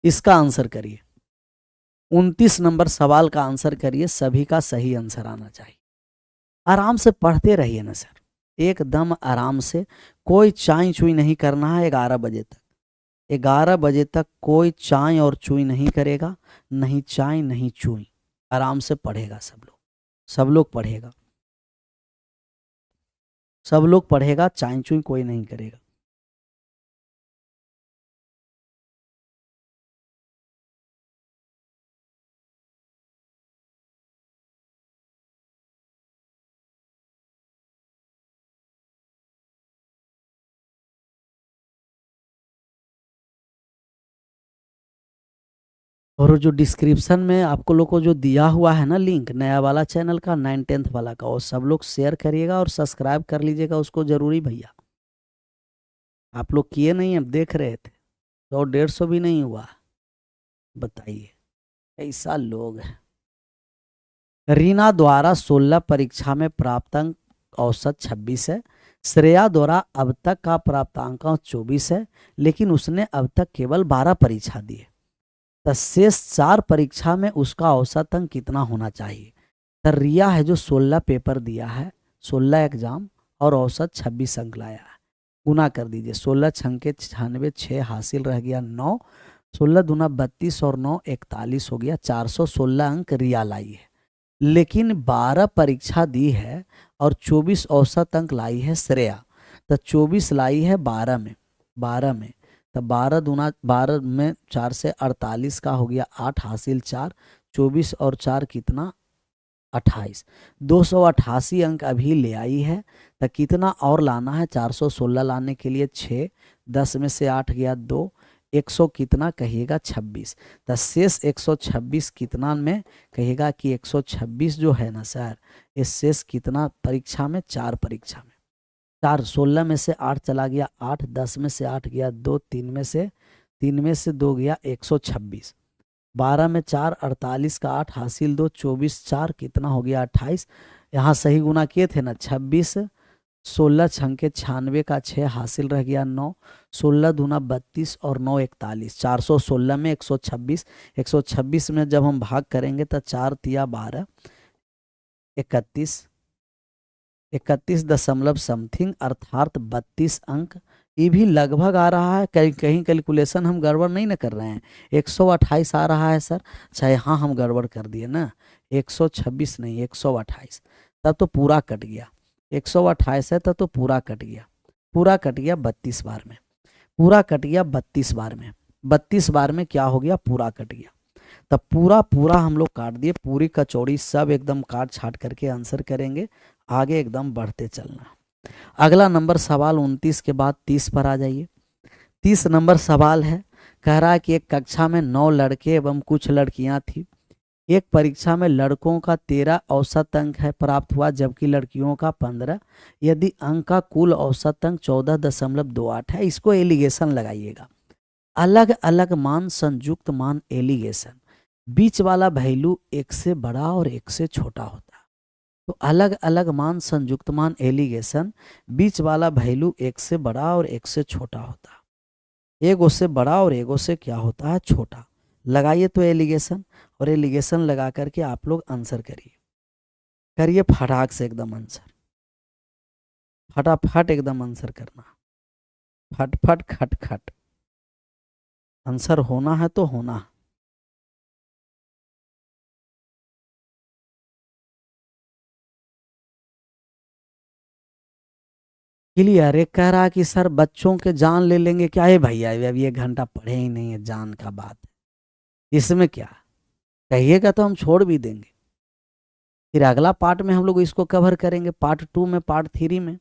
इसका आंसर करिए। 29 नंबर सवाल का आंसर करिए। सभी का सही आंसर आना चाहिए। आराम से पढ़ते रहिए ना सर, एकदम आराम से। कोई चाई चुई नहीं करना है 11 बजे तक। 11 बजे तक कोई चाय और चुई नहीं करेगा, नहीं चाय नहीं चुई। आराम से पढ़ेगा सब लोग, सब लोग पढ़ेगा, सब लोग पढ़ेगा। चाय चुई कोई नहीं करेगा। और जो डिस्क्रिप्शन में आपको लोग को जो दिया हुआ है ना लिंक नया वाला चैनल का 9-10 वाला का, वो सब लोग शेयर करिएगा और सब्सक्राइब कर लीजिएगा उसको जरूरी भैया। आप लोग किए नहीं, अब देख रहे थे, 100-150 भी नहीं हुआ। बताइए ऐसा लोग है। रीना द्वारा 16 परीक्षा में प्राप्त अंक औसत 26 है। श्रेया द्वारा अब तक का प्राप्तांक 24 है, लेकिन उसने अब तक केवल 12 परीक्षा दी है। तो शेष 4 परीक्षा में उसका औसत अंक कितना होना चाहिए। तो रिया है जो 16 पेपर दिया है, 16 एग्जाम, और औसत 26 अंक लाया है। गुना कर दीजिए, 16 छंके 96, 6 हासिल रह गया 9, 16 दूना 32 और 9 41 हो गया। 416 अंक रिया लाई है, लेकिन 12 परीक्षा दी है और 24 औसत अंक लाई है श्रेया। तो 24 लाई है 12 में, 12 में, तो 12 दूना 12 में 4 से 48 का हो गया 8 हासिल 4, 24 और 4 कितना 28, 288 अंक अभी ले आई है। तो कितना और लाना है, 416 लाने के लिए 6, 10 में से 8 गया 2, 100 कितना कहिएगा 26। तो शेष 126 कितना में कहिएगा कि 126 जो है ना सर, इस शेष कितना परीक्षा में, 4 परीक्षा में। 4, 16 में से 8 चला गया 8, 10 में से 8 गया 2, 3 में से 2 गया 126, 12 में 4 48 का 8 हासिल 2, 24 4 कितना हो गया 28। यहाँ सही गुना किए थे ना, 26, 16 छंके 96 का 6 हासिल रह गया 9, 16 दूना 32 और 9 41, 416 में 126, 126 में जब हम भाग करेंगे तो 4 तिया 12, 31, 31 दशमलव समथिंग अर्थात 32 अंक। ये भी लगभग आ रहा है, कहीं कहीं कैलकुलेशन हम गड़बड़ नहीं ना कर रहे हैं। 128 आ रहा है सर, अच्छा यहाँ हम गड़बड़ कर दिए ना, 126 नहीं 128, तब तो पूरा कट गया। 128 है तब तो पूरा कट गया, पूरा कट गया 32 बार में, पूरा कट गया 32 बार में। 32 बार में क्या हो गया, पूरा कट गया। तब पूरा पूरा हम लोग काट दिए, पूरी कचौड़ी सब एकदम काट छाट करके आंसर करेंगे, आगे एकदम बढ़ते चलना। अगला नंबर सवाल 29 के बाद 30 पर आ जाइए। 30 नंबर सवाल है, कह रहा है कि एक कक्षा में 9 लड़के एवं कुछ लड़कियां थी। एक परीक्षा में लड़कों का 13 औसत अंक है प्राप्त हुआ, जबकि लड़कियों का 15। यदि अंक का कुल औसत अंक 14.28 है, इसको एलिगेशन लगाइएगा। अलग अलग मान संयुक्त मान एलिगेशन, बीच वाला वैल्यू एक से बड़ा और एक से छोटा होता है। तो अलग अलग मान संयुक्त मान एलिगेशन, बीच वाला वैल्यू एक से बड़ा और एक से छोटा होता है। एगो से बड़ा और एगो से क्या होता है, छोटा। लगाइए तो एलिगेशन, और एलिगेशन लगा करके आप लोग आंसर करिए, करिए फटाक से एकदम आंसर, फटाफट एकदम आंसर करना, फट फट खट खट आंसर होना है तो होना है। क्लियर। एक कह रहा कि सर बच्चों के जान ले लेंगे क्या है भैया, अब ये घंटा पढ़े ही नहीं है, जान का बात है इसमें क्या, कहिएगा तो हम छोड़ भी देंगे। फिर अगला पार्ट में हम लोग इसको कवर करेंगे, पार्ट 2 में, पार्ट 3 में।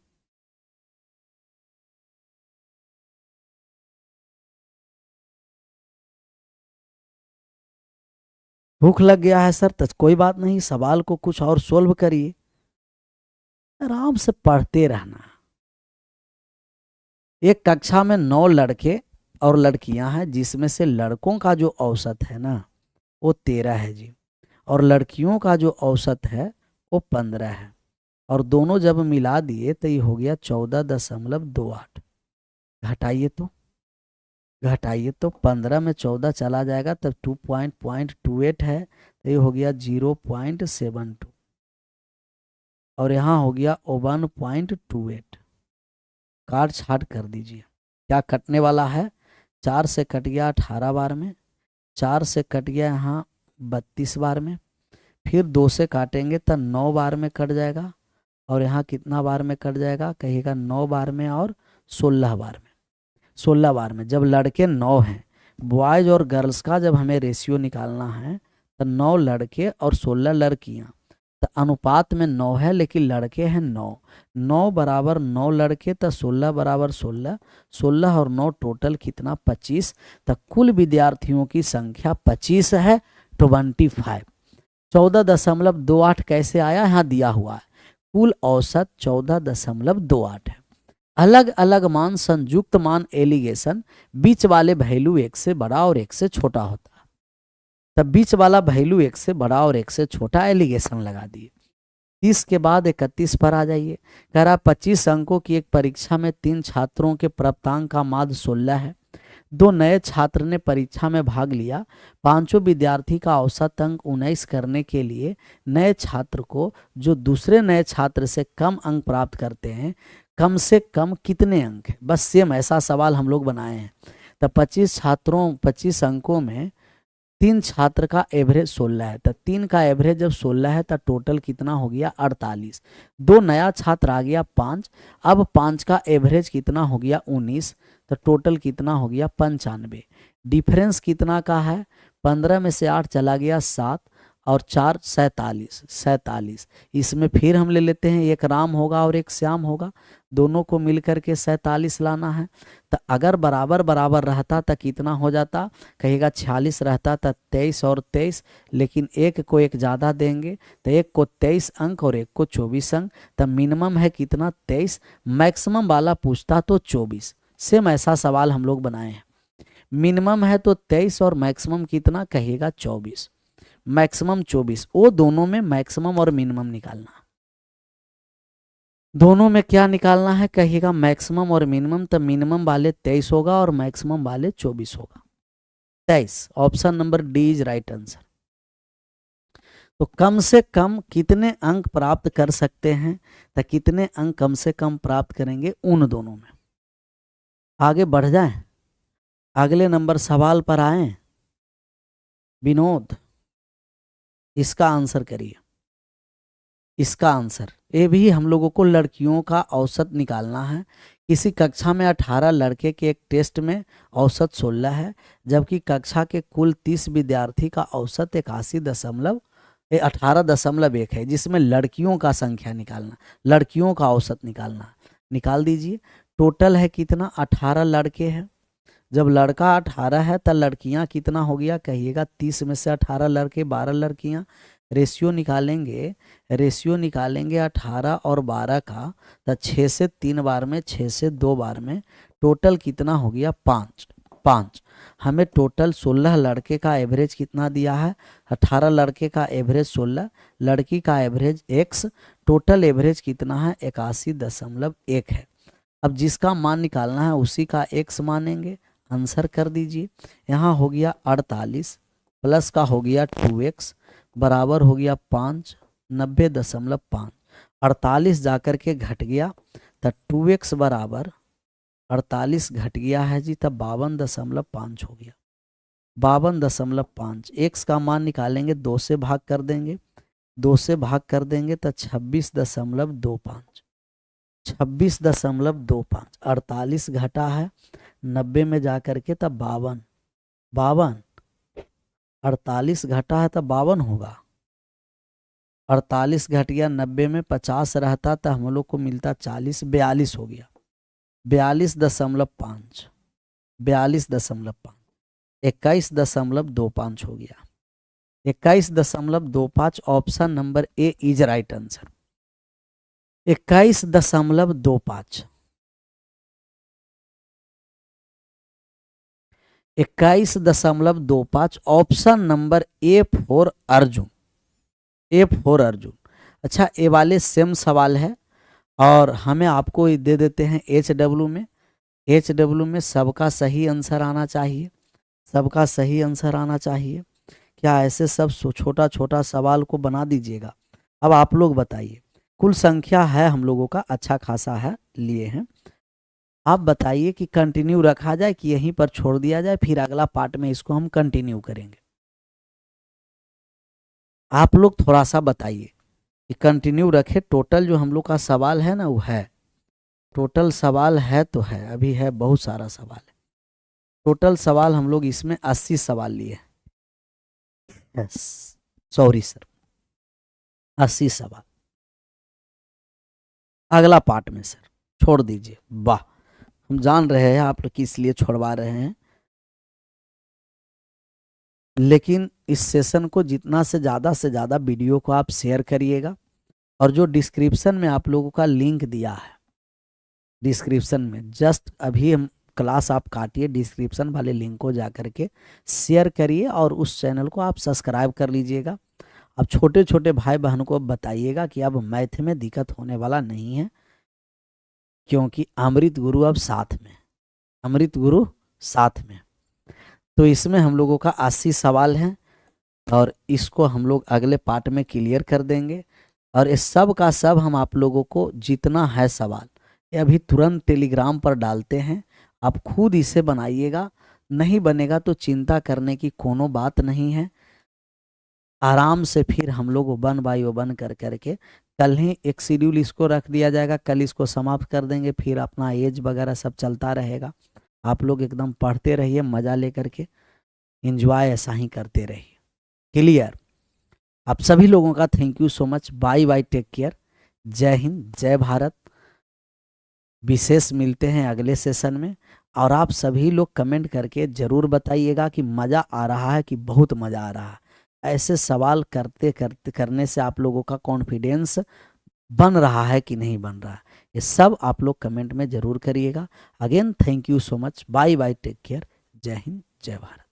भूख लग गया है सर, तो कोई बात नहीं, सवाल को कुछ और सोल्व करिए, आराम से पढ़ते रहना। एक कक्षा में 9 लड़के और लड़कियां हैं, जिसमें से लड़कों का जो औसत है ना वो 13 है जी, और लड़कियों का जो औसत है वो 15 है, और दोनों जब मिला दिए तो ये हो गया 14.28। घटाइए तो, घटाइए तो 15 में 14 चला जाएगा तब 2.28 है, तो ये हो गया 0.72, और यहाँ हो गया 1.28। काट छाट कर दीजिए, क्या कटने वाला है, 4 से कट गया 18 बार में, 4 से कट गया यहाँ 32 बार में, फिर 2 से काटेंगे तो 9 बार में कट जाएगा, और यहाँ कितना बार में कट जाएगा कहिएगा, 9 बार में और 16 बार में। 16 बार में जब लड़के 9 हैं, बॉयज और गर्ल्स का जब हमें रेशियो निकालना है तो 9 लड़के और 16 लड़कियाँ, तो अनुपात में 9 है लेकिन लड़के हैं 9, 9 बराबर 9 लड़के, तो 16 बराबर 16, 16 और 9 टोटल कितना 25, तो कुल विद्यार्थियों की संख्या 25 है, 25। 14.28 कैसे आया, यहाँ दिया हुआ है, कुल औसत 14.28 है। अलग अलग मान संयुक्त मान एलिगेशन, बीच वाले वैल्यू 1 से बड़ा और 1 से छोटा होता है, तब बीच वाला वैल्यू 1 से बड़ा और 1 से छोटा एलिगेशन लगा दिए। 30 के बाद 31 पर आ जाइए। कह रहा 25 अंकों की एक परीक्षा में 3 छात्रों के प्राप्तांक का माध्य 16 है। 2 नए छात्र ने परीक्षा में भाग लिया। 5 विद्यार्थी का औसत अंक 19 करने के लिए नए छात्र को जो दूसरे नए छात्र से कम अंक प्राप्त करते हैं, कम से कम कितने अंक है। बस सेम ऐसा सवाल हम लोग बनाए हैं। तो 25 अंकों में 3 छात्र का एवरेज 16 है, तो 3 का एवरेज जब 16 है तो टोटल कितना हो गया 48। 2 नया छात्र आ गया 5, अब 5 का एवरेज कितना हो गया 19, तो टोटल कितना हो गया 95। डिफरेंस कितना का है, 15 में से 8 चला गया 7 और 4 47। इसमें फिर हम ले लेते हैं, एक राम होगा और एक श्याम होगा, दोनों को मिलकर के 47 लाना है। तो अगर बराबर बराबर रहता तो कितना हो जाता, कहेगा 46 रहता तो 23 और 23, लेकिन एक को एक ज़्यादा देंगे तो एक को 23 अंक और एक को 24 अंक, तो मिनिमम है कितना 23, मैक्सिमम वाला पूछता तो 24। सेम ऐसा सवाल हम लोग बनाए हैं, मिनिमम है तो 23 और मैक्सिमम कितना कहेगा 24, मैक्सिमम 24। वो दोनों में मैक्सिमम और मिनिमम निकालना, दोनों में क्या निकालना है कहिएगा मैक्सिमम और मिनिमम, तो मिनिमम वाले 23 होगा और मैक्सिमम वाले 24 होगा, 23। Option number D is right answer. तो कम से कम कितने अंक प्राप्त कर सकते हैं, तो कितने अंक कम से कम प्राप्त करेंगे उन दोनों में। आगे बढ़ जाएं, अगले नंबर सवाल पर आए। विनोद, इसका आंसर करिए। इसका आंसर ये भी हम लोगों को लड़कियों का औसत निकालना है। किसी कक्षा में 18 लड़के के एक टेस्ट में औसत 16 है, जबकि कक्षा के कुल 30 विद्यार्थी का औसत 18.1 है, जिसमें लड़कियों का संख्या निकालना, लड़कियों का औसत निकालना। निकाल दीजिए। टोटल है कितना 18 लड़के हैं, जब लड़का 18 है तो लड़कियां कितना हो गया कहिएगा 30 में से 18 लड़के 12 लड़कियां। रेशियो निकालेंगे 18 और 12 का, तो 6 से 3 बार में 6 से 2 बार में टोटल कितना हो गया 5। हमें टोटल 16 लड़के का एवरेज कितना दिया है, 18 लड़के का एवरेज 16, लड़की का एवरेज x, टोटल एवरेज कितना है 81.1 है। अब जिसका मान निकालना है उसी का x मानेंगे, आंसर कर दीजिए। यहाँ हो गया 48 प्लस का हो गया 2x बराबर हो गया 5, 90.5। 48 जाकर के घट गया तो 2x बराबर 48 घट गया है जी, तब 52.5 हो गया, 52.5। x का मान निकालेंगे 2 से भाग कर देंगे, 2 से भाग कर देंगे तो 26.25, 26.25। 48 घटा है 90 में जाकर के तब 52, 48 घटा है तब 52 होगा। 48 घट गया 90 में 50 रहता तो हम लोग को मिलता 40, 42 हो गया, 42.5, 21.25 हो गया, 21.25। Option number A is right answer, 21.25, 21.25। Option number A for Arjun, A for Arjun. अच्छा, ए वाले सेम सवाल है और हमें आपको दे देते हैं HW में। HW में सबका सही आंसर आना चाहिए, सबका सही आंसर आना चाहिए। क्या ऐसे सब छोटा छोटा सवाल को बना दीजिएगा। अब आप लोग बताइए, कुल संख्या है हम लोगों का अच्छा खासा है, लिए हैं। आप बताइए कि कंटिन्यू रखा जाए कि यहीं पर छोड़ दिया जाए, फिर अगला पार्ट में इसको हम कंटिन्यू करेंगे। आप लोग थोड़ा सा बताइए कि कंटिन्यू रखे। टोटल जो हम लोग का सवाल है ना वो है, टोटल सवाल है तो है, अभी है बहुत सारा सवाल है। टोटल सवाल हम लोग इसमें 80 सवाल लिए। Yes, sorry sir. 80 सवाल अगला पार्ट में सर छोड़ दीजिए। वाह, हम जान रहे हैं आप लोग किस लिए छोड़वा रहे हैं, लेकिन इस सेशन को जितना से ज़्यादा वीडियो को आप शेयर करिएगा। और जो डिस्क्रिप्शन में आप लोगों का लिंक दिया है, डिस्क्रिप्शन में जस्ट अभी हम क्लास आप काटिए, डिस्क्रिप्शन वाले लिंक को जा करके शेयर करिए और उस चैनल को आप सब्सक्राइब कर लीजिएगा। अब छोटे छोटे भाई बहन को बताइएगा कि अब मैथ में दिक्कत होने वाला नहीं है, क्योंकि अमृत गुरु अब साथ में, अमृत गुरु साथ में। तो इसमें हम लोगों का 80 सवाल हैं और इसको हम लोग अगले पार्ट में क्लियर कर देंगे। और इस सब का सब हम आप लोगों को जितना है सवाल ये अभी तुरंत टेलीग्राम पर डालते हैं, आप खुद इसे बनाइएगा। नहीं बनेगा तो चिंता करने की कोनो बात नहीं है, आराम से फिर हम लोग वन बाय वन कर करके कल ही एक शेड्यूल इसको रख दिया जाएगा, कल इसको समाप्त कर देंगे, फिर अपना एज वगैरह सब चलता रहेगा। आप लोग एकदम पढ़ते रहिए, मज़ा लेकर के एंजॉय ऐसा ही करते रहिए। क्लियर? आप सभी लोगों का thank you so much. Bye bye, take care, जय हिंद, जय भारत। विशेष मिलते हैं अगले सेशन में। और आप सभी लोग कमेंट करके ज़रूर बताइएगा कि मज़ा आ रहा है कि बहुत मज़ा आ रहा है। ऐसे सवाल करने से आप लोगों का कॉन्फिडेंस बन रहा है कि नहीं बन रहा है, ये सब आप लोग कमेंट में ज़रूर करिएगा। Again thank you so much. Bye bye, take care, जय हिंद, जय भारत।